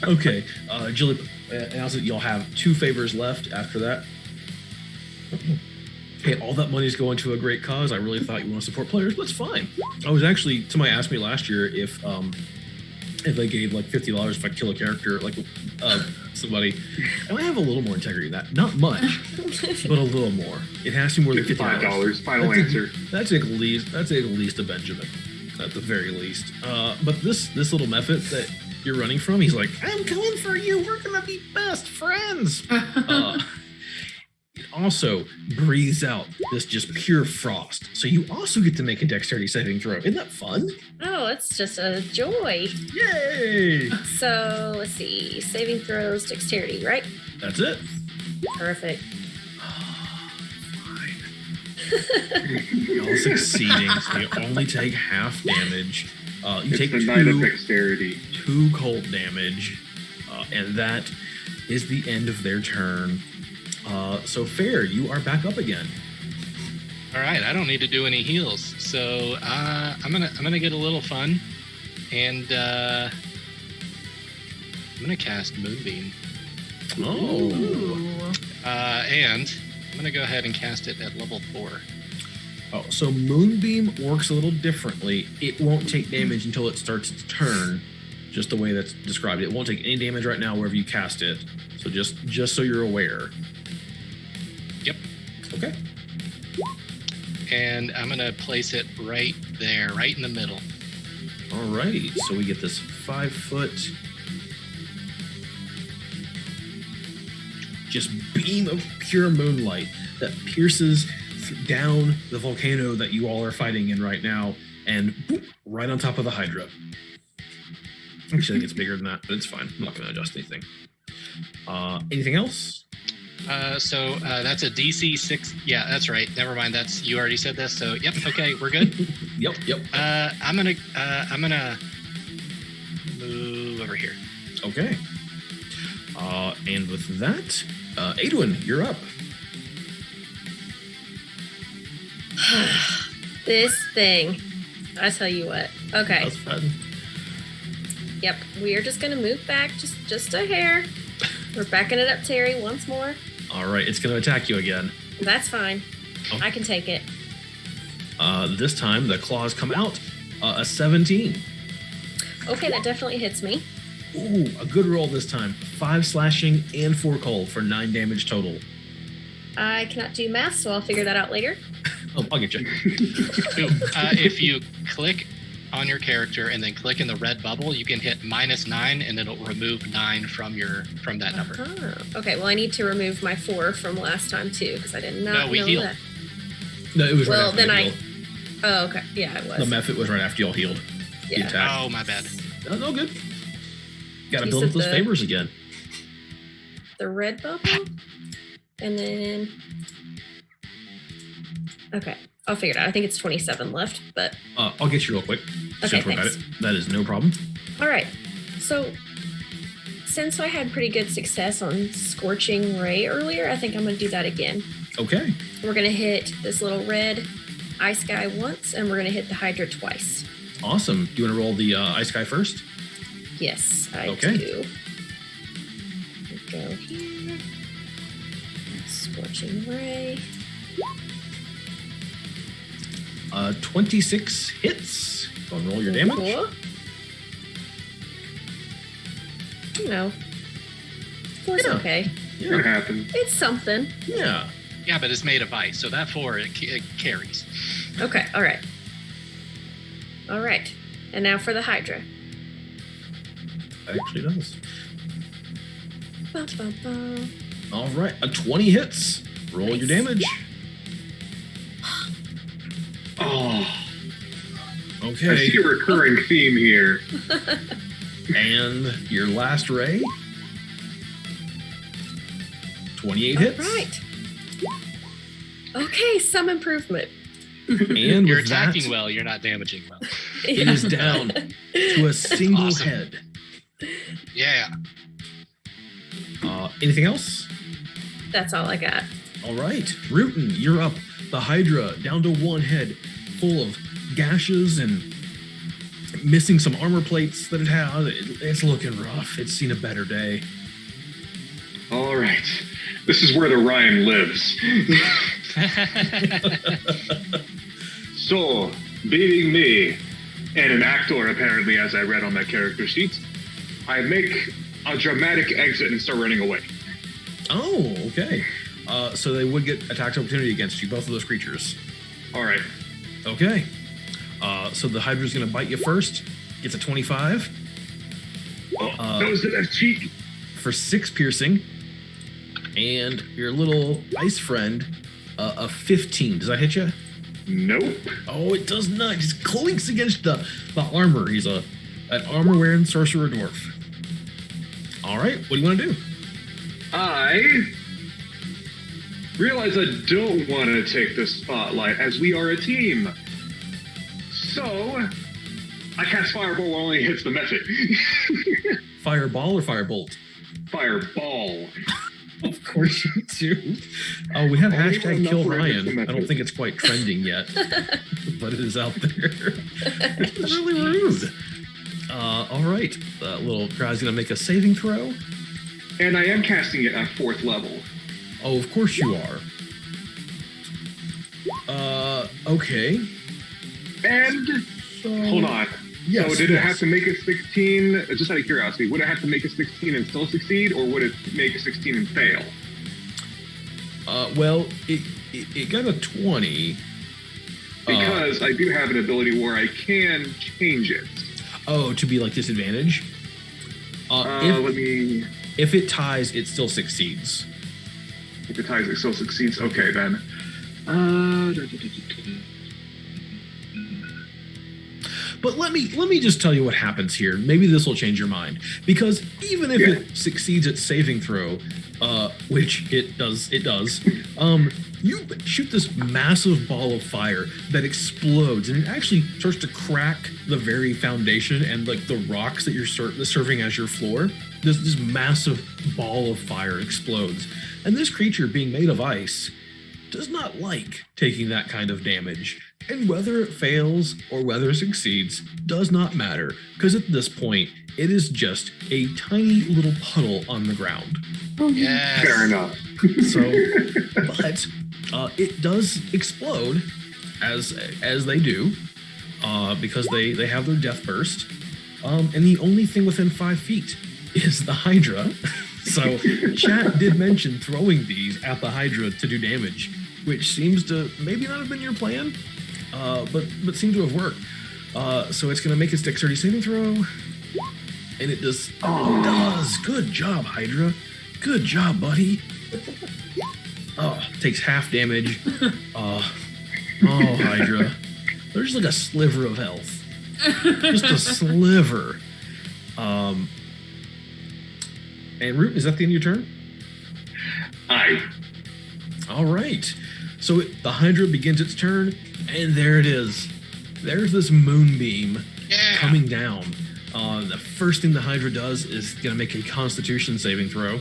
Okay, Jilly, announce that you'll have 2 favors left after that. Hey, all that money's going to a great cause. I really thought you want to support players, but it's fine. I was actually, somebody asked me last year if they gave like $50 if I kill a character, like somebody, and I have a little more integrity than that. Not much, but a little more. It has to be more than $55. Final answer. That's at least a Benjamin, at the very least. But this little method that you're running from, he's like, I'm coming for you. We're gonna be best friends. It also breathes out this just pure frost. So you also get to make a dexterity saving throw. Isn't that fun? Oh, it's just a joy. Yay! So let's see. Saving throws, dexterity, right? That's it. Perfect. Y'all succeeding, so you only take half damage. You It's take the night of two dexterity. cold damage, and that is the end of their turn. So Fair, you are back up again. All right, I don't need to do any heals, so I'm gonna get a little fun, and I'm gonna cast Moonbeam. Oh. And I'm gonna go ahead and cast it at level 4. Oh, so Moonbeam works a little differently. It won't take damage until it starts its turn, just the way that's described. It won't take any damage right now wherever you cast it. So just so you're aware. Yep. Okay. And I'm gonna place it right there, right in the middle. Alrighty, so we get this 5-foot just beam of pure moonlight that pierces down the volcano that you all are fighting in right now, and boop, right on top of the Hydra. Actually, I think it's bigger than that, but it's fine. I'm not going to adjust anything. Anything else? So that's a DC 6. Yeah, that's right. Never mind. You already said this. So yep. Okay, we're good. Yep. I'm gonna move over here. Okay. And with that, Adwin, you're up. This thing. I tell you what. Okay. That's fun. Yep. We are just gonna move back just a hair. We're backing it up, Terry, once more. All right, it's going to attack you again. That's fine. Oh. I can take it. This time, the claws come out. A 17. Okay, that definitely hits me. Ooh, a good roll this time. 5 slashing and 4 cold for 9 damage total. I cannot do math, so I'll figure that out later. Oh, I'll get you. If you click on your character and then click in the red bubble, you can hit -9 and it'll remove 9 from that number. Uh-huh. Okay, well I need to remove my 4 from last time too, because I did not No, we know healed. that. No, it was Well, right after then you healed. Oh, okay. Yeah, it was. The method was right after y'all healed. The Yeah. attack. Oh, my bad. No, good. Got to You build said up those the- favors again. The red bubble, and then okay, I'll figure it out. I think it's 27 left, but I'll get you real quick. Okay, Since we're at thanks. it. That is no problem. all right. So since I had pretty good success on Scorching Ray earlier, I think I'm going to do that again. Okay. We're going to hit this little red ice guy once, and we're going to hit the Hydra twice. Awesome. Do you want to roll the ice guy first? Yes, I Okay. do. We go here. Scorching Ray. 26 hits. Go and roll your damage. Cool. You know, 4's Yeah. okay. It happened. It's something. Yeah. Yeah, but it's made of ice, so that 4 it carries. Okay, all right. All right. And now for the Hydra. Actually does. Ba, ba, ba. All right. 20 hits. Roll your damage. Oh, I Okay. see a recurring theme here. And your last ray. 28 hits. All right. Okay, some improvement. And you're with attacking that, well, you're not damaging well. it is down to a single Awesome. head. Yeah. Anything else? That's all I got. All right, Rutan, you're up. The Hydra down to one head, full of gashes and missing some armor plates that it has. It's looking rough. It's seen a better day. All right. This is where the rhyme lives. So, beating me, and an actor apparently, as I read on my character sheet, I make a dramatic exit and start running away. Oh, okay. So they would get attack opportunity against you, both of those creatures. All right. Okay. So the Hydra's going to bite you first. Gets a 25. Nose to the cheek. For 6 piercing. And your little ice friend, a 15. Does that hit you? Nope. Oh, it does not. It just clinks against the armor. He's an armor-wearing sorcerer dwarf. All right. What do you want to do? I realize I don't want to take the spotlight as we are a team. So, I cast Fireball while it only hits the method. Fireball or firebolt? Fireball. Of course you do. Oh, we have Only hashtag enough kill where it hits the Ryan. I method. don't think it's quite trending yet, but it is out there. It's really rude. All right. That little guy's going to make a saving throw. And I am casting it at 4th level. Oh, of course you are. Okay. And, hold on. Yes, So did it yes. have to make a 16, just out of curiosity, would it have to make a 16 and still succeed, or would it make a 16 and fail? Well, it got a 20. Because I do have an ability where I can change it. Oh, to be like disadvantage? If it ties, it still succeeds. If it ties, it still succeeds. Okay, then. But let me just tell you what happens here. Maybe this will change your mind. Because even if it succeeds at saving throw, which it does, you shoot this massive ball of fire that explodes, and it actually starts to crack the very foundation and like the rocks that you're serving as your floor. This massive ball of fire explodes, and this creature, being made of ice, does not like taking that kind of damage. And whether it fails or whether it succeeds does not matter, because at this point, it is just a tiny little puddle on the ground. Yes. Fair enough. So, but it does explode as they do, because they have their death burst. And the only thing within 5 feet is the Hydra. So chat did mention throwing these at the Hydra to do damage, which seems to maybe not have been your plan, but seemed to have worked. So it's going to make its dexterity saving throw, and it does. Oh, it does. Good job, Hydra. Good job, buddy. Oh, takes half damage. Hydra. There's like a sliver of health. Just a sliver. And Root, is that the end of your turn? Aye. All right. So the Hydra begins its turn, and there it is. There's this moonbeam coming down. The first thing the Hydra does is going to make a Constitution saving throw,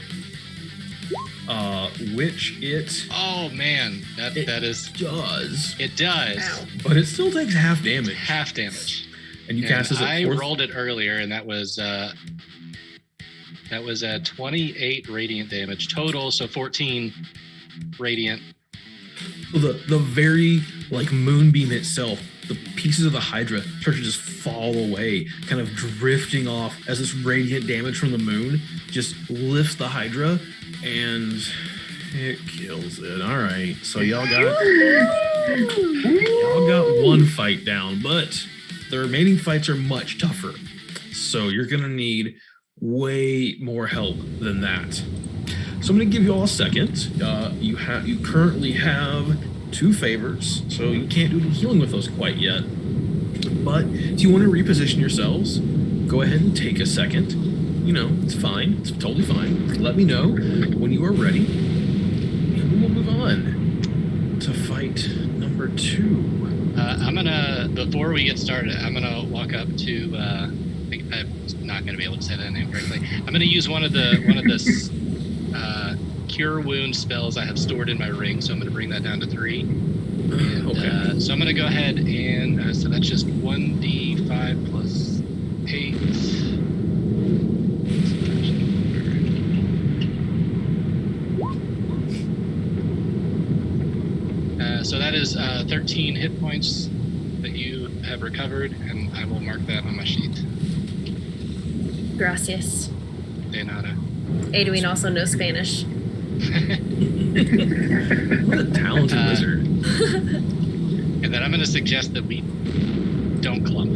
which it... Oh, man. That is... does. It does. Ow. But it still takes half damage. Half damage. And you cast this at I 4th? rolled it earlier, and that was a 28 radiant damage total, so 14 radiant. The very like moonbeam itself, the pieces of the Hydra start to just fall away, kind of drifting off as this radiant damage from the moon just lifts the Hydra, and it kills it. All right, so y'all got one fight down, but the remaining fights are much tougher. So you're gonna need way more help than that. So I'm going to give you all a second. You currently have 2 favors, so you can't do any healing with those quite yet. But if you want to reposition yourselves, go ahead and take a second. You know, it's fine. It's totally fine. Let me know when you are ready, and we will move on to fight number 2. I'm gonna, before we get started, I'm gonna walk up to. I think I'm not gonna be able to say that name correctly. I'm gonna use one of the cure wound spells I have stored in my ring, so I'm gonna bring that down to 3. And, Okay. So I'm gonna go ahead and so that's just 1d5 plus 8. So that is 13 hit points that you have recovered, and I will mark that on my sheet. Gracias. De nada. Edwin also knows Spanish. What a talented wizard. And then I'm going to suggest that we don't clump.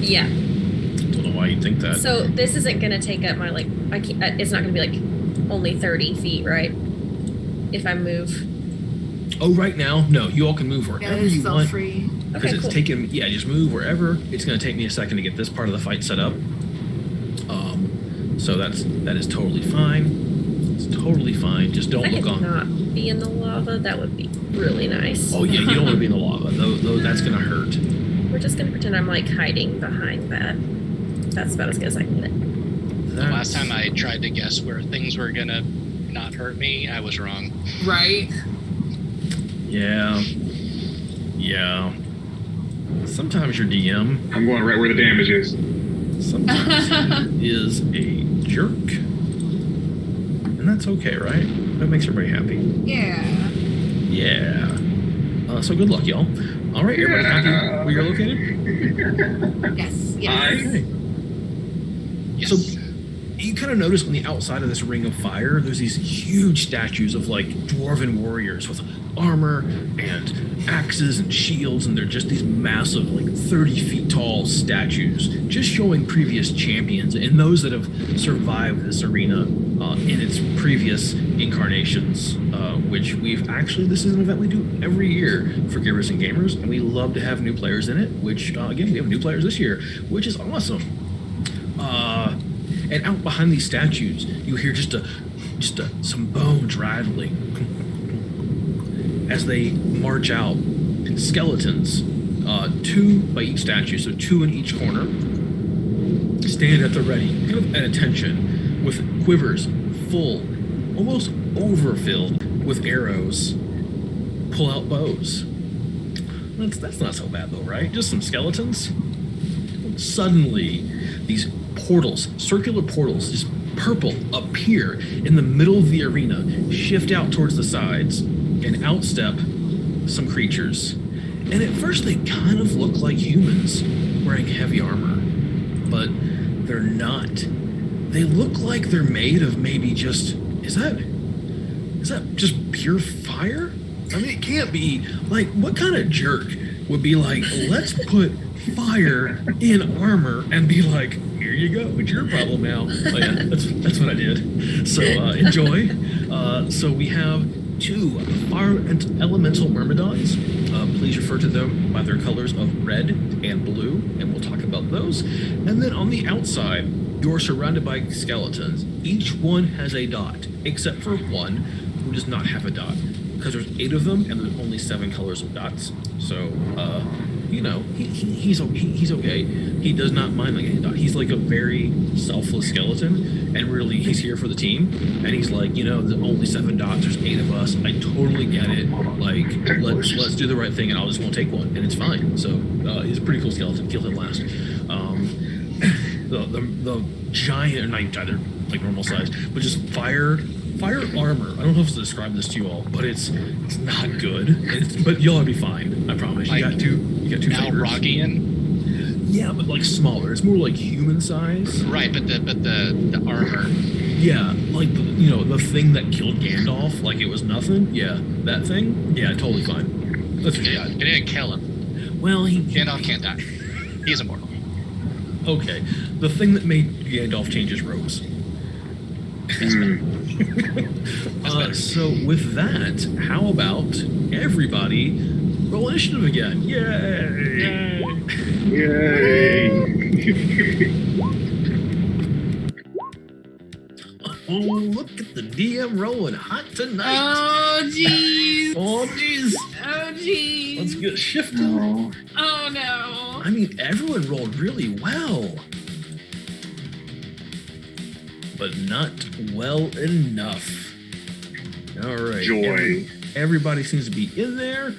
Yeah. Don't know why you think that. So this isn't going to take up my, like, I can't, it's not going to be, like, only 30 feet, right? If I move. Oh, right now? No, you all can move wherever you want. Free. Because Okay, it's cool. taking, just move wherever. It's going to take me a second to get this part of the fight set up. So that is totally fine. It's totally fine. Just don't If I look could on. not be in the lava, that would be really nice. Oh yeah, you don't want to be in the lava. Though that's going to hurt. We're just going to pretend I'm, like, hiding behind that. That's about as good as I can get it. The last time I tried to guess where things were going to not hurt me, I was wrong. Right. Yeah. Sometimes your DM I'm going right where the damage is. sometimes is a jerk. And that's okay, right? That makes everybody happy. Yeah. Yeah. So good luck, y'all. All right, everybody happy where you're located? Yes. Okay. Yes. So you kind of notice on the outside of this ring of fire, there's these huge statues of like dwarven warriors with armor and axes and shields, and they're just these massive, like 30 feet tall statues, just showing previous champions and those that have survived this arena in its previous incarnations, which this is an event we do every year for Givers and Gamers, and we love to have new players in it, which again, we have new players this year, which is awesome. And out behind these statues, you hear just some bones rattling as they march out. Skeletons, 2 by each statue, so 2 in each corner, stand at the ready, kind of at attention, with quivers full, almost overfilled with arrows. Pull out bows. That's not so bad though, right? Just some skeletons. Suddenly, these portals, circular portals, just purple, appear in the middle of the arena, shift out towards the sides, and outstep some creatures. And at first they kind of look like humans wearing heavy armor, but they're not. They look like they're made of maybe just, is that just pure fire? I mean, it can't be. Like, what kind of jerk would be like, let's put fire in armor and be like, here you go, it's your problem now. Oh yeah, that's what I did. So enjoy. So we have 2 fire and elemental myrmidons. Please refer to them by their colors of red and blue, and we'll talk about those. And then on the outside, you're surrounded by skeletons. Each one has a dot, except for one who does not have a dot, because there's 8 of them and there's only 7 colors of dots. So he's okay. He does not mind like any dot. He's like a very selfless skeleton, and really he's here for the team. And he's like, there's only 7 dots. There's 8 of us. I totally get it. Like, let's do the right thing, and I just won't take one, and it's fine. So he's a pretty cool skeleton. Kill him last. The giant, or not even giant, they're like normal size, but just fire armor. I don't know if to describe this to you all, but it's not good. But y'all will be fine. I promise. You got two Balrogian? Yeah, but like smaller. It's more like human size. Right, but the armor. Yeah, like the thing that killed Gandalf, like it was nothing. Yeah, that thing. Yeah, totally fine. That's what you got. It didn't kill him. Well, Gandalf can't die. He's immortal. Okay, the thing that made Gandalf change his robes. So with that, how about everybody roll initiative again? Yay! Yay! Oh, look at the DM rolling hot tonight. Oh, jeez. Oh, jeez. Oh, jeez. Let's get shifting. Oh, no. I mean, everyone rolled really well. But not well enough. All right. Joy. Everybody seems to be in there.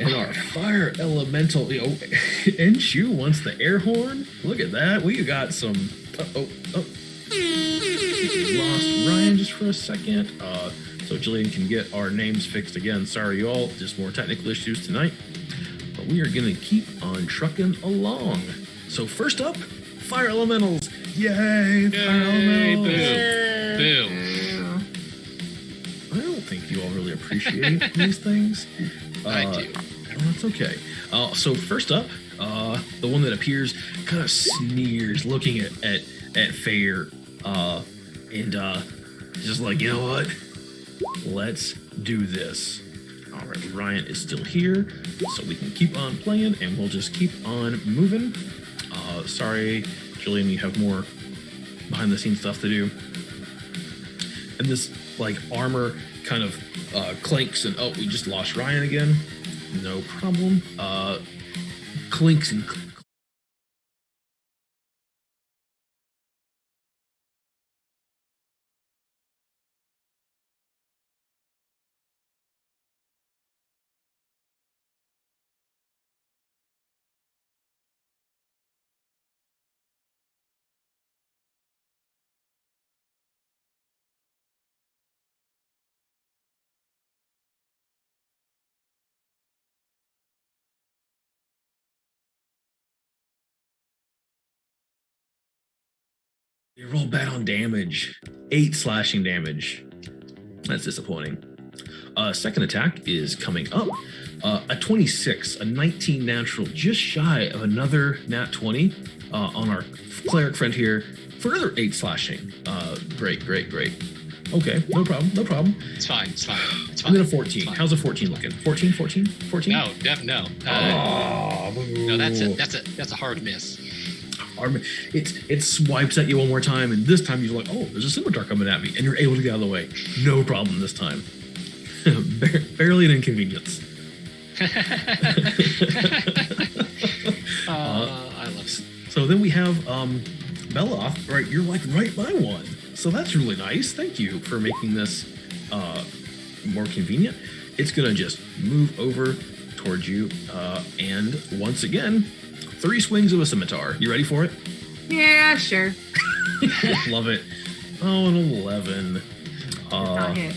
And our fire elemental, Enshu wants the air horn. Look at that. We got some. We lost Ryan just for a second. So Jillian can get our names fixed again. Sorry, y'all. Just more technical issues tonight. But we are going to keep on trucking along. So first up, fire elementals. Yay, fire elementals. Boo. I don't think you all really appreciate these things. I do. That's okay. So first up, the one that appears kind of sneers, looking at Fair, and just like, you know what? Let's do this. All right, Ryan is still here, so we can keep on playing, and we'll just keep on moving. Sorry, Julian, you have more behind-the-scenes stuff to do. And this like armor kind of clinks, and we just lost Ryan again. No problem. Clinks and they roll bad on damage. 8 slashing damage. That's disappointing. Second attack is coming up. A 26, a 19 natural, just shy of another nat 20 on our cleric friend here for another 8 slashing. Great. Okay, no problem. It's fine. I'm at a 14. How's a 14 looking? 14? No. No, that's a hard miss. It swipes at you one more time, and this time you're like, oh, there's a scimitar coming at me, and you're able to get out of the way. No problem this time. Barely an inconvenience. I love it. So then we have Beloth, right? You're like right by one. So that's really nice. Thank you for making this more convenient. It's going to just move over towards you. And once again, 3 swings of a scimitar. You ready for it? Yeah, sure. Love it. Oh, an 11. Not hit.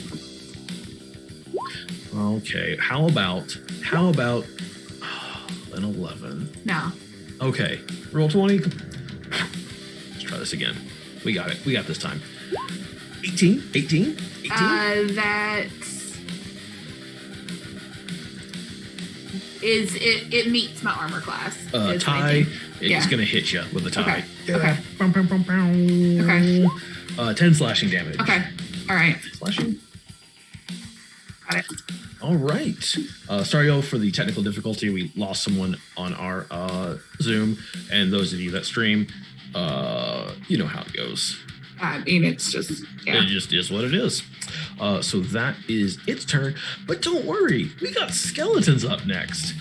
Okay. How about an 11? No. Okay. Roll 20. Let's try this again. We got it. We got this time. 18. That is it meets my armor class. Tie. It's gonna hit you with a tie. Okay. Okay. 10 slashing damage. Okay. All right. Slashing. Got it. All right. Sorry, y'all, for the technical difficulty. We lost someone on our Zoom, and those of you that stream, you know how it goes. I mean, it's just It just is what it is. So that is its turn. But don't worry, we got skeletons up next.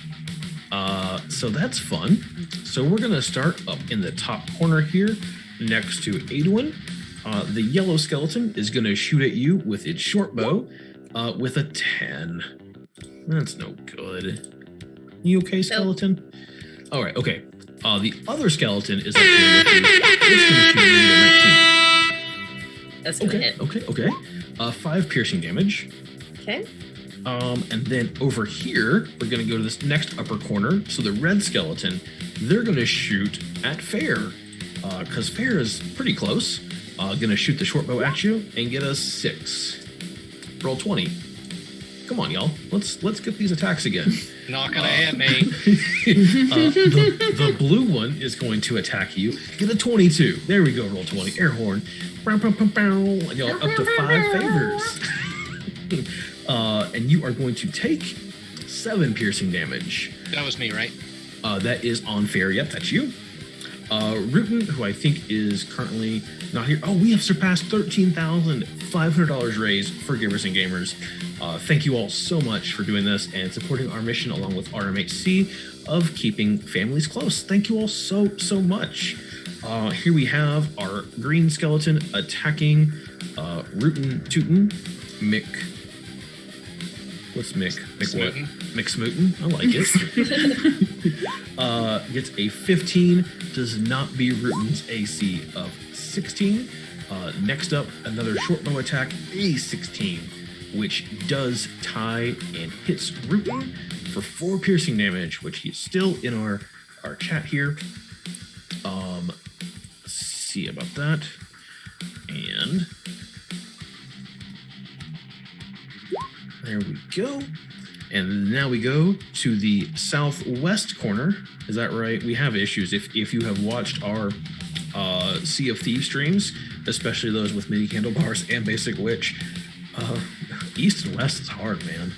So that's fun. So we're gonna start up in the top corner here, next to Adwin. The yellow skeleton is gonna shoot at you with its short bow, with a 10. That's no good. You okay, skeleton? All right. Okay. The other skeleton is up here with you. It's gonna shoot you at 19. That's gonna hit. Okay. 5 piercing damage. Okay. And then over here, we're gonna go to this next upper corner. So the red skeleton, they're gonna shoot at Fair, because Fair is pretty close. Gonna shoot the short bow at you and get a 6. Roll 20. Come on, y'all. Let's get these attacks again. Not gonna hit me. The blue one is going to attack you. Get a 22. There we go. Roll 20. Air horn. And y'all up to 5 favors. And you are going to take 7 piercing damage. That was me, right? That is on Fair. Yep, that's you. Rutan, who I think is currently not here. Oh, we have surpassed $13,500 raised for Givers and Gamers. Thank you all so much for doing this and supporting our mission along with RMHC of keeping families close. Thank you all so much. Here we have our green skeleton attacking Rootin' Tootin' Mick. What's Mick? Mick what? Mick Smootin'. I like it. Gets a 15. Does not beat Rootin's AC of 16. Next up, another short bow attack, a 16, which does tie and hits Rootin for 4 piercing damage, which he's still in our chat here. See about that. And there we go. And now we go to the southwest corner. Is that right? We have issues. If you have watched our Sea of Thieves streams, especially those with mini handlebars and basic witch, east and west is hard, man.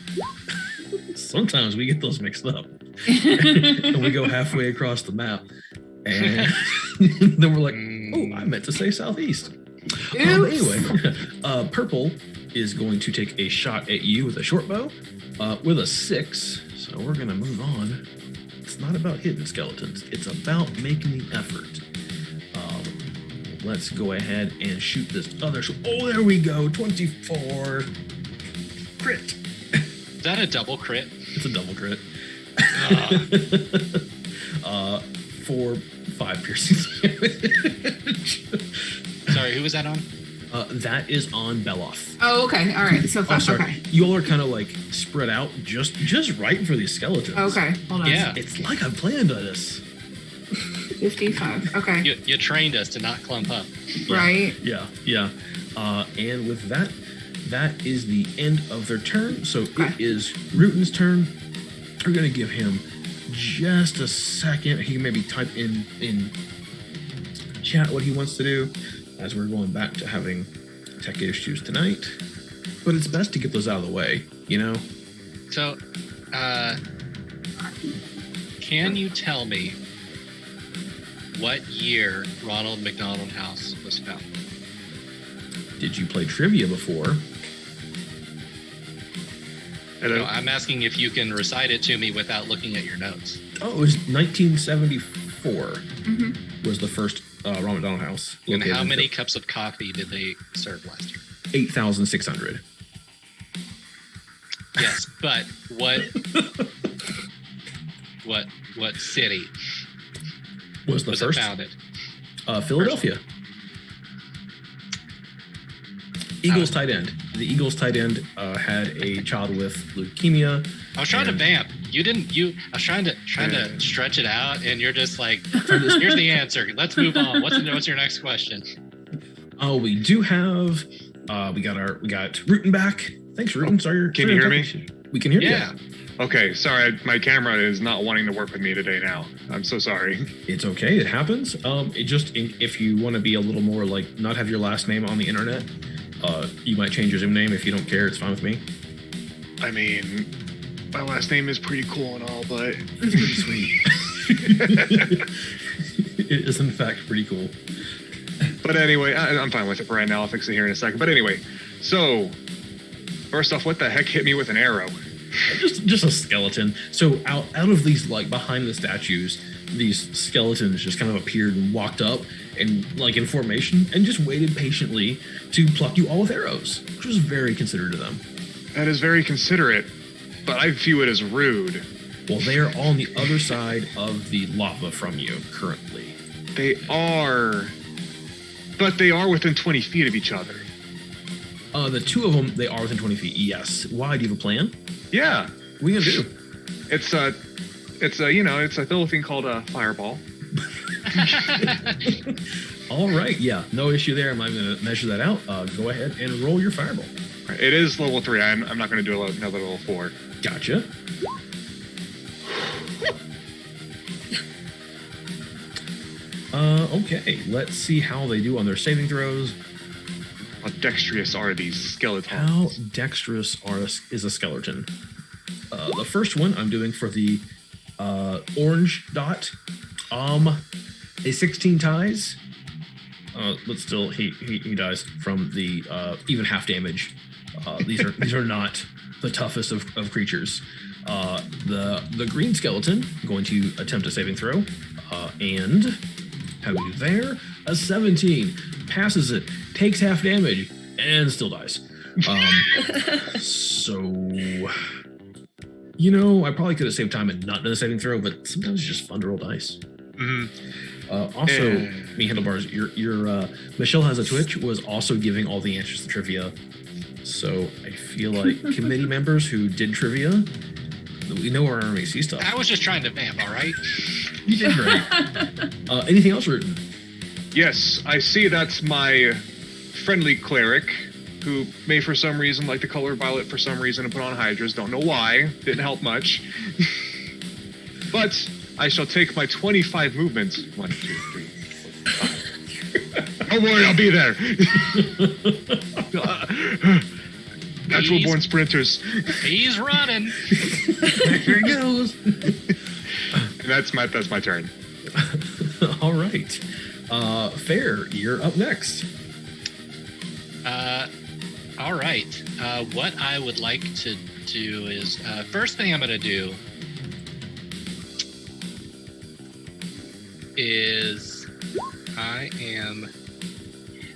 Sometimes we get those mixed up. And we go halfway across the map. And then we're like, oh, I meant to say southeast. Anyway, purple is going to take a shot at you with a short bow with a 6. So we're going to move on. It's not about hitting skeletons. It's about making the effort. Let's go ahead and shoot this other. Oh, there we go. 24. Crit. Is that a double crit? It's a double crit. 4, 5 piercing damage. Sorry, who was that on? That is on Beloth. Oh, okay. All right. So far, okay. You all are kind of like spread out just right for these skeletons. Okay, hold on. Yeah. It's like I planned on this. 55. Okay. You trained us to not clump up. Right. Yeah. And with that is the end of their turn. So it is Rutin's turn. We're going to give him just a second. He can maybe type in chat what he wants to do as we're going back to having tech issues tonight. But it's best to get those out of the way, you know? So, can you tell me what year Ronald McDonald House was founded? Did you play trivia before? No, I'm asking if you can recite it to me without looking at your notes. Oh, it was 1974 was the first Ronald McDonald House. And how many cups of coffee did they serve last year? 8,600. Yes, but what city was the first it founded? Philadelphia. Eagles tight end. The Eagles tight end had a child with leukemia. I was trying to vamp. I was trying to stretch it out, and you're just like, here's the answer. Let's move on. What's your next question? Oh, we do have. We got Rutin back. Thanks, Rutin. Sorry. Can you hear me? We can hear you. Yeah. Okay, sorry, my camera is not wanting to work with me today now. I'm so sorry. It's okay. It happens. If you want to be a little more like not have your last name on the internet, you might change your Zoom name if you don't care. It's fine with me. I mean, my last name is pretty cool and all, but it's pretty sweet. It is in fact pretty cool. But anyway, I'm fine with it for right now. I'll fix it here in a second. But anyway, so first off, what the heck hit me with an arrow? Just a skeleton. So out of these, like, behind the statues, these skeletons just kind of appeared and walked up and like in formation and just waited patiently to pluck you all with arrows, which was very considerate of them. That is very considerate, but I view it as rude. Well, they are on the other side of the lava from you currently. They are, but they are within 20 feet of each other. The two of them, they are within 20 feet. Yes. Why? Do you have a plan? Yeah. What are you gonna do? It's a little thing called a fireball. All right. Yeah. No issue there. I'm not gonna measure that out. Go ahead and roll your fireball. It is level 3. I'm not going to do another level 4. Gotcha. Okay. Let's see how they do on their saving throws. How dexterous are these skeletons? How dexterous is a skeleton? The first one I'm doing for the orange dot. A 16 ties, but still he dies from the even half damage. These are not the toughest of creatures. The green skeleton going to attempt a saving throw, and how do we do there? A 17 passes it, takes half damage, and still dies. So, I probably could have saved time and not done a saving throw, but sometimes it's just fun to roll dice. Also, me handlebars, your Michelle Has a Twitch was also giving all the answers to trivia. So I feel like committee members who did trivia, we know our RMAC stuff. I was just trying to vamp, all right? You did great. Anything else, Rutan? Yes, I see that's my friendly cleric, who may for some reason like the color violet for some reason and put on hydras. Don't know why. Didn't help much. But I shall take my 25 movements. 1, 2, 3, 4, 5. Don't worry, I'll be there. Natural born sprinters. He's running. Here he goes. That's my turn. All right. Fair, you're up next. All right. What I would like to do is first thing I'm going to do is I am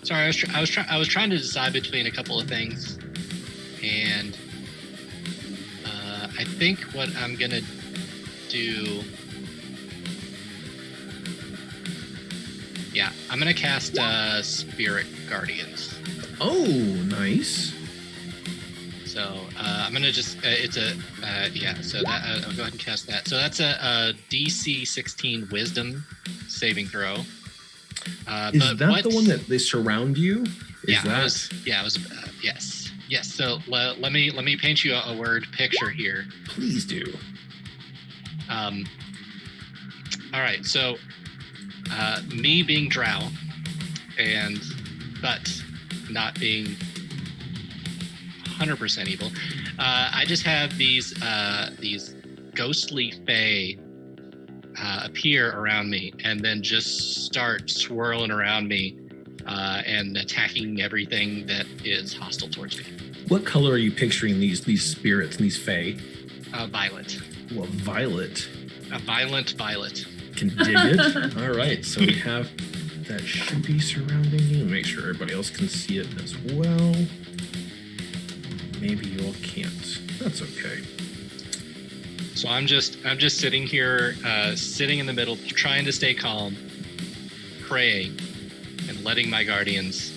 sorry. I was trying to decide between a couple of things, and I think what I'm going to do. Yeah, I'm going to cast Spirit Guardians. Oh, nice. So I'm gonna just it's a so that I'll go ahead and cast that. So that's a DC 16 Wisdom saving throw. Is that the one that they surround you? Yes. So let me paint you a word picture here. Please do. All right. So me being drow, but not being 100% evil. I just have these ghostly fae appear around me and then just start swirling around me and attacking everything that is hostile towards me. What color are you picturing these spirits and these fae? Violet. Well, violet. A violent violet. Can dig it. All right, so we have that should be surrounding you. Make sure everybody else can see it as well. Maybe you all can't. That's okay. So I'm just sitting here, sitting in the middle, trying to stay calm, praying, and letting my guardians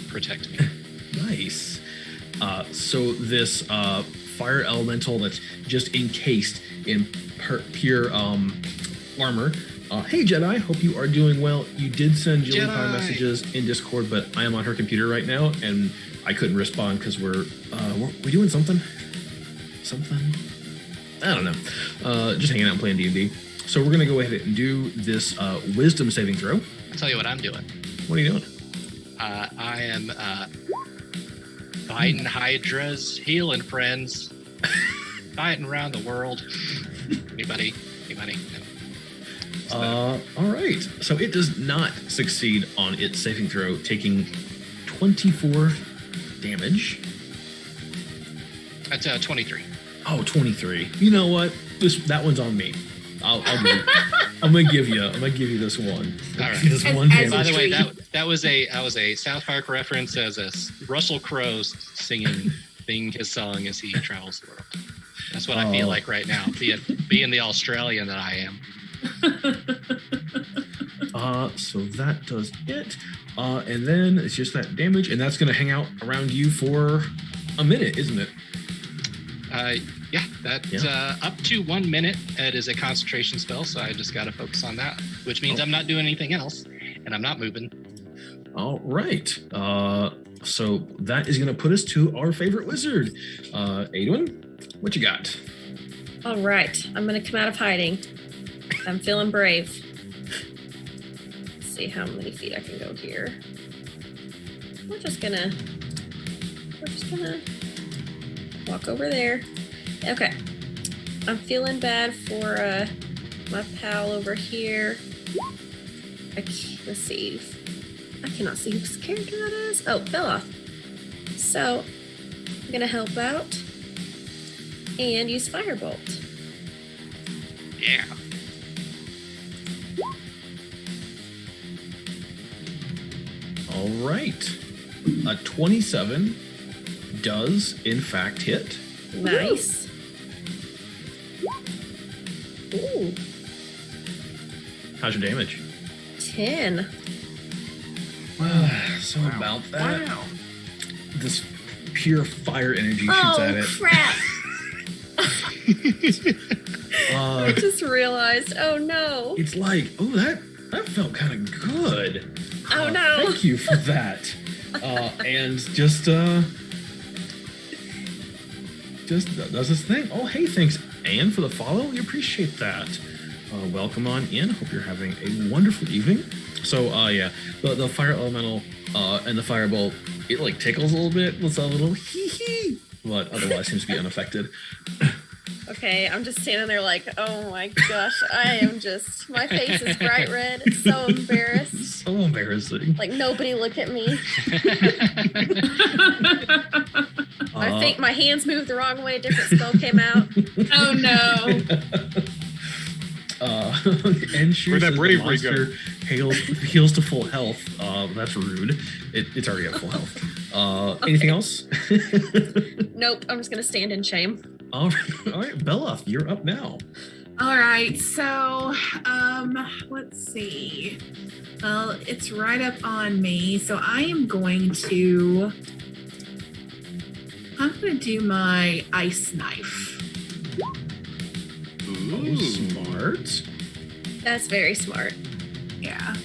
protect me. Nice. So this fire elemental that's just encased in pure armor. Hey Jedi, hope you are doing well. You did send Jillian 5 messages in Discord, but I am on her computer right now and I couldn't respond because we're doing something. I don't know. Just hanging out and playing D&D. So we're gonna go ahead and do this wisdom saving throw. I'll tell you what I'm doing. What are you doing? I am fighting hydras, healing friends, fighting around the world. Anybody? No. All right. So it does not succeed on its saving throw, taking 24 damage. That's 23. Oh, 23. You know what? That one's on me. I'm gonna give you this one. All right. This one damage. By the way, that was a South Park reference as a Russell Crowe singing his song as he travels the world. That's what I feel like right now, being the Australian that I am. So that does it. And then it's just that damage, and that's gonna hang out around you for a minute, isn't it? That's up to 1 minute. It is a concentration spell, so I just got to focus on that, which means I'm not doing anything else, and I'm not moving. All right. So that is going to put us to our favorite wizard. Adwin, what you got? All right. I'm going to come out of hiding. I'm feeling brave. Let's see how many feet I can go here. We're just gonna walk over there. Okay. I'm feeling bad for my pal over here. let's see. I cannot see whose character that is. Oh, Bella. So I'm gonna help out and use Firebolt. Yeah. All right. A 27 does, in fact, hit. Nice. Ooh. How's your damage? 10. So about that. Wow. This pure fire energy shoots at it. Crap. I just realized. Oh no. It's like, oh, that felt kind of good. Oh no. Thank you for that. And just does this thing. Oh, hey, thanks, Anne, for the follow. We appreciate that. Welcome on in. Hope you're having a wonderful evening. So, yeah, the fire elemental and the firebolt, it like tickles a little bit. It's a little hee hee, but otherwise seems to be unaffected. Okay, I'm just standing there like, oh my gosh, my face is bright red. It's so embarrassed. So embarrassing. Like, nobody look at me. I think my hands moved the wrong way. A different spell came out. Oh no. And shoots that as the bravery go? monster heals to full health. That's rude. It's already at full health. Anything else? Nope, I'm just gonna stand in shame. All right, Bella, you're up now. All right, so let's see. Well, it's right up on me, so I'm going to do my ice knife. Ooh, smart. That's very smart. Yeah.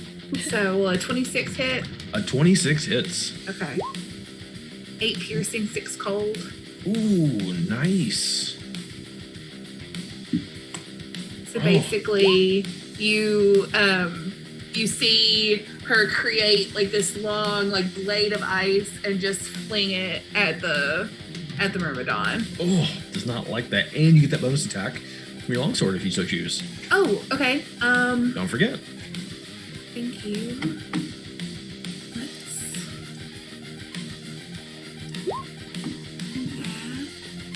So will a 26 hit? A 26 hits. Okay. 8 piercing, 6 cold. Ooh, nice. So basically, you see her create like this long like blade of ice and just fling it at the Myrmidon. Oh, does not like that. And you get that bonus attack from your longsword if you so choose. Oh, okay. Don't forget. Thank you.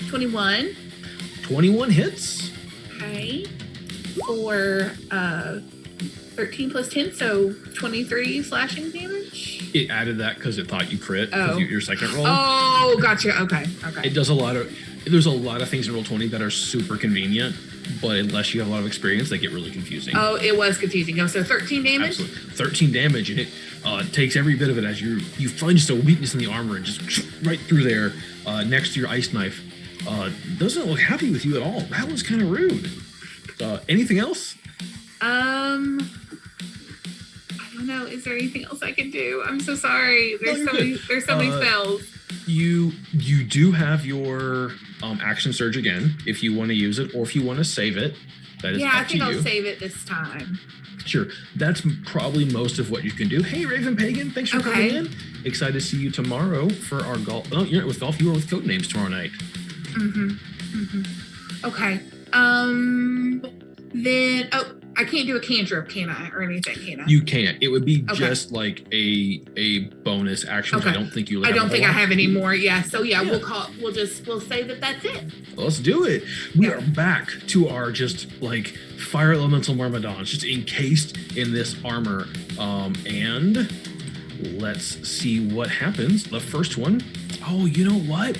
21. 21 hits. Okay. For 13 plus 10, so 23 slashing damage. It added that because it thought you crit because your second roll. Oh, gotcha. Okay. It does there's a lot of things in Roll20 that are super convenient, but unless you have a lot of experience, they get really confusing. Oh, it was confusing. So 13 damage? Absolutely. 13 damage, and it takes every bit of it as you find just a weakness in the armor and just right through there next to your ice knife. Doesn't look happy with you at all. That was kind of rude. Anything else? I don't know. Is there anything else I can do? I'm so sorry. There's so many spells. You do have your action surge again if you want to use it, or if you want to save it. That is I up think to I'll you. save it this time. Sure. That's probably most of what you can do. Hey, Raven Pagan, thanks for coming in. Excited to see you tomorrow for our golf. Oh, you're not with golf. You are with Codenames tomorrow night. Okay. Then I can't do a cantrip, can I, or anything, can I? You can't. It would be just like a bonus action. Okay. I don't think you. I don't think I have any more. Yeah. So we'll say that's it. Let's do it. We are back to our just like fire elemental myrmidons, just encased in this armor. And let's see what happens. The first one. Oh, you know what?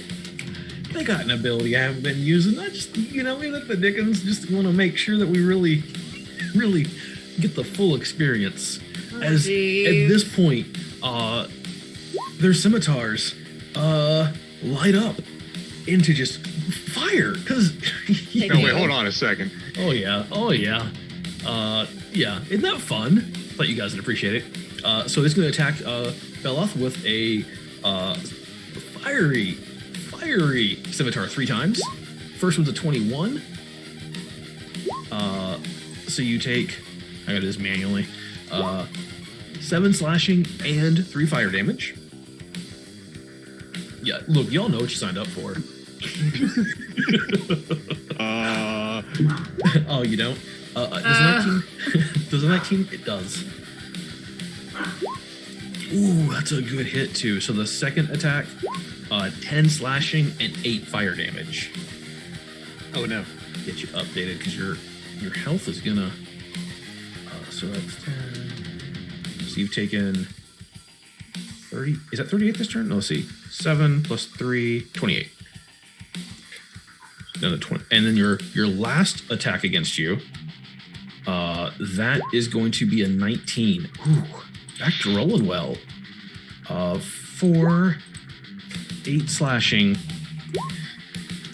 They got an ability I haven't been using. I just, we let the Dickens just want to make sure that we really get the full experience. At this point, their scimitars light up into just fire. Because wait, hold on a second. Oh yeah. Yeah. Isn't that fun? Thought you guys would appreciate it. So it's going to attack Beloth with a fiery scimitar 3 times. First one's a 21. So you take, I got this manually, 7 slashing and 3 fire damage. Yeah, look, y'all know what you signed up for. Uh, Oh, you don't? Does a 19? Does a 19? It does. Ooh, that's a good hit too. So the second attack, 10 slashing and 8 fire damage. Oh no. Get you updated because your health is gonna. So that's 10. So you've taken 30. Is that 38 this turn? No, let's see. 7 plus 3, 28. Another 20. And then your last attack against you, that is going to be a 19. Ooh, back to rolling well. 4, 8 slashing.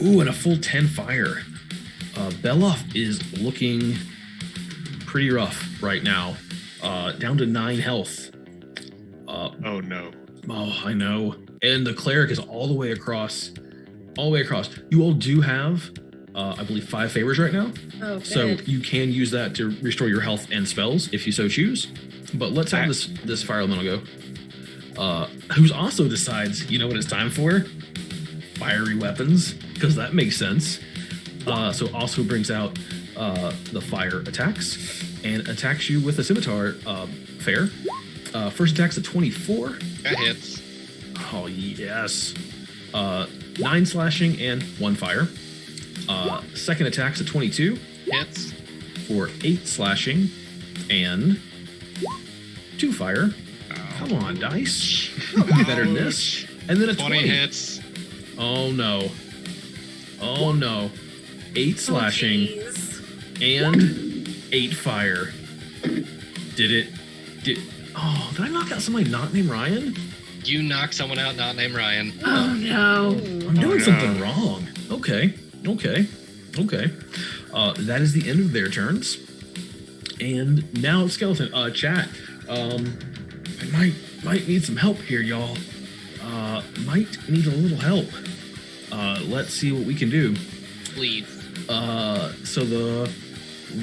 Ooh, and a full 10 fire. Beloff is looking pretty rough right now. Down to 9 health. Oh no. Oh, I know. And the cleric is all the way across. You all do have, I believe, 5 favors right now. Oh, good. So you can use that to restore your health and spells if you so choose. But let's have this fire elemental go. Who's also decides, you know what it's time for? Fiery weapons, because that makes sense. So also brings out the fire attacks and attacks you with a scimitar. Fair. First attack's a 24. That hits. Oh yes. 9 slashing and 1 fire. Second attack's a 22. Hits. For 8 slashing and 2 fire. Come on, dice. Be better than this. And then a 20 hits. Oh no. 8 slashing and 8 fire. Did I knock out somebody not named Ryan? You knocked someone out not named Ryan. Oh no. I'm doing something wrong. Okay. That is the end of their turns. And now skeleton. Chat. I might need some help here, y'all. Might need a little help. Let's see what we can do. Lead. So the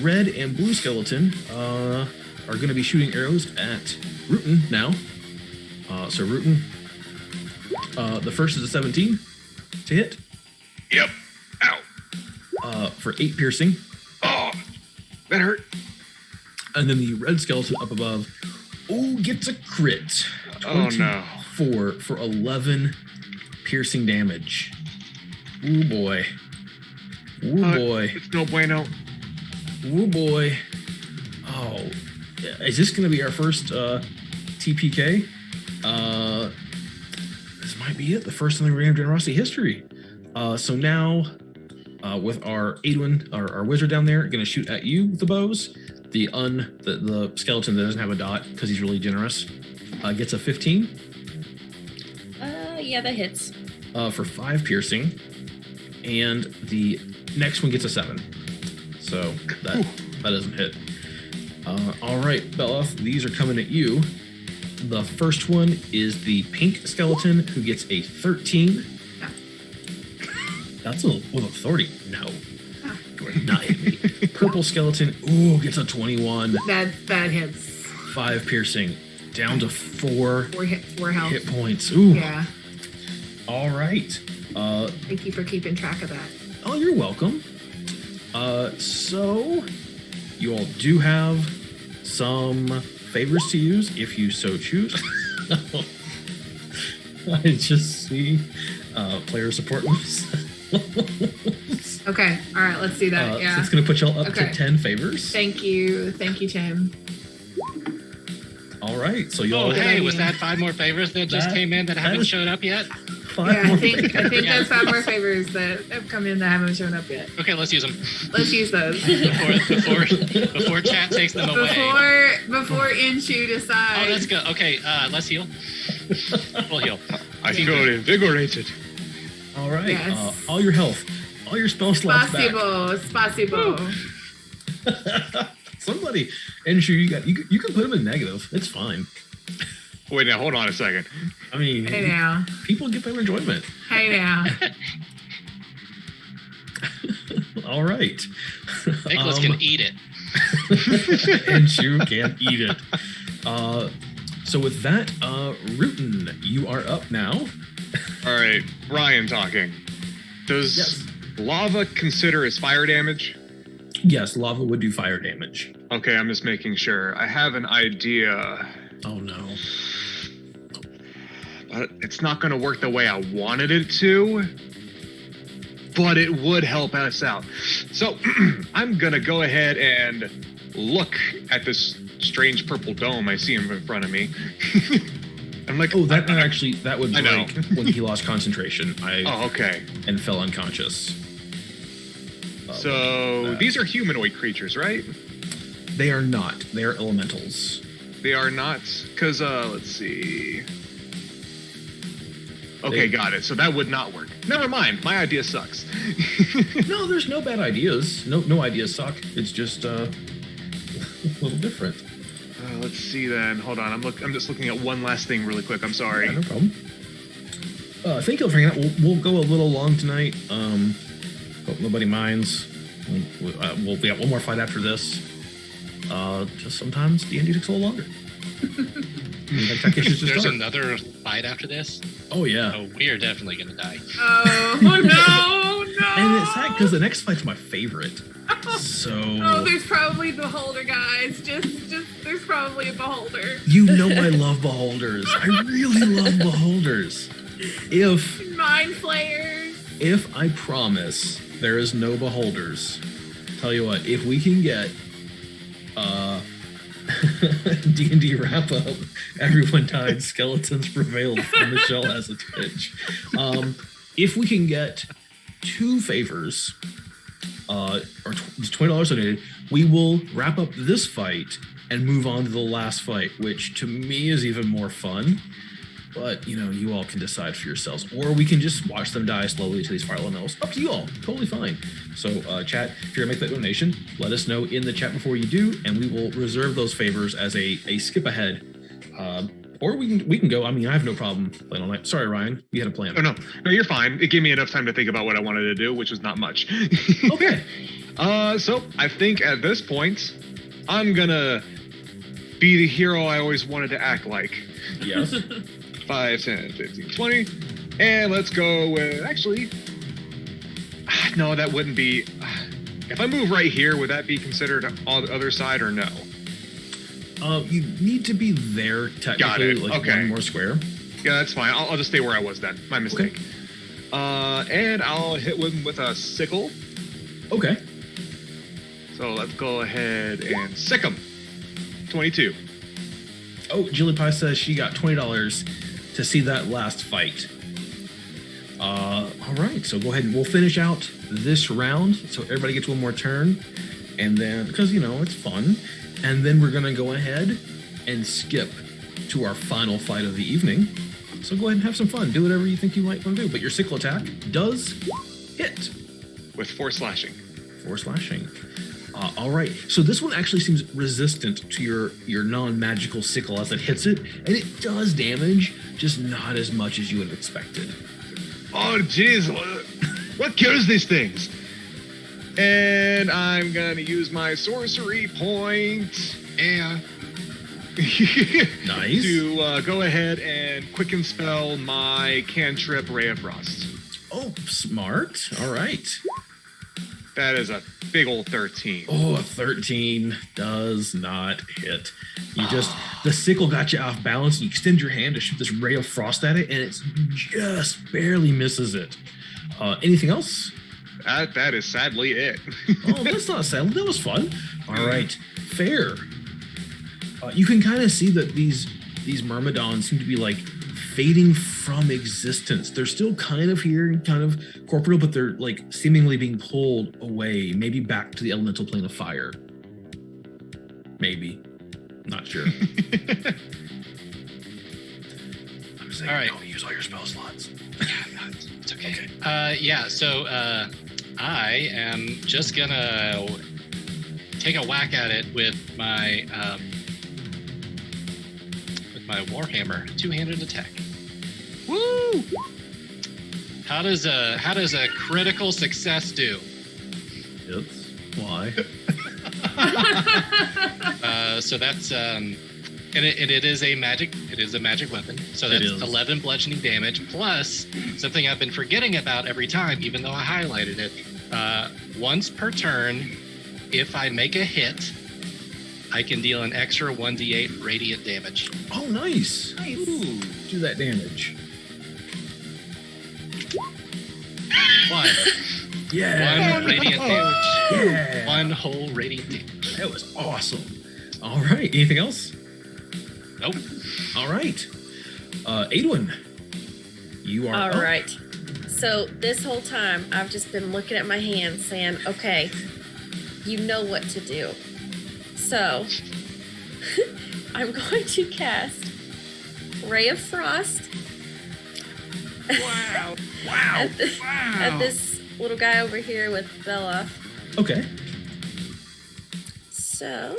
red and blue skeleton are going to be shooting arrows at Rutan now. So Rutan, the first is a 17 to hit. Yep. Ow. For 8 piercing. Oh, that hurt. And then the red skeleton up above, gets a crit. 24 for 11 piercing damage. Ooh boy. It's no bueno. Ooh boy. Oh, is this going to be our first TPK? This might be it. The first time we ran generosity history. So now, with our Adwin, our wizard down there, going to shoot at you with the bows. The skeleton that doesn't have a dot because he's really generous gets a 15. Yeah, that hits. For 5 piercing, and the next one gets a 7. So that doesn't hit. All right, Beloff, these are coming at you. The first one is the pink skeleton who gets a 13. That's with authority. No. Not hit me. Purple skeleton, gets a 21. That hits. 5 piercing, down to 4 health. hit points. Ooh. Yeah. All right. Thank you for keeping track of that. Oh, you're welcome. So you all do have some favors to use if you so choose. I just see player support moves. Okay. All right. Let's do that. Yeah. So it's going to put y'all up to 10 favors. Thank you, Tim. All right. So y'all. Oh, hey, was that 5 more favors that just came in that haven't showed up yet? I think that's 5 more favors that have come in that haven't shown up yet. Okay, let's use them. Let's use those before chat takes them away. Before Inshu decides. Oh, let's go. Okay, let's heal. We'll heal. I feel invigorated. All right. Yes. All your health, all your spell slots back. Spasibo. Somebody, Inshu, you can put them in negative. It's fine. Wait, now hold on a second. I mean, hey now, people get their enjoyment. Hey now. All right. Nicholas can eat it. And you can't eat it. So with that, Rutan, you are up now. All right, Ryan talking. Does lava consider as fire damage? Yes, lava would do fire damage. Okay, I'm just making sure. I have an idea. Oh no. but it's not going to work the way I wanted it to. But it would help us out. So I'm going to go ahead and look at this strange purple dome I see in front of me. I'm like, oh, that would break when he lost concentration. Okay. And fell unconscious. So these are humanoid creatures, right? They are not. They are elementals. They are not, because let's see. Okay, got it. So that would not work. Never mind. My idea sucks. No, there's no bad ideas. No ideas suck. It's just a little different. Let's see then. Hold on. I'm just looking at one last thing really quick. I'm sorry. Yeah, no problem. Thank you for hanging out. We'll go a little long tonight. Hope nobody minds. We'll have one more fight after this. Just sometimes D&D takes a little longer. There's another fight after this? Oh, yeah. Oh, we are definitely going to die. Oh, no. And it's sad because the next fight's my favorite. So. Oh, there's probably Beholder, guys. Just there's probably a Beholder. You know I love Beholders. I really love Beholders. Mind Flayers. If I promise there is no Beholders, tell you what, if we can get D&D wrap up, everyone died, skeletons prevailed, and Michelle has a twitch. If we can get 2 favors, or $20 donated, we will wrap up this fight and move on to the last fight, which to me is even more fun. But, you all can decide for yourselves. Or we can just watch them die slowly to these fire elementals. Up to you all. Totally fine. So, chat, if you're going to make that donation, let us know in the chat before you do, and we will reserve those favors as a skip ahead. Or we can go. I mean, I have no problem playing all night. Sorry, Ryan. You had a plan. Oh, no, you're fine. It gave me enough time to think about what I wanted to do, which was not much. Okay. So I think at this point, I'm going to be the hero I always wanted to act like. Yes. 5, 10, 15, 20. And let's go with, actually, no, that wouldn't be. If I move right here, would that be considered on the other side or no? You need to be there technically. Got it. Like Okay. one more square. Yeah, that's fine. I'll just stay where I was then. My mistake. Okay. And I'll hit one with a sickle. Okay. So let's go ahead and sick him. 22. Oh, Jilly Pie says she got $20 to see that last fight. All right, so go ahead and we'll finish out this round. So everybody gets one more turn. And then, because, it's fun. And then we're going to go ahead and skip to our final fight of the evening. So go ahead and have some fun. Do whatever you think you might want to do. But your sickle attack does hit. With 4 slashing. 4 slashing. All right. So this one actually seems resistant to your non-magical sickle as it hits it. And it does damage, just not as much as you would have expected. Oh, jeez. What kills these things? And I'm going to use my sorcery point. Yeah. Nice. To go ahead and quicken spell my cantrip Ray of Frost. Oh, smart. All right. That is a big old 13. Oh, a 13 does not hit. The sickle got you off balance. You extend your hand to shoot this ray of frost at it, and it just barely misses it. Anything else? That is sadly it. Oh, that's not sad. That was fun. All right, fair. You can kind of see that these myrmidons seem to be like fading from existence. They're still kind of here and kind of corporeal, but they're like seemingly being pulled away, maybe back to the elemental plane of fire. Maybe. Not sure. I'm saying, all right. don't use all your spell slots. Yeah, it's okay. So I am just gonna take a whack at it with my warhammer, 2-handed attack. Woo! How does a critical success do? It's why. So that's and it is a magic weapon. So that's 11 bludgeoning damage plus something I've been forgetting about every time, even though I highlighted it. Once per turn, if I make a hit, I can deal an extra 1d8 radiant damage. Oh, nice. Nice. Ooh, do that damage. 1. Yeah. 1 radiant damage. Yeah. 1 whole radiant damage. That was awesome. All right. Anything else? Nope. All right. Adwin, you are All up. right. So this whole time, I've just been looking at my hands saying, okay, you know what to do. So I'm going to cast Ray of Frost. Wow. Wow. At this little guy over here with Bella. Okay. So.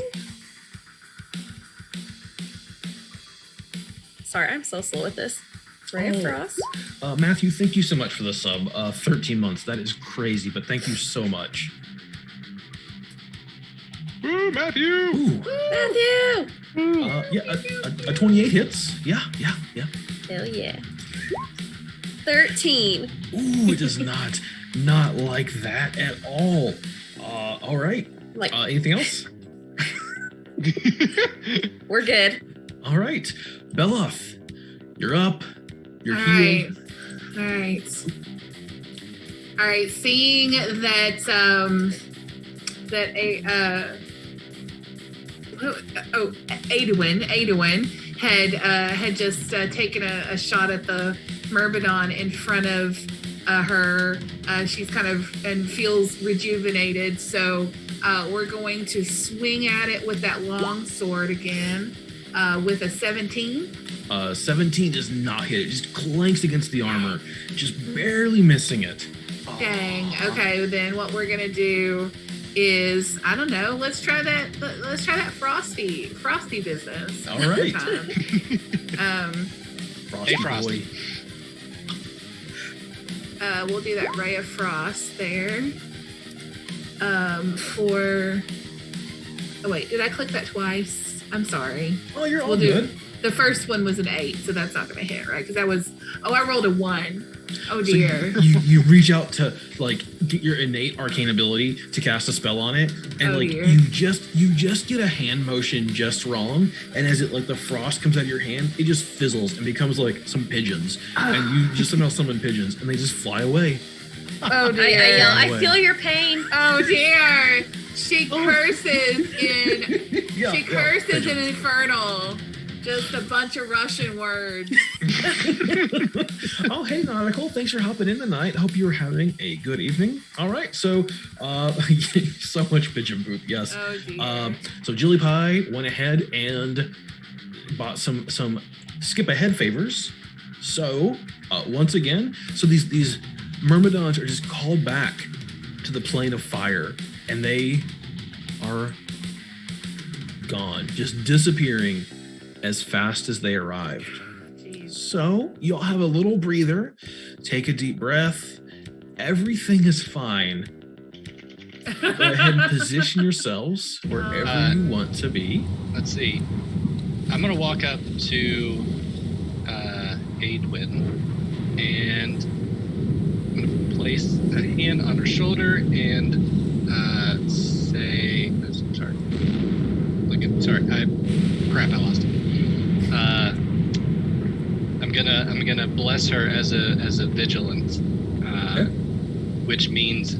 Sorry, I'm so slow with this. Ray of Frost. Matthew, thank you so much for the sub. 13 months. That is crazy, but thank you so much. Ooh, Matthew! Ooh. Matthew! Yeah, a 28 hits. Yeah. Hell yeah. 13. Ooh, it does not like that at all. All right. Like, anything else? we're good. All right. Beloff, you're up. You're All healed. All right. Seeing that Adwin had just taken a shot at the Myrmidon in front of her. She's kind of and feels rejuvenated, so we're going to swing at it with that long sword again with a 17. 17 does not hit. It just clanks against the armor, just barely missing it. Dang. Okay, then what we're gonna do is, I don't know. Let's try that frosty business. All right. Hey, Frosty. We'll do that Ray of Frost there. Oh wait, did I click that twice? I'm sorry. Oh, you're all good. The first one was an 8, so that's not going to hit, right? Because that was, I rolled a 1. Oh So dear. you reach out to like get your innate arcane ability to cast a spell on it, and Oh, like dear. you just get a hand motion just wrong, and as it like the frost comes out of your hand, it just fizzles and becomes like some pigeons, and you just somehow summon pigeons, and they just fly away. Oh dear. I yell, Away. I feel your pain. Oh dear. She curses in Yeah, she curses pigeons. in Infernal. Just a bunch of Russian words. Oh, hey, Nautical. Thanks for hopping in tonight. Hope you were having a good evening. All right, so so much pigeon poop. Yes. Oh dear. So Jilly Pie went ahead and bought some skip ahead favors. So once again, so these Myrmidons are just called back to the plane of fire, and they are gone, just disappearing as fast as they arrived. So you'll have a little breather, take a deep breath. Everything is fine. Go ahead and position yourselves wherever you want to be. Let's see. I'm going to walk up to Adwin, and I'm going to place a hand on her shoulder and say, sorry. I lost it. I'm gonna bless her as a vigilant, which means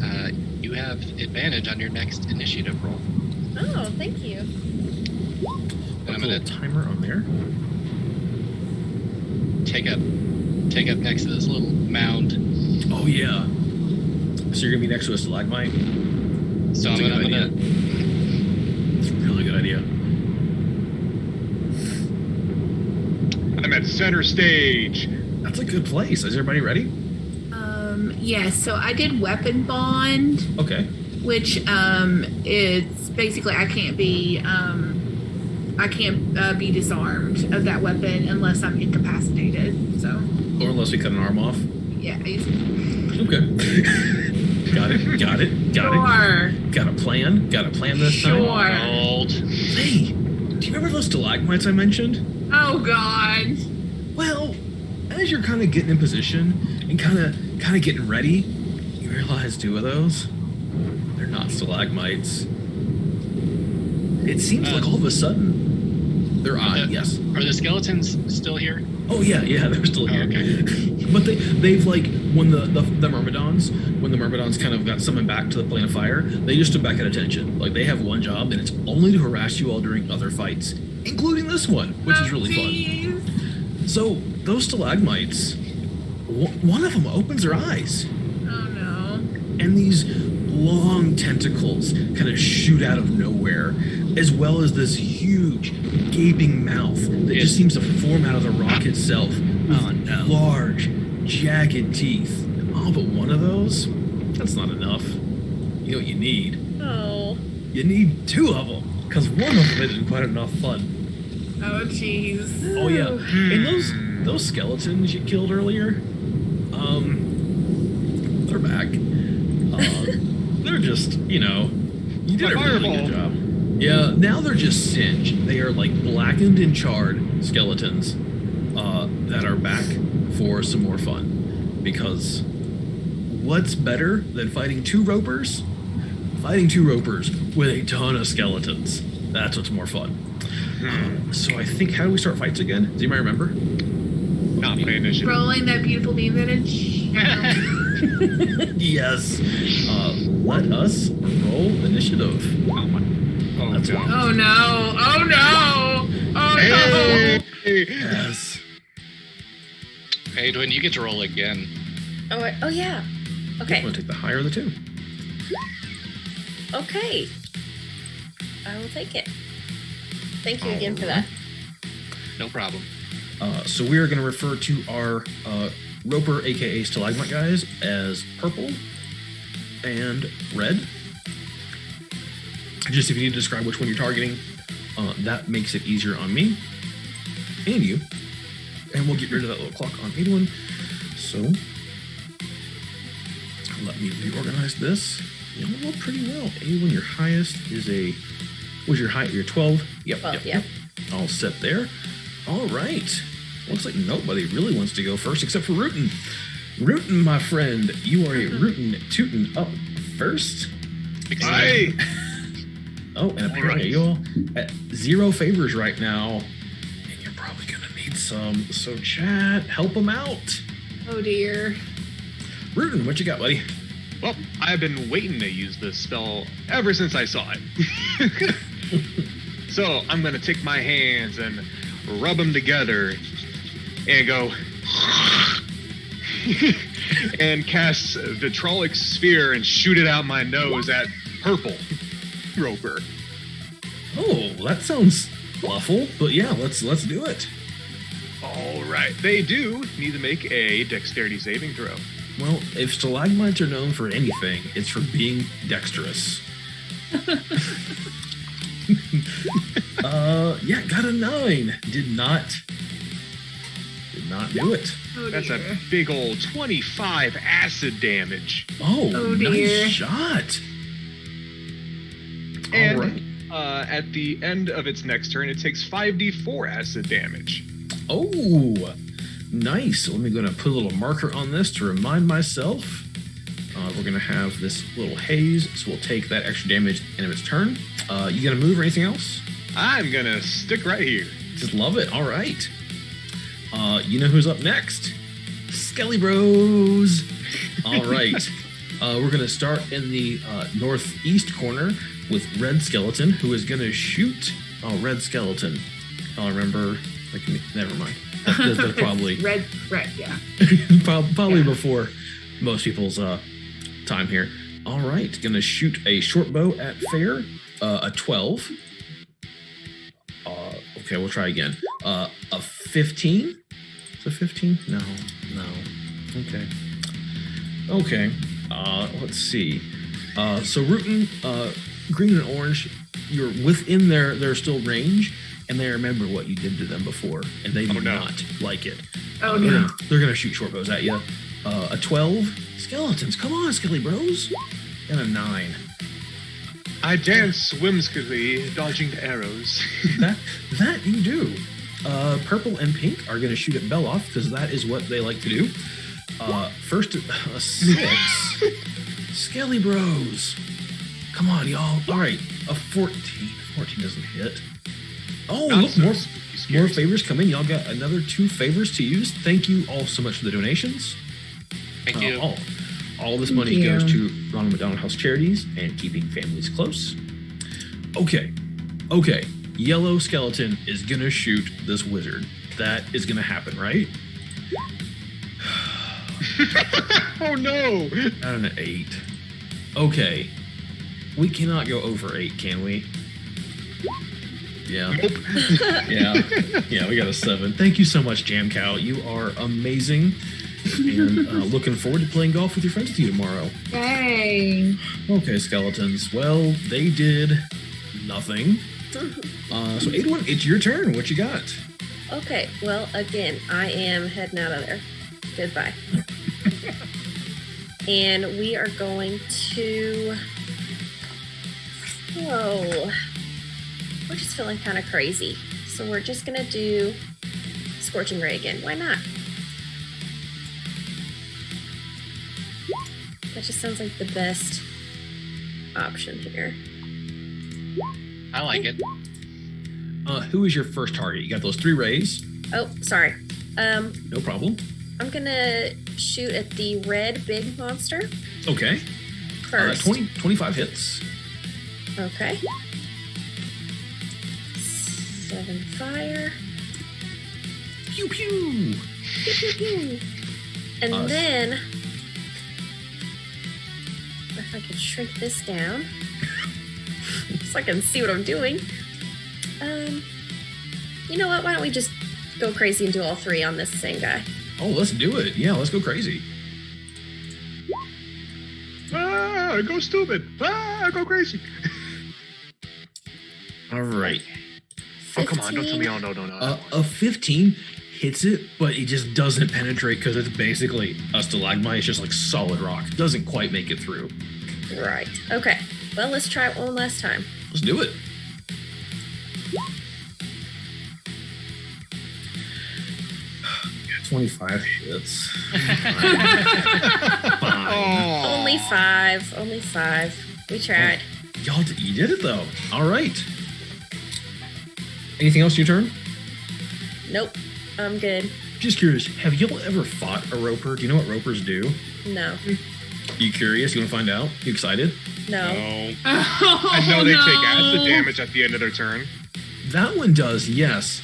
you have advantage on your next initiative roll. Oh, thank you. And I'm Put a gonna little timer on there. take up next to this little mound. Oh yeah. So you're gonna be next to a stalagmite. So That's a I'm good gonna. It's a really good idea. I'm at center stage. That's a good place. Is everybody ready? Yes, so I did weapon bond, Okay. which it's basically I can't be disarmed of that weapon unless I'm incapacitated. So Or unless we cut an arm off. yeah. Okay. Got it. Sure. Got a plan this time. Sure. Old. Hey, do you remember those stalagmites I mentioned? Oh God. Well, as you're kind of getting in position and kind of getting ready, you realize 2 of those, they're not stalagmites. It seems like all of a sudden they're odd. Yes. Are the skeletons still here? Oh yeah, they're still here. Okay. But they've like when the Myrmidons kind of got summoned back to the plane of fire, they just stood back at attention. Like they have one job, and it's only to harass you all during other fights, including this one, which is really fun. So those stalagmites, one of them opens her eyes. Oh no. And these long tentacles kind of shoot out of nowhere, as well as this huge gaping mouth that just seems to form out of the rock itself with large, jagged teeth. Oh, but one of those, that's not enough. You know what you need? Oh. You need two of them, because one of them isn't quite enough fun. Oh jeez. Oh yeah, and those skeletons you killed earlier, they're back. They're just, you did a really good job. Yeah, now they're just singed. They are like blackened and charred skeletons that are back for some more fun. Because what's better than fighting two ropers? Fighting two ropers with a ton of skeletons. That's what's more fun. So I think, how do we start fights again? Does anybody remember? Not my initiative. Rolling that beautiful beam vintage. Yes. Let us roll initiative. That's no. Oh no. Oh no. Oh no. Yes. Hey, Dwayne, you get to roll again. Oh yeah. Okay. I'm going to take the higher of the two. Okay. I will take it. Thank you again for that. No problem. So we are going to refer to our roper, aka stalagmite guys, as purple and red. Just if you need to describe which one you're targeting, that makes it easier on me and you. And we'll get rid of that little clock on anyone. So let me reorganize this. You roll pretty well. Anyone, your highest is was your height? You're 12? Yep. 12, yep. All set there. All right. Looks like nobody really wants to go first except for Rootin. Rootin, my friend, you are a Rootin Tootin up first. Hey. Oh, and apparently you all at 0 favors right now, and you're probably gonna need some. So chat, help them out. Oh dear. Rootin, what you got, buddy? Well, I've been waiting to use this spell ever since I saw it. So I'm gonna take my hands and rub them together and go and cast Vitrolic Sphere and shoot it out my nose at purple roper. Oh, that sounds awful, but yeah, let's do it. All right, they do need to make a dexterity saving throw. Well, if stalagmites are known for anything, it's for being dexterous. Yeah, got a 9. Did not do it. Oh, that's a big old 25 acid damage. Oh dear. Nice shot. And all right. At the end of its next turn, it takes 5d4 acid damage. Oh, nice. Let me go and put a little marker on this to remind myself. We're going to have this little haze, so we'll take that extra damage end of its turn. You going to move or anything else? I'm going to stick right here. Just love it. All right. You know who's up next? Skelly Bros. All right. We're going to start in the northeast corner with Red Skeleton, who is going to shoot. Oh, Red Skeleton. I'll remember. Never mind. That's probably red. Yeah. probably before most people's time here. All right, going to shoot a short bow at fair. A 12. Okay, we'll try again. A 15. Is it 15? No. Okay. Let's see. So Rootin, green and orange, you're within their still range, and they remember what you did to them before, and they do not like it. Oh no. They're gonna shoot short bows at you. A 12. Skeletons, come on, Skelly Bros. And a 9. I dance whimsically, dodging arrows. that you do. Purple and pink are going to shoot at Beloff because that is what they like to do. First, a 6. Skelly Bros. Come on, y'all. All right, a 14. 14 doesn't hit. Oh, look, more favors come in. Y'all got another 2 favors to use. Thank you all so much for the donations. Thank you. All this money goes to Ronald McDonald House Charities and keeping families close. Okay. Yellow skeleton is gonna shoot this wizard. That is gonna happen, right? Oh no! Out of an 8. Okay. We cannot go over 8, can we? Yeah. Nope. Yeah, we got a 7. Thank you so much, Jam Cow. You are amazing. And looking forward to playing golf with your friends with you tomorrow. Yay. Okay, skeletons. Well, they did nothing. So 81, it's your turn. What you got? Okay, well, again, I am heading out of there. Goodbye. And we are going to... Oh, we're just feeling kind of crazy. So we're just going to do Scorching Ray again. Why not? That just sounds like the best option here. I like it. Who is your first target? You got those 3 rays. Oh, sorry. No problem. I'm gonna shoot at the red big monster Okay. first. 25 hits. Okay. 7 fire. Pew pew. Pew, pew, pew. And then, if I could shrink this down, so I can see what I'm doing. You know what? Why don't we just go crazy and do all 3 on this same guy? Oh, let's do it. Yeah, let's go crazy. Go stupid. Go crazy. All right. 15. Oh, come on. Don't tell me. Oh, no. A 15 hits it, but it just doesn't penetrate because it's basically a stalagmite. It's just like solid rock. Doesn't quite make it through. Right. Okay. Well, let's try it one last time. Let's do it. Yeah, 25 hits. Fine. Only 5. Only 5. We tried. You did it though. All right. Anything else your turn? Nope. I'm good. Just curious, have y'all ever fought a roper? Do you know what ropers do? No. You curious? You want to find out? You excited? No. I know they take acid damage at the end of their turn. That one does, yes.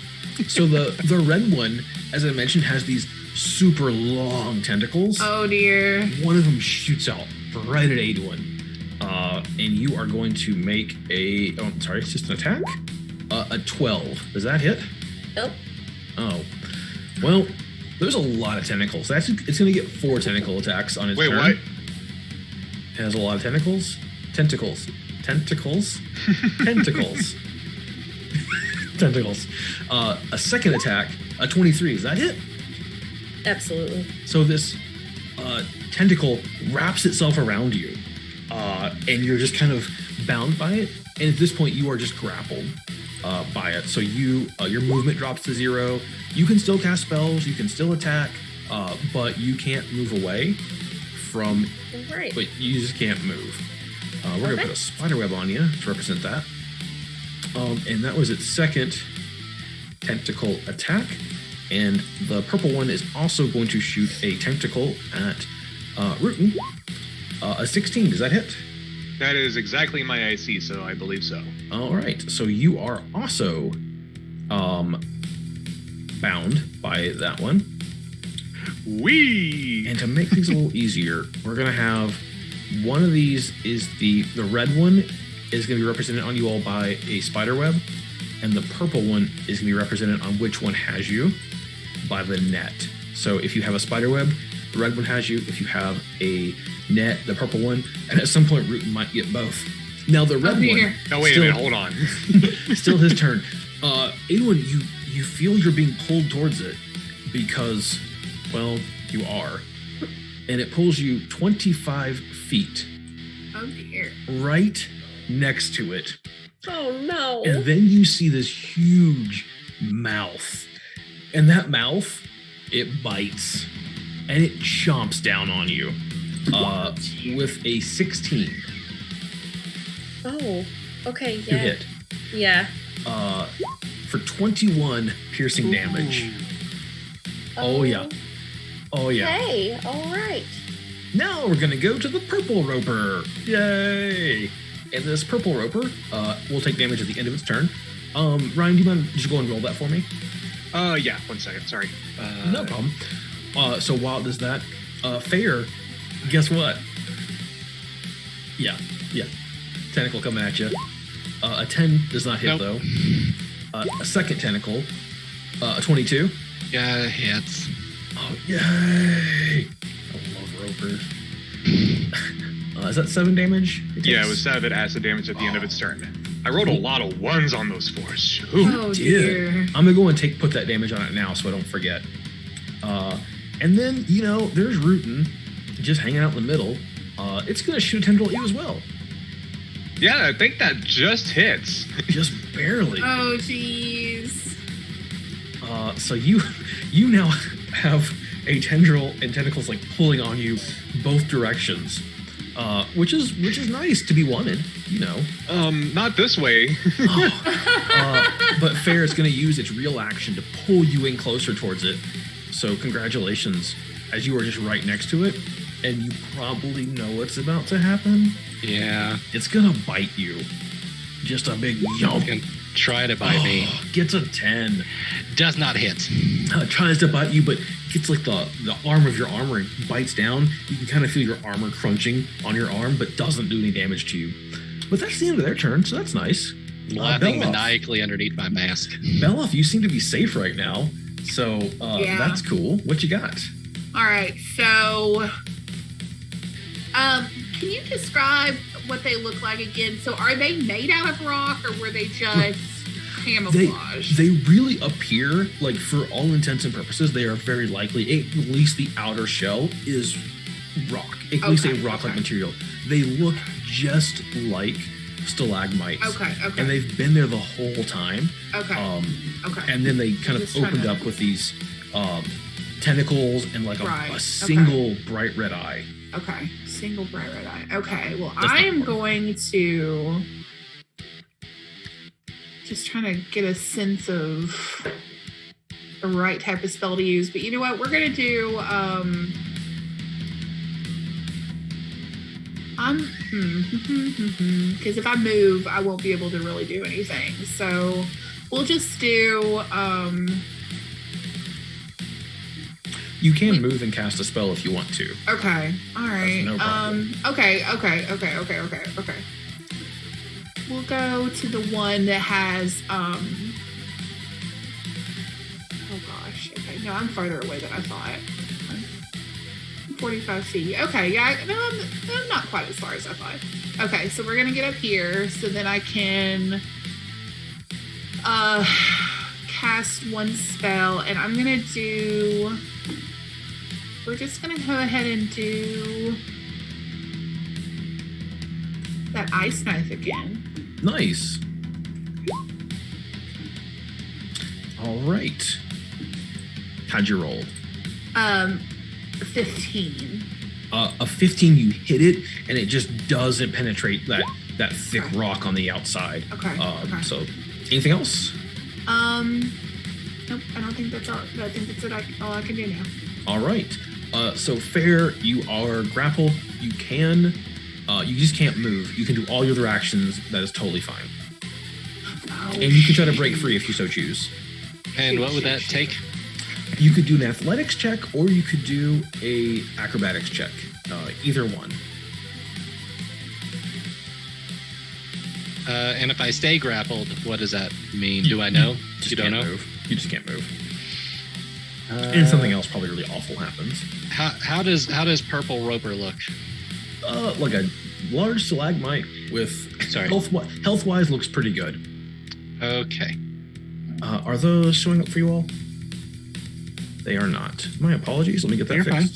So the red one, as I mentioned, has these super long tentacles. Oh dear. One of them shoots out right at 81. And you are going to make a... Oh, sorry, it's just an attack? A 12. Does that hit? Nope. Oh. Well, there's a lot of tentacles. It's going to get 4 tentacle attacks on its turn. Wait, what? It has a lot of tentacles. Tentacles. Tentacles. A second attack, a 23. Does that hit? Absolutely. So this tentacle wraps itself around you, and you're just kind of bound by it. And at this point, you are just grappled by it. So your movement drops to 0. You can still cast spells. You can still attack, but you can't move away from. Right. But you just can't move. We're gonna put a spider web on you to represent that. And that was its second tentacle attack. And the purple one is also going to shoot a tentacle at Rootin. A 16, does that hit? That is exactly my IC, so I believe so. All right, so you are also bound by that one. Whee! And to make things a little easier, we're gonna have one of these is the red one is gonna be represented on you all by a spider web, and the purple one is gonna be represented on which one has you by the net. So if you have a spider web, the red one has you. If you have a net, the purple one, and at some point Rootin might get both. Now the red one. No, wait a minute, hold on. Still his turn. Anyone, you feel you're being pulled towards it because, well, you are. And it pulls you 25 feet. Oh dear. Right next to it. Oh no. And then you see this huge mouth. And that mouth, it bites. And it chomps down on you. With a 16. Oh, okay, To yeah. hit. Yeah. For 21 piercing damage. Oh yeah. Oh yeah. Hey, all right. Now we're gonna go to the purple roper. Yay! And this purple roper will take damage at the end of its turn. Ryan, do you mind just go and roll that for me? Yeah, 1 second. Sorry. No problem. So while it does that, Fair, guess what? Yeah. Tentacle coming at you. A 10 does not hit though. A second tentacle, a 22. Yeah, it hits. Oh, yay! I love ropers. Is that 7 damage? Yeah, it was 7 acid damage at the end of its turn. I rolled a lot of 1s on those 4s. Oh, dear. I'm gonna go and put that damage on it now so I don't forget. And then, there's Rootin' just hanging out in the middle. It's gonna shoot a tendril at you as well. Yeah, I think that just hits. Just barely. Oh, jeez. So you now have a tendril and tentacles like pulling on you both directions, which is nice to be wanted, Not this way. But Fair is going to use its real action to pull you in closer towards it. So congratulations, as you are just right next to it, and you probably know what's about to happen. Yeah. It's going to bite you. Just a big yump. Try to bite me. Gets a 10. Does not hit. Tries to bite you, but gets like the arm of your armor and bites down. You can kind of feel your armor crunching on your arm, but doesn't do any damage to you. But that's the end of their turn, so that's nice. Laughing Beloff. maniacally underneath my mask. Beloff, you seem to be safe right now, so that's cool. What you got? All right, so can you describe what they look like again? So are they made out of rock, or were they just camouflage? They really appear, like, for all intents and purposes, they are very likely, at least the outer shell is rock. At least a rock-like material. They look just like stalagmites. Okay. And they've been there the whole time. Okay. And then they kind of opened up with these tentacles and like a single bright red eye. Okay. Single bright red eye. Okay. Well, I am going to just trying to get a sense of the right type of spell to use. But you know what? We're going to do because if I move, I won't be able to really do anything. So we'll just do you can move and cast a spell if you want to. Okay. All right. No problem. Okay. We'll go to the one that has oh gosh. Okay. No, I'm farther away than I thought. 45 feet. Okay, yeah, I'm not quite as far as I thought. Okay, so we're gonna get up here so then I can cast one spell, and I'm gonna do, we're just gonna go ahead and do that ice knife again. Nice. All right. How'd you roll? 15. A 15, you hit it, and it just doesn't penetrate that thick rock on the outside. Okay. So, anything else? Nope. I don't think that's all. I think that's all I can do now. All right. So Fair, you are grappled. You can. You just can't move. You can do all your other actions. That is totally fine. Oh, and you can try to break free if you so choose. And what would that take? You could do an athletics check, or you could do a acrobatics check. Either one. And if I stay grappled, what does that mean? Do I know? You don't know? Move. You just can't move. And something else probably really awful happens. How does Purple Roper look? Like a large stalagmite with health-wise looks pretty good. Okay. Are those showing up for you all? They are not. My apologies. Let me get that fixed. Fine.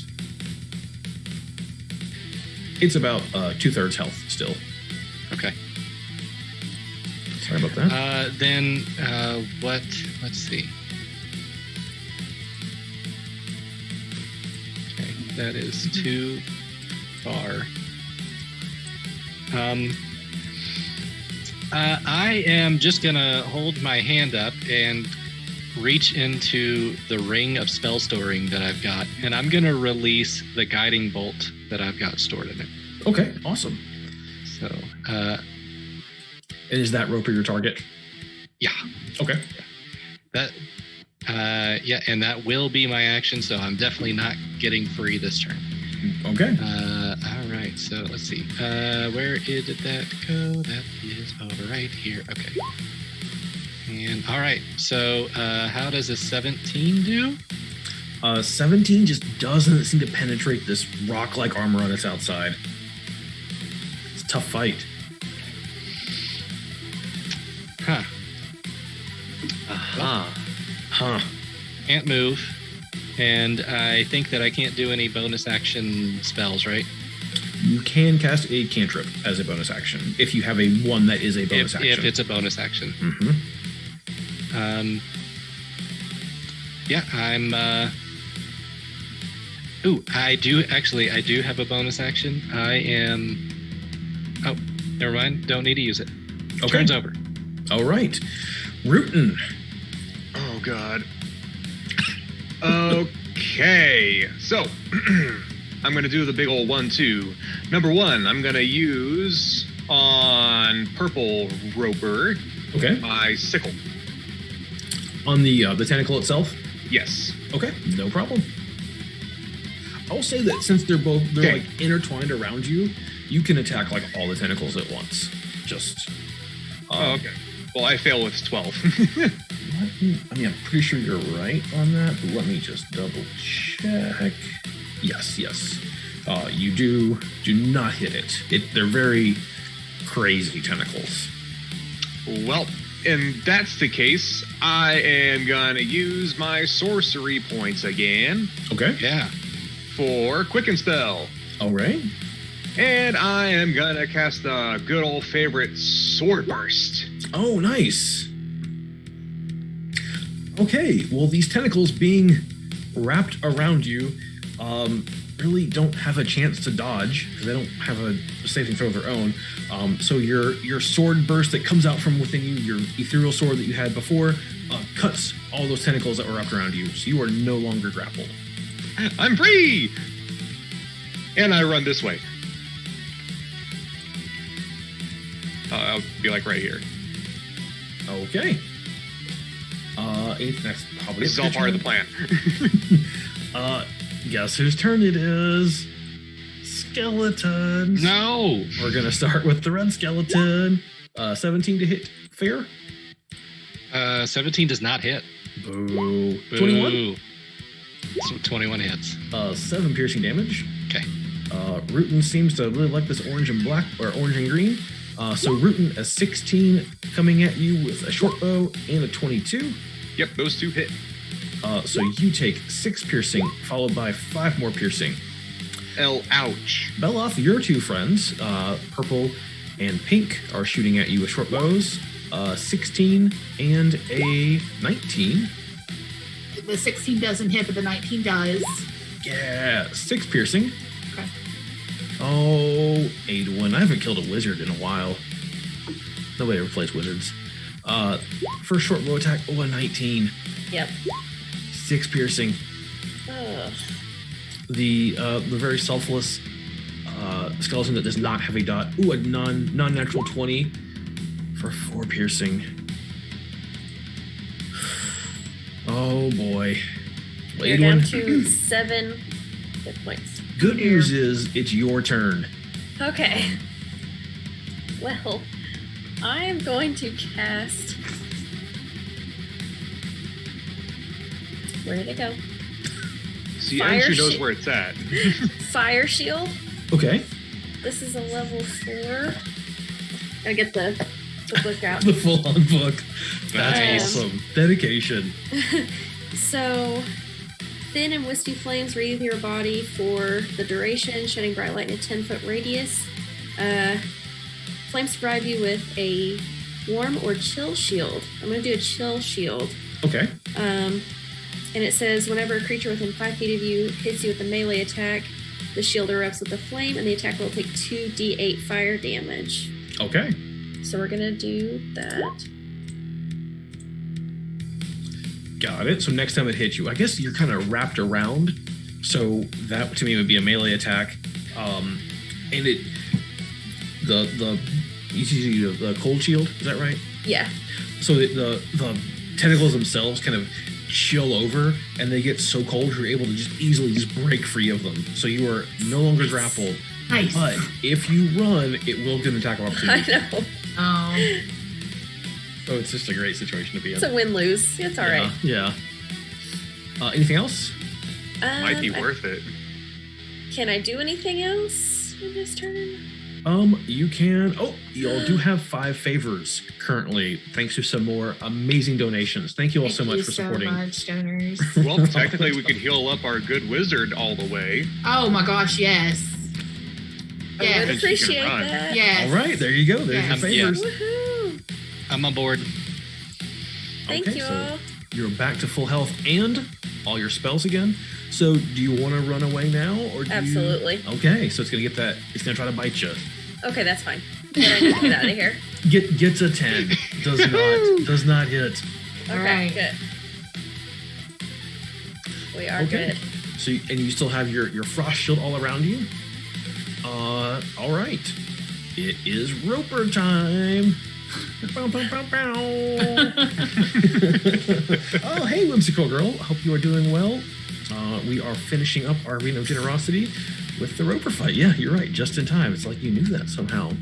It's about 2/3 health still. Okay. Sorry about that. Then what? Let's see. Okay, that is too far. I am just gonna hold my hand up and reach into the ring of spell storing that I've got, and I'm gonna release the guiding bolt that I've got stored in it. Okay, awesome. So, is that roper your target? Yeah. Okay. That, yeah, and that will be my action. So I'm definitely not getting free this turn. Okay. All right. So let's see. Where did that go? That is over right here. Okay. And all right. So how does a 17 do? 17 just doesn't seem to penetrate this rock-like armor on its outside. It's a tough fight. Huh. Huh. Can't move. And I think that I can't do any bonus action spells, right? You can cast a cantrip as a bonus action if you have a one that is a bonus action. If it's a bonus action. Mm-hmm. Yeah, I'm... I do have a bonus action. I am... Oh, never mind. Don't need to use it. Okay. Turn's over. All right. Rootin'. Oh, God. Okay. So, I'm going to do the big old 1-2. Number 1, I'm going to use on Purple Roper my sickle. On the tentacle itself? Yes. Okay, no problem. I'll say that since they're like intertwined around you, you can attack like all the tentacles at once. Just. Okay. Well, I fail with 12. I'm pretty sure you're right on that, but let me just double check. Yes. You do not hit it. They're very crazy tentacles. Well, if that's the case, I am gonna use my sorcery points again. Okay. Yeah. For Quicken Spell. All right. And I am gonna cast the good old favorite Sword Burst. Oh, nice. Okay, well, these tentacles being wrapped around you really don't have a chance to dodge because they don't have a saving throw of their own. So your sword burst that comes out from within you, your ethereal sword that you had before, cuts all those tentacles that were wrapped around you. So you are no longer grappled. I'm free! And I run this way. I'll be like right here. Okay. That's probably this is all part of the plan. Guess whose turn it is? Skeletons. No. We're gonna start with the red skeleton. 17 to hit. Fair? 17 does not hit. Boo. 21? So 21 hits. 7 piercing damage. Okay. Rootin seems to really like this orange and black, or orange and green. So Rootin, a 16 coming at you with a short bow and a 22. Yep, those two hit. So you take 6 piercing, followed by 5 more piercing. Ouch. Beloff, your two friends, Purple and Pink, are shooting at you with short bows. 16 and a 19. The 16 doesn't hit, but the 19 does. Yeah, 6 piercing. Okay. Oh, 8-1. I haven't killed a wizard in a while. Nobody ever plays wizards. First short bow attack, a 19. Yep. 6 piercing. Ugh. The very selfless skeleton that does not have a dot. Ooh, a non-natural 20 for 4 piercing. Oh boy. You're down to 7 hit points. Good news is it's your turn. Okay. Well, I am going to cast. Where did it go? See, Andrew knows where it's at. Fire Shield. Okay. This is a level 4. Gotta get the book out. The full-on book. That's awesome. Dedication. So, thin and wispy flames wreathe through your body for the duration, shedding bright light in a 10-foot radius. Flames provide you with a warm or chill shield. I'm going to do a chill shield. Okay. And it says, whenever a creature within 5 feet of you hits you with a melee attack, the shield erupts with a flame, and the attacker will take 2d8 fire damage. Okay. So we're gonna do that. Got it. So next time it hits you, I guess you're kind of wrapped around. So that to me would be a melee attack. And it you see the cold shield, is that right? Yeah. So the tentacles themselves kind of chill over, and they get so cold you're able to just easily just break free of them. So you are no longer grappled. Nice. But if you run, it will get an attack of opportunity. I know. Oh. So it's just a great situation to be in. It's a win-lose. It's all right. Yeah. Anything else? Might be worth it. Can I do anything else in this turn? You can. Oh, you all do have 5 favors currently, thanks to some more amazing donations. Thank you all so much for supporting. Thank you so much, donors. Well, technically, we could heal up our good wizard all the way. Oh my gosh, yes. I Yes. would appreciate that. Yes. All right, there you go. There's your favors. Woohoo! I'm on board. Thank Okay, you so all. you're back to full health and all your spells again. So do you want to run away now, or do Absolutely. Okay, so it's gonna get that. It's gonna try to bite you. Okay, that's fine. Then I need to get out of here. Gets a 10. Does not hit. Okay, Right. good. We are Okay. good. So and you still have your frost shield all around you. All right. It is Roper time. Bow, bow, bow, bow. Oh, hey, whimsical girl. Hope you are doing well. We are finishing up our Arena of Generosity with the Roper fight. Yeah, you're right. Just in time. It's like you knew that somehow.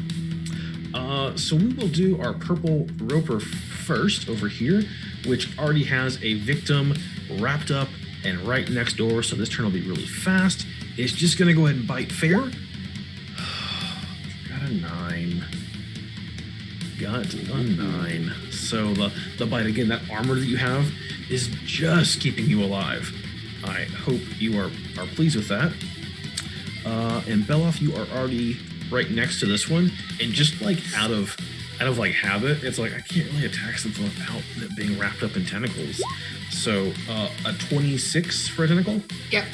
So we will do our purple Roper first over here, which already has a victim wrapped up and right next door. So this turn will be really fast. It's just going to go ahead and bite fair. Got a 9. Got a 9. So the bite again, that armor that you have is just keeping you alive. I hope you are pleased with that. And Beloff, you are already right next to this one, and just like out of like habit, it's like I can't really attack something without it being wrapped up in tentacles. So a 26 for a tentacle. Yep.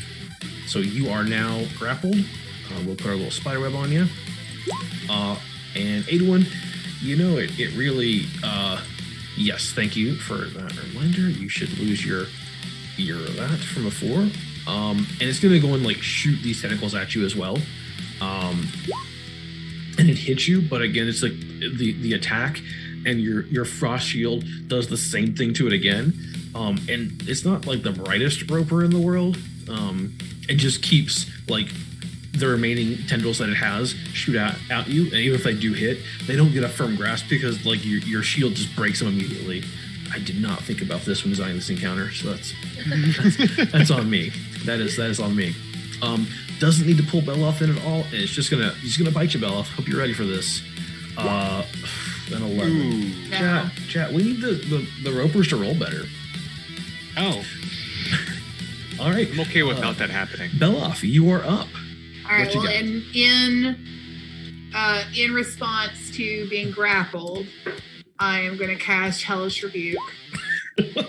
So you are now grappled. We'll put our little spider web on you. And Aduan, you know it really yes, thank you for that reminder. You should lose your that from before. And it's gonna go and like shoot these tentacles at you as well. And it hits you, but again, it's like the attack and your frost shield does the same thing to it again. And it's not like the brightest Roper in the world. It just keeps like the remaining tendrils that it has shoot at you, and even if they do hit, they don't get a firm grasp because like your shield just breaks them immediately. I did not think about this when designing this encounter, so that's on me. That is on me. Doesn't need to pull Beloff in at all, and it's just gonna bite you, Beloff. Hope you're ready for this. An 11. Chat. We need the Ropers to roll better. Oh. All right. I'm okay without that happening. Beloff, you are up. All right. What you Well, got? in response to being grappled, I am going to cast Hellish Rebuke.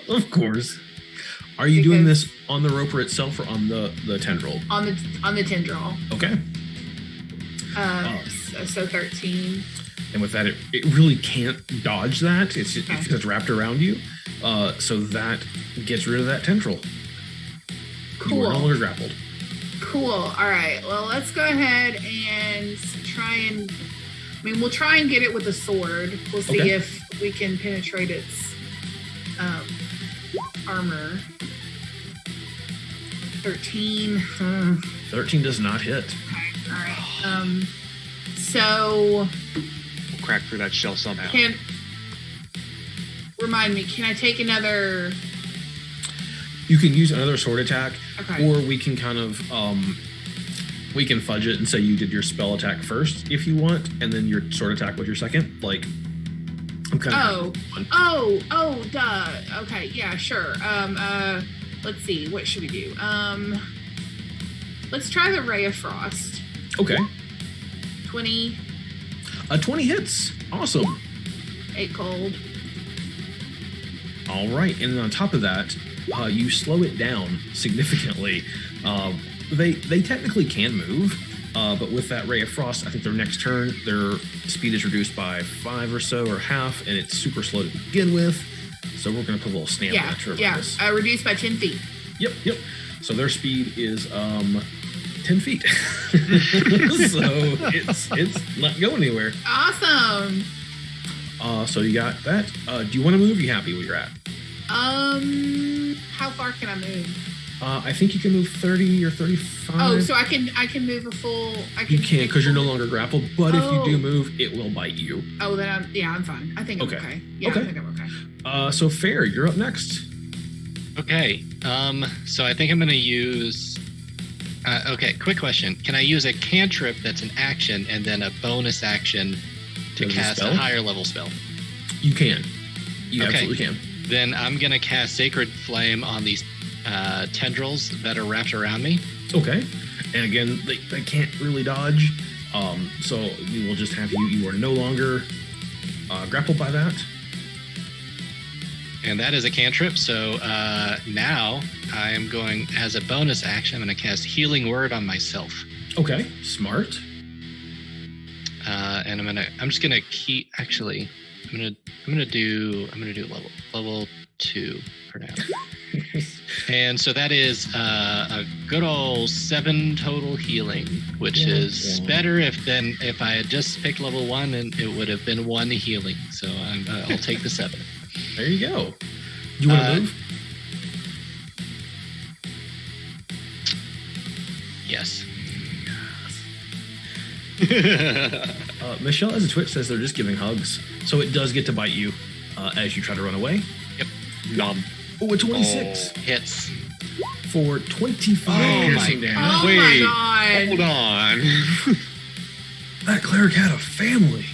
Of course. Are you doing this on the Roper itself or on the tendril? On the tendril. Okay. So 13. And with that, it really can't dodge that. It's because it's wrapped around you. So that gets rid of that tendril. Cool. You are no longer grappled. Cool. All right. Well, let's go ahead and we'll try and get it with a sword. We'll see if we can penetrate its armor. 13. 13 does not hit. Okay. All right. So We'll crack through that shell somehow. Remind me, can I take another? You can use another sword attack, Okay. or we can kind of we can fudge it and say you did your spell attack first if you want, and then your sword attack was your second. Like, I'm kind of duh. Okay, yeah, sure. Let's see, what should we do? Let's try the Ray of Frost. Okay. 20. 20 hits. Awesome. 8 cold. All right, and then on top of that, you slow it down significantly. They technically can move, But with that Ray of Frost, I think their next turn, their speed is reduced by 5 or so, or half, and it's super slow to begin with. So we're going to put a little stamp on that. Yeah, reduced by 10 feet. Yep. So their speed is 10 feet. So it's not going anywhere. Awesome. So you got that. Do you want to move? Are you happy where you're at? How far can I move? I think you can move 30 or 35. Oh, so I can move a full. You can't because you're no longer grappled. But if you do move, it will bite you. Oh, then I'm fine. I think I'm okay. Yeah, okay. I think I'm okay. So Fair, you're up next. Okay. So I think I'm going to use. Okay. Quick question: can I use a cantrip that's an action and then a bonus action to cast a higher level spell? You can. You absolutely can. Then I'm going to cast Sacred Flame on these tendrils that are wrapped around me. Okay. And again, they can't really dodge. So we will just have you are no longer grappled by that. And that is a cantrip. So now I am going, as a bonus action, I'm going to cast Healing Word on myself. Okay. Smart. And I'm just gonna keep. Actually, I'm gonna do level 2 for now. And so that is a good old 7 total healing, which is better if I had just picked level 1, and it would have been 1 healing. So I'll take the 7. There you go. You want to move? Yes. Michelle as a Twitch says they're just giving hugs, so it does get to bite you as you try to run away. Yep. Oh, a 26 hits for 25 piercing damage. Oh my god! Hold on. That cleric had a family.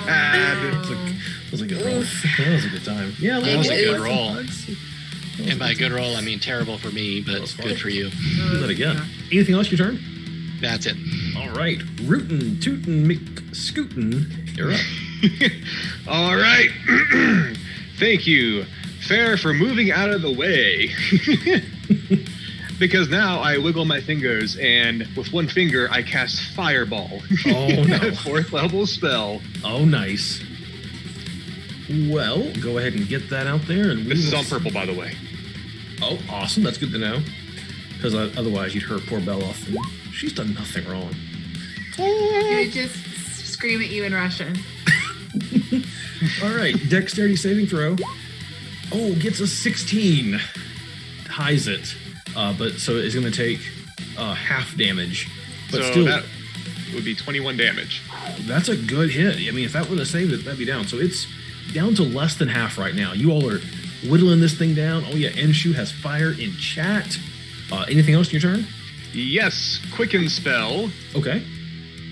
That was a good roll. That was a good time. Yeah, that was a good roll. And by good roll, I mean terrible for me, but good for you. Do that again. Anything else your turn? That's it. All right. Rootin', tootin', McScootin', you're up. All right. Thank you, Fair, for moving out of the way. Because now I wiggle my fingers, and with one finger, I cast Fireball. Oh, no. 4th level spell. Oh, nice. Well, go ahead and get that out there. And this is on purple, by the way. Oh, awesome. That's good to know. Because otherwise you'd hurt poor Beloff. And she's done nothing wrong. You just scream at you in Russian. All right. Dexterity saving throw. Oh, gets a 16. Highs it. But so it's going to take half damage. But so still, that would be 21 damage. That's a good hit. I mean, if that would have saved it, that'd be down. So it's down to less than half right now. You all are whittling this thing down. Oh yeah, Enshu has fire in chat. Anything else in your turn? Yes, Quicken spell. Okay.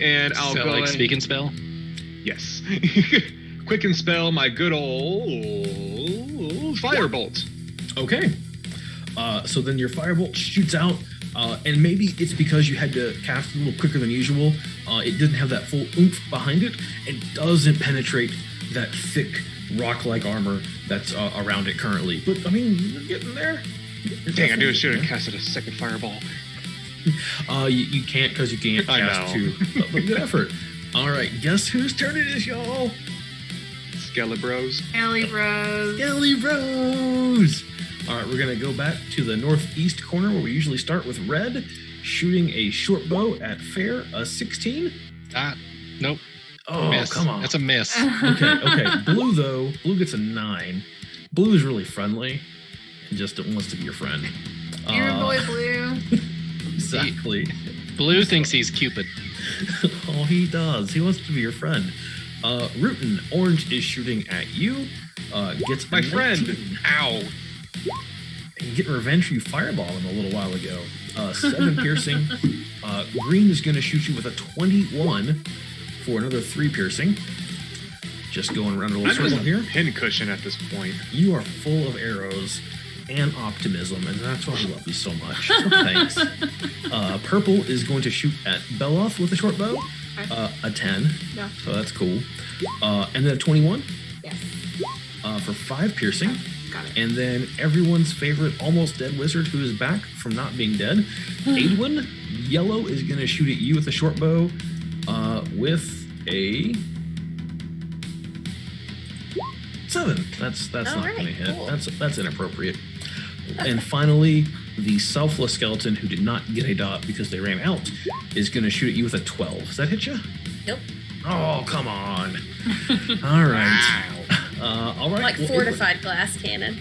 And I'll go like Speak and Spell? Yes. Quicken spell my good old Firebolt. Okay. So then your Firebolt shoots out, and maybe it's because you had to cast a little quicker than usual. It didn't have that full oomph behind it. It doesn't penetrate that thick rock-like armor that's around it currently. But, I mean, you're getting there. Dang, I should have casted a second Fireball. You can't because you can't cast 2. But good effort. All right, guess whose turn it is, y'all? Skelebros. Skelebros! All right, we're going to go back to the northeast corner where we usually start with red, shooting a short bow at Fair, a 16. Nope. Oh, miss. Come on. That's a miss. Okay. Blue, though, Blue gets a 9. Blue is really friendly and just wants to be your friend. You're a boy, Blue. Exactly. Blue thinks he's Cupid. Oh, he does. He wants to be your friend. Rootin', orange is shooting at you. Gets my friend. Ow. And getting revenge for you fireball him a little while ago. 7 piercing. Green is going to shoot you with a 21 for another 3 piercing. Just going around a little circle here. Pincushion at this point. You are full of arrows and optimism, and that's why I love you so much. So thanks. Purple is going to shoot at Beloff with a short bow. A 10. Yeah. So that's cool. And then a 21. Yes. For 5 piercing. Got it. And then everyone's favorite almost dead wizard who is back from not being dead, Aedwin, Yellow is going to shoot at you with a short bow with a 7. That's not going to hit. Cool. That's inappropriate. And finally, the selfless skeleton who did not get a dot because they ran out is going to shoot at you with a 12. Does that hit you? Nope. Oh, come on. All right. All right. Like fortified glass cannon.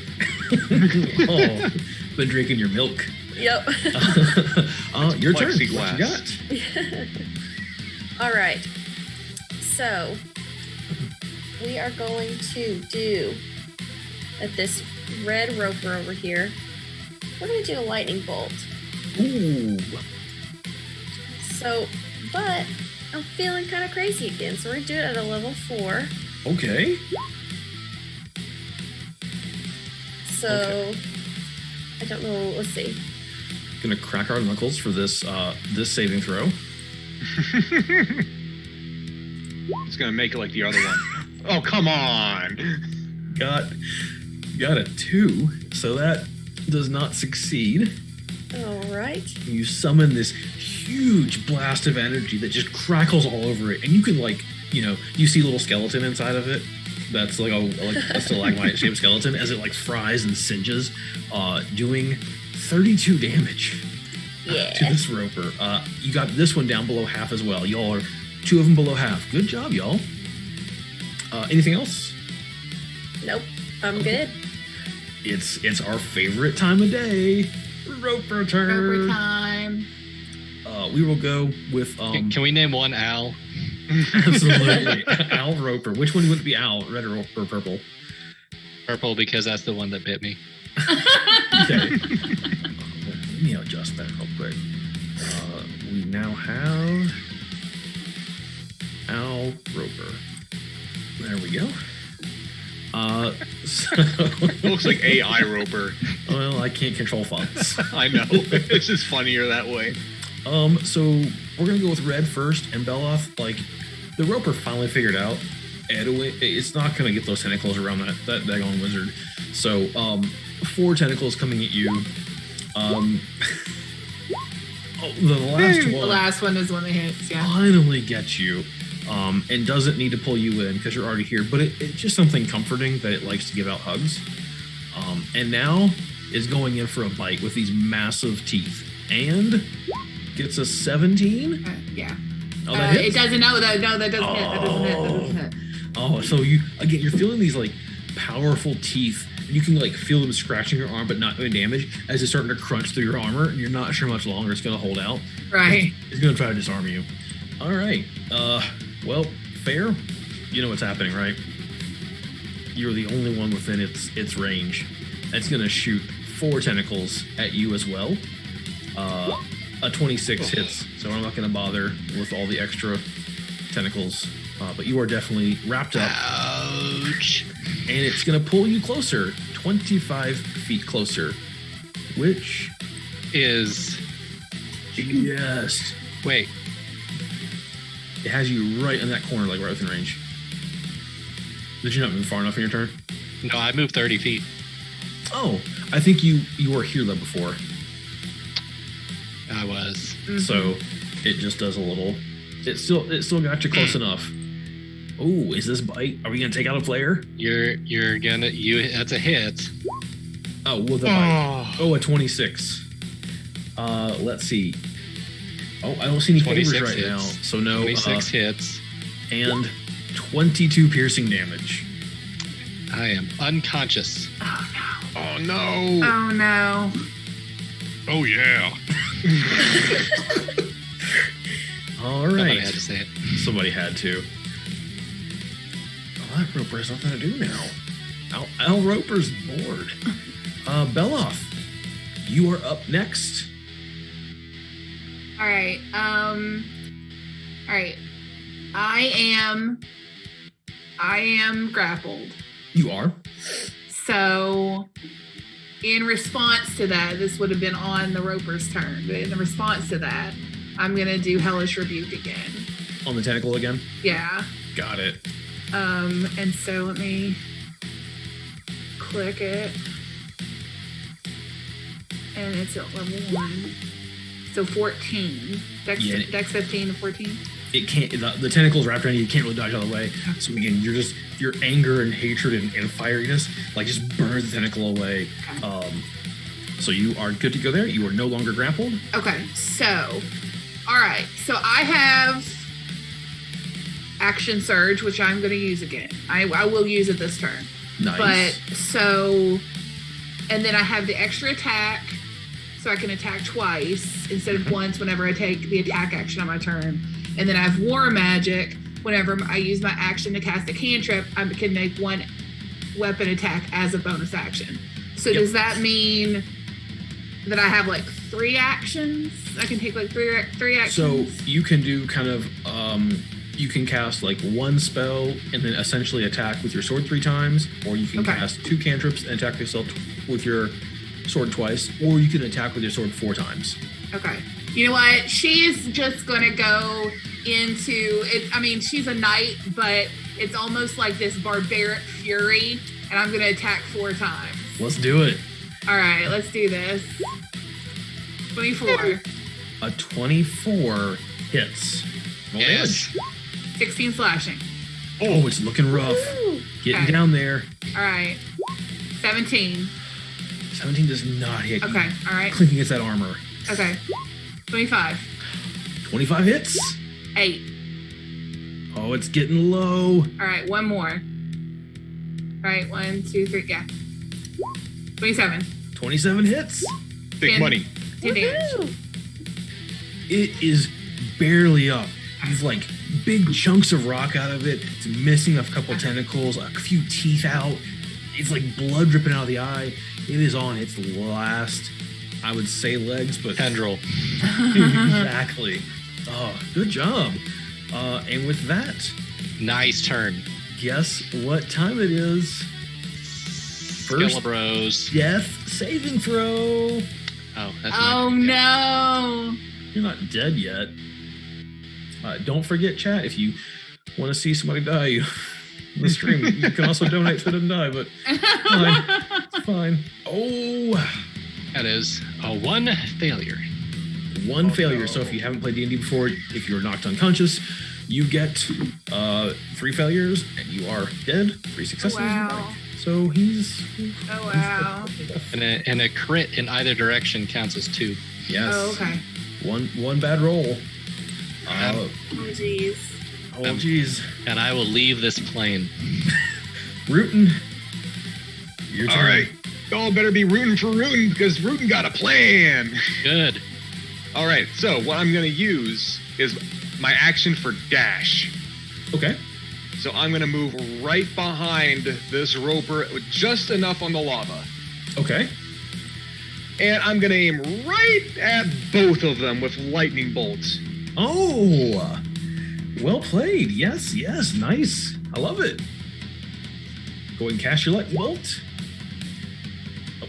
Oh, been drinking your milk. Yep. Your turn. What you Plexiglass. got? All right. So we are going to do at this red roper over here. We're going to do a lightning bolt. Ooh. So, but I'm feeling kind of crazy again, so we're going to do it at a level 4. Okay. So, I don't know. Let's see. Gonna crack our knuckles for this this saving throw. It's gonna make it like the other one. Oh, come on. Got a 2, so that does not succeed. All right. You summon this huge blast of energy that just crackles all over it, and you can you see a little skeleton inside of it. That's like a stalagmite shaped skeleton as it fries and singes, doing 32 damage to this roper. You got this one down below half as well. Y'all are 2 of them below half. Good job, y'all. Anything else? Nope. I'm good. It's our favorite time of day. Roper turn. Roper time. We will go with. Can we name one Al? Absolutely, Al Roper. Which one would it be, Al? Red or purple? Purple, because that's the one that bit me. Okay. Let me adjust that real quick. We now have Al Roper. There we go. So It looks like AI Roper. well, I can't control fonts. I know. It's just funnier that way. So we're gonna go with red first, and Beloth, the Roper finally figured out it's not gonna get those tentacles around that daggone wizard. So 4 tentacles coming at you. The last one. The last one is one that hits. Yeah. Finally gets you. And doesn't need to pull you in because you're already here, but it's just something comforting that it likes to give out hugs. And now is going in for a bite with these massive teeth and gets a 17. Yeah. Oh, that hits? It doesn't. No, that doesn't hit. That doesn't hit. Oh, so you're feeling these powerful teeth. And you can feel them scratching your arm, but not doing damage as it's starting to crunch through your armor, and you're not sure much longer it's going to hold out. Right. It's going to try to disarm you. All right. Well, fair. You know what's happening, right? You're the only one within its range. It's going to shoot 4 tentacles at you as well. A 26 hits, so I'm not going to bother with all the extra tentacles. But you are definitely wrapped up. Ouch. And it's going to pull you closer, 25 feet closer, which is just... Wait. It has you right in that corner, right within range. Did you not move far enough in your turn? No, I moved 30 feet. Oh, I think you were here though before. I was. Mm-hmm. So it just does a little. It still got you close enough. Oh, is this bite? Are we gonna take out a player? You're gonna that's a hit. Oh, with a bite. Oh, a 26. Let's see. Oh, I don't see any favors right hits. now. So no. 26 hits. And 22 piercing damage. I am unconscious. Oh no. Oh no. Oh yeah. All right. Somebody had to say it. Somebody had to. Well, that Roper has nothing to do now. Al Roper's bored. Beloth, you are up next. All right. All right. I am grappled. You are. So, in response to that, this would have been on the Roper's turn. But in the response to that, I'm gonna do Hellish Rebuke again. On the tentacle again? Yeah. Got it. And so let me click it. And it's at level 1. So 14. Dex 15 to 14. It can't. The tentacles wrapped around you. You can't really dodge out of the way. So again, your anger and hatred and fieriness like just burns the tentacle away. So you are good to go there. You are no longer grappled. Okay. So, all right. So I have action surge, which I'm going to use again. I will use it this turn. Nice. But so, and then I have the extra attack, so I can attack twice instead of once whenever I take the attack action on my turn. And then I have War Magic. Whenever I use my action to cast a cantrip, I can make one weapon attack as a bonus action. So does that mean that I have like 3 actions? I can take like three actions? So you can do kind of, you can cast like one spell and then essentially attack with your sword 3 times, or you can cast 2 cantrips and attack yourself with your sword twice, or you can attack with your sword 4 times. Okay. You know what? She is just going to go into it. I mean, she's a knight, but it's almost like this barbaric fury, and I'm going to attack 4 times. Let's do it. All right, let's do this. 24. A 24 hits. Roll damage. 16 slashing. Oh, it's looking rough. Getting down there. All right. 17. 17 does not hit you. Okay, all right. Clinking against that armor. Okay. 25. 25 hits. 8. Oh, it's getting low. All right, one more. All right, 1, 2, 3, yeah. 27. 27 hits. Big money. 10 damage. It is barely up. There's like big chunks of rock out of it. It's missing a couple tentacles, a few teeth out. It's like blood dripping out of the eye. It is on its last, I would say, legs, but tendril. Exactly. Oh, good job. And with that, nice turn. Guess what time it is? First Skelebros. Death saving throw. Oh, that's no. You're not dead yet. Don't forget, chat, if you want to see somebody die in the stream, you can also donate to them die, but fine. Oh. That is a 1 failure. 1 failure. So if you haven't played D&D before, if you're knocked unconscious, you get 3 failures and you are dead. 3 successes. Wow. So he's... Oh, wow. And a crit in either direction counts as 2. Yes. Oh, okay. One bad roll. Oh, jeez. Oh, jeez. And I will leave this plane. Rootin'. Your turn. All right. Y'all better be rooting for Rootin' because Rootin' got a plan. Good. All right. So what I'm going to use is my action for dash. Okay. So I'm going to move right behind this roper, just enough on the lava. Okay. And I'm going to aim right at both of them with lightning bolts. Oh, well played. Yes, nice. I love it. Go ahead and cast your lightning bolt.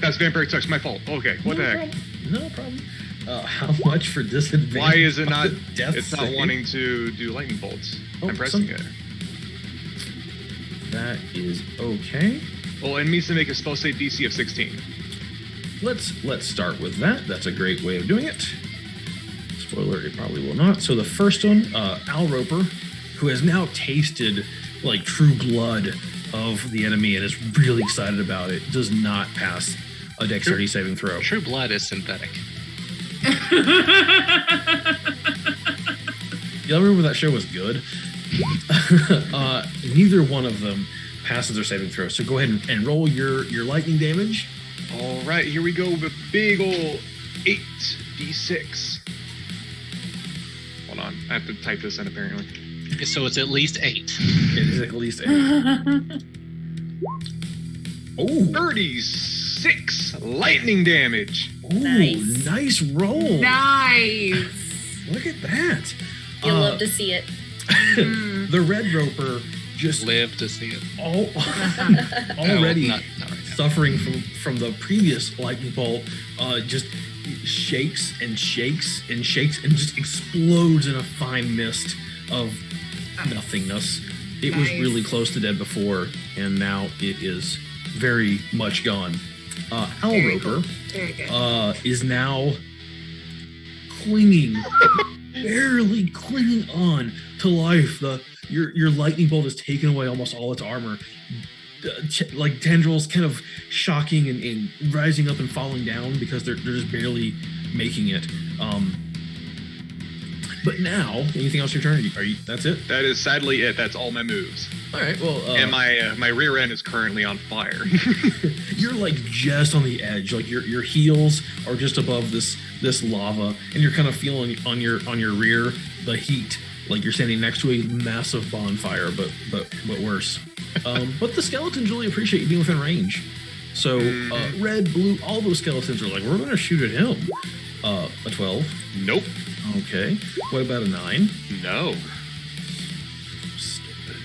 That's Vampiric Touch, my fault. Okay, what the heck? No problem. How much for disadvantage? Why is it not? Death it's not save? wanting to do lightning bolts. I'm pressing it. That is okay. Well, it needs to make a spell save DC of 16. Let's start with that. That's a great way of doing it. Spoiler, it probably will not. So the first one, Al Roper, who has now tasted like true blood of the enemy and is really excited about it, does not pass a dexterity saving throw. True blood is synthetic. Y'all remember that show was good? Neither one of them passes their saving throw. So go ahead and roll your lightning damage. All right, here we go with a big ol' 8d6. Hold on, I have to type this in apparently. So it's at least 8. It is at least 8. Oh, 36 lightning damage. Ooh, nice roll. Nice. Look at that. You'll love to see it. The Red Roper just live to see it. Already not right now. Suffering from the previous lightning bolt, just shakes and shakes and shakes and just explodes in a fine mist of nothingness. It was really close to dead before, and now it is very much gone. Al Roper is now barely clinging on to life. Your lightning bolt has taken away almost all its armor. Like tendrils kind of shocking and rising up and falling down because they're just barely making it. But now, anything else your turn? That's it? That is sadly it. That's all my moves. All right, well... and my rear end is currently on fire. You're like just on the edge. Like your heels are just above this lava, and you're kind of feeling on your rear the heat. Like you're standing next to a massive bonfire, but worse. But the skeletons really appreciate you being within range. So red, blue, all those skeletons are like, we're going to shoot at him. A 12? Nope. Okay. What about a 9? No. Stupid.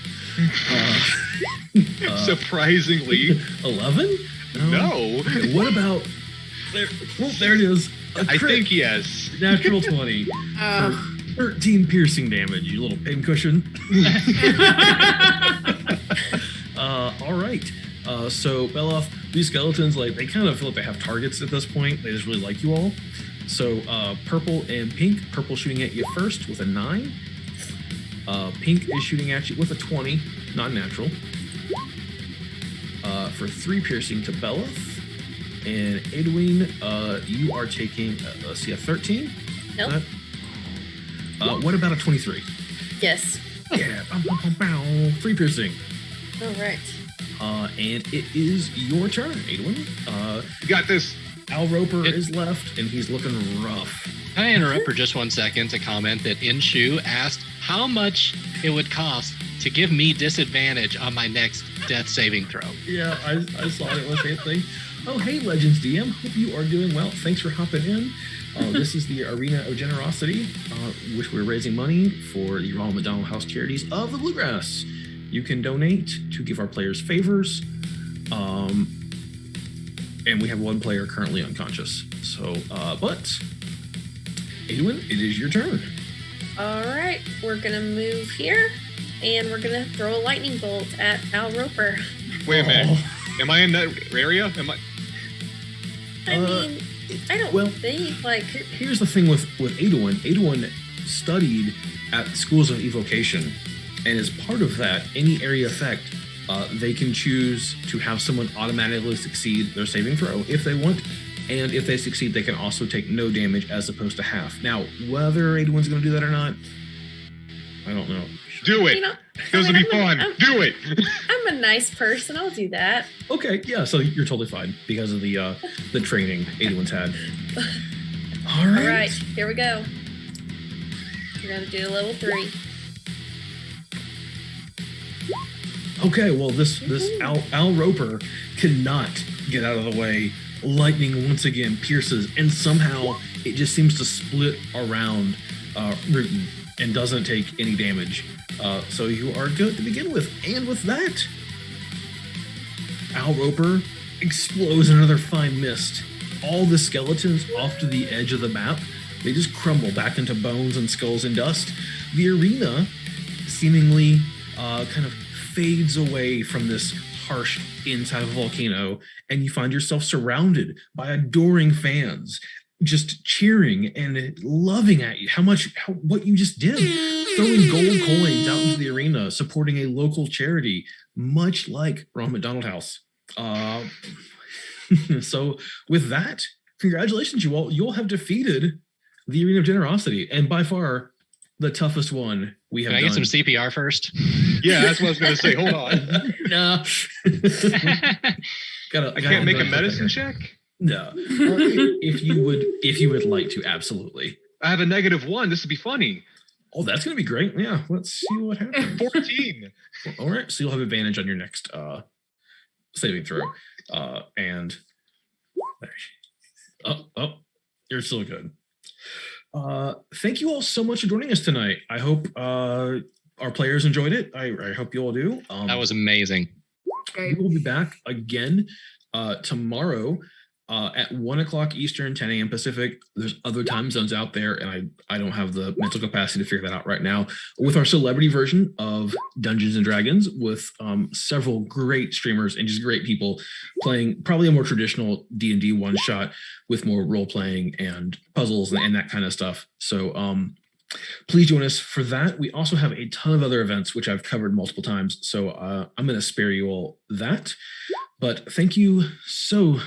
Surprisingly. 11? No. Okay, what about... There it is. I think yes. Natural 20. For 13 piercing damage, you little pincushion. All right. So, Beloff, these skeletons, like, they kind of feel like they have targets at this point. They just really like you all. So, purple and pink. Purple shooting at you first with a 9. Pink is shooting at you with a 20, not natural. For 3 piercing to Beloff. And Edwin, you are taking, let's see, a 13? Nope. What about a 23? Yes. Yeah. 3 piercing. All right. And it is your turn, Edwin. You got this. Al Roper is left, and he's looking rough. Can I interrupt for just 1 second to comment that Inshu asked how much it would cost to give me disadvantage on my next death saving throw? Yeah, I saw it. Was the thing. Oh, hey, Legends DM. Hope you are doing well. Thanks for hopping in. This is the Arena of Generosity, which we're raising money for the Ronald McDonald House Charities of the Bluegrass. You can donate to give our players favors. And we have 1 player currently unconscious. So, but, Edwin, it is your turn. All right. We're going to move here, and we're going to throw a lightning bolt at Al Roper. Wait a minute. Am I in that area? I mean, I don't think, like... Here's the thing with Edwin. Edwin studied at Schools of Evocation, and as part of that, any area effect, they can choose to have someone automatically succeed their saving throw if they want, and if they succeed, they can also take no damage as opposed to half. Now, whether Edwin's going to do that or not, I don't know. Do it. This will be fun. Do it. I'm a nice person. I'll do that. Okay, yeah, so you're totally fine because of the training Edwin's had. All right, here we go. We're going to do level 3. Okay, well, this Al Roper cannot get out of the way. Lightning once again pierces, and somehow it just seems to split around Rutan and doesn't take any damage. So you are good to begin with. And with that, Al Roper explodes in another fine mist. All the skeletons off to the edge of the map, they just crumble back into bones and skulls and dust. The arena seemingly kind of fades away from this harsh inside of a volcano, and you find yourself surrounded by adoring fans, just cheering and loving at you. What you just did, throwing gold coins out into the arena, supporting a local charity, much like Ronald McDonald House. So with that, congratulations, you all. You'll have defeated the Arena of Generosity, and by far the toughest one we have done. Can I get some CPR first? Yeah, that's what I was going to say. Hold on. No. I can't make a medicine check? No. If you would like to, absolutely. I have a -1. This would be funny. Oh, that's going to be great. Yeah, let's see what happens. 14. All right, so you'll have advantage on your next saving throw. And you're still good. Thank you all so much for joining us tonight. I hope our players enjoyed it. I hope you all do. That was amazing. We will be back again tomorrow at 1 o'clock Eastern, 10 a.m. Pacific. There's other time zones out there, and I don't have the mental capacity to figure that out right now. With our celebrity version of Dungeons and Dragons, with several great streamers and just great people playing probably a more traditional D&D one shot with more role playing and puzzles and that kind of stuff. So please join us for that. We also have a ton of other events, which I've covered multiple times. So I'm going to spare you all that. But thank you so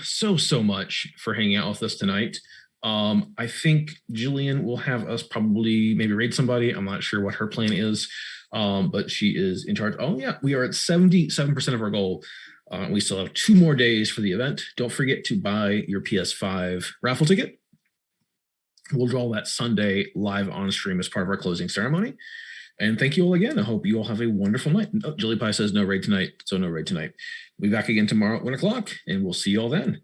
much for hanging out with us tonight. I think Jillian will have us probably maybe raid somebody. I'm not sure what her plan is, but she is in charge. Oh yeah, we are at 77% of our goal. We still have 2 more days for the event. Don't forget to buy your PS5 raffle ticket. We'll draw that Sunday live on stream as part of our closing ceremony. And thank you all again. I hope you all have a wonderful night. Oh, Jilly Pie says no raid tonight, so no raid tonight. We'll be back again tomorrow at 1 o'clock, and we'll see you all then.